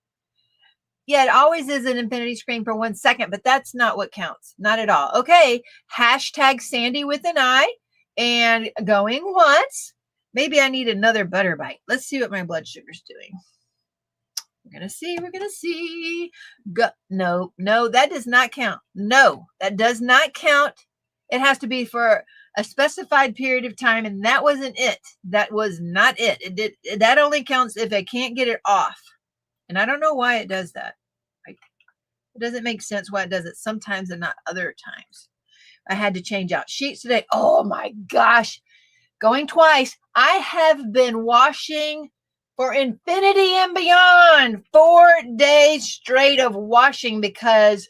Speaker 1: Yeah, it always is an infinity screen for 1 second, but that's not what counts. Not at all. Okay, hashtag Sandy with an I, and going once. Maybe I need another butter bite. Let's see what my blood sugar's doing. We're going to see. No, that does not count. No, that does not count. It has to be for a specified period of time, and that wasn't it. That was not it. That only counts if I can't get it off. And I don't know why it does that. It doesn't make sense why it does it sometimes and not other times. I had to change out sheets today. Oh my gosh. Going twice. I have been washing for infinity and beyond. 4 days straight of washing, because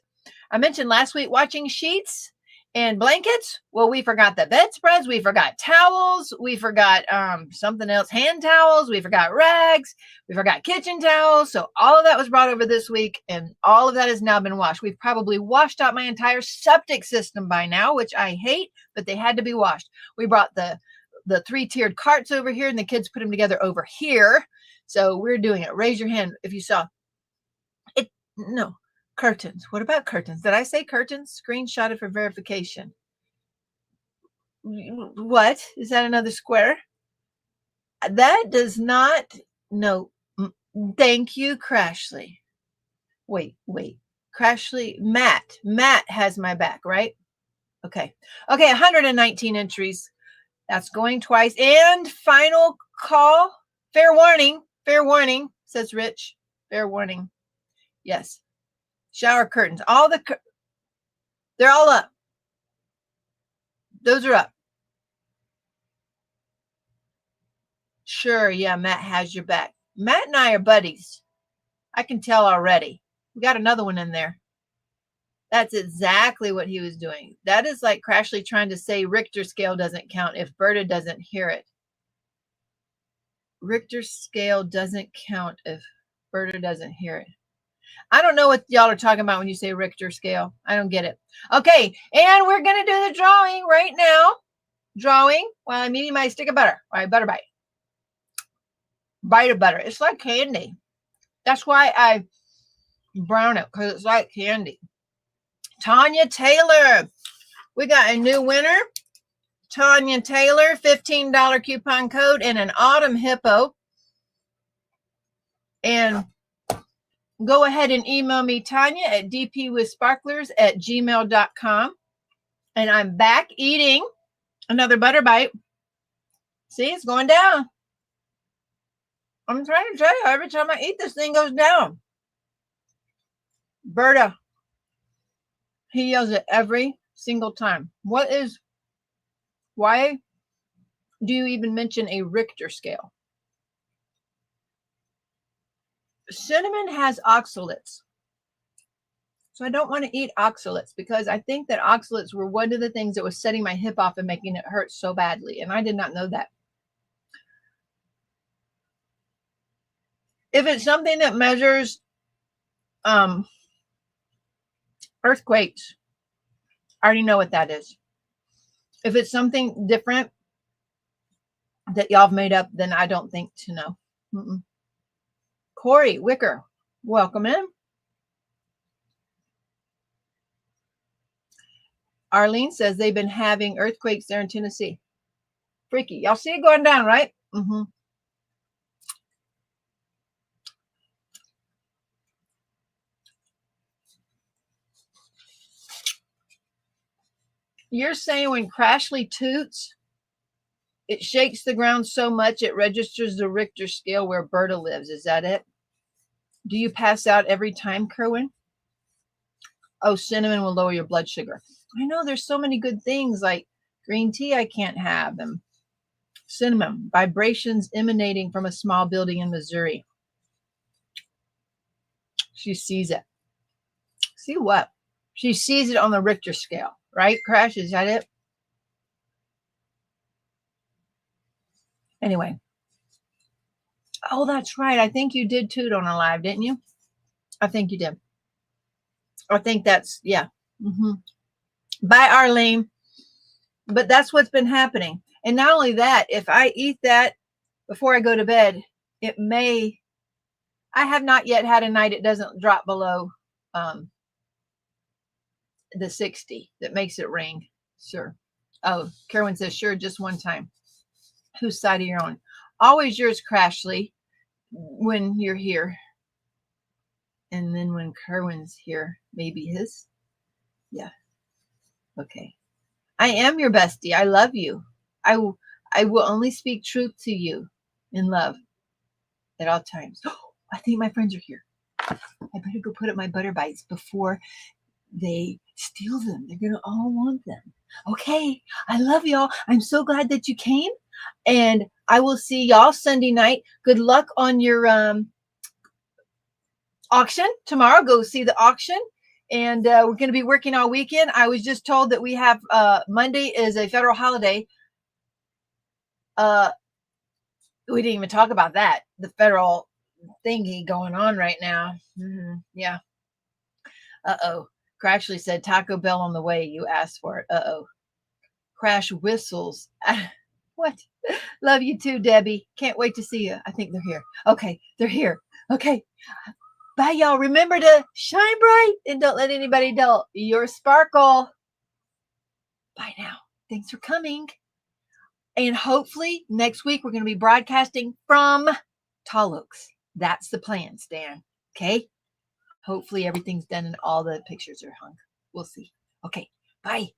Speaker 1: I mentioned last week watching sheets and blankets. Well, we forgot the bedspreads. We forgot towels. We forgot something else, hand towels. We forgot rags. We forgot kitchen towels. So all of that was brought over this week, and all of that has now been washed. We've probably washed out my entire septic system by now, which I hate, but they had to be washed. We brought the 3-tiered carts over here, and the kids put them together over here. So we're doing it. Raise your hand if you saw it. No, curtains. What about curtains? Did I say curtains? Screenshot it for verification. What? Is that another square? That does not. No. Thank you, Crashley. Wait. Crashley, Matt has my back, right? Okay, 119 entries. That's going twice. And final call. Fair warning, says Rich. Fair warning. Yes. Shower curtains. They're all up. Those are up. Sure, yeah, Matt has your back. Matt and I are buddies. I can tell already. We got another one in there. That's exactly what he was doing. That is like Crashley trying to say Richter scale doesn't count if Berta doesn't hear it. Richter scale doesn't count if Berta doesn't hear it. I don't know what y'all are talking about when you say Richter scale. I don't get it. Okay, and we're going to do the drawing right now. Drawing while I'm eating my stick of butter. All right, butter bite. Bite of butter. It's like candy. That's why I brown it, because it's like candy. Tanya Taylor. We got a new winner. Tanya Taylor, $15 coupon code and an autumn hippo. And go ahead and email me, Tanya, at dpwithsparklers@gmail.com. And I'm back eating another butter bite. See, it's going down. I'm trying to tell you, every time I eat, this thing goes down. Berta. He yells it every single time. Why do you even mention a Richter scale? Cinnamon has oxalates. So I don't want to eat oxalates because I think that oxalates were one of the things that was setting my hip off and making it hurt so badly. And I did not know that. If it's something that measures earthquakes, I already know what that is. If it's something different that y'all have made up, then I don't think to know. Corey Wicker, welcome in. Arlene says they've been having earthquakes there in Tennessee. Freaky. Y'all see it going down, right? You're saying when Crashley toots, it shakes the ground so much it registers the Richter scale where Berta lives. Is that it? Do you pass out every time, Kerwin? Oh, cinnamon will lower your blood sugar. I know there's so many good things like green tea I can't have. And cinnamon, vibrations emanating from a small building in Missouri. She sees it. See what? She sees it on the Richter scale, right? Crash, is that it? Anyway. Oh, that's right. I think you did toot on a live, didn't you? I think you did. I think that's, yeah. Bye, Arlene. But that's what's been happening. And not only that, if I eat that before I go to bed, it may, I have not yet had a night it doesn't drop below the 60 that makes it ring. Sure. Oh, Kerwin says, sure, just one time. Whose side are you on? Always yours, Crashley, when you're here. And then when Kerwin's here, maybe his. Yeah. Okay. I am your bestie. I love you. I will only speak truth to you in love at all times. Oh, I think my friends are here. I better go put up my butter bites before they steal them. They're going to all want them. Okay. I love y'all. I'm so glad that you came. And I will see y'all Sunday night. Good luck on your auction tomorrow. Go see the auction. And we're going to be working all weekend. I was just told that we have Monday is a federal holiday. We didn't even talk about that. The federal thingy going on right now. Yeah. Uh-oh. Crashley said Taco Bell on the way. You asked for it. Uh-oh. Crash whistles. What? Love you too, Debbie. Can't wait to see you. I think they're here. Okay, they're here. Okay. Bye, y'all. Remember to shine bright and don't let anybody dull your sparkle. Bye now. Thanks for coming. And hopefully next week we're going to be broadcasting from Tall Oaks. That's the plan, Stan. Okay? Hopefully everything's done and all the pictures are hung. We'll see. Okay. Bye.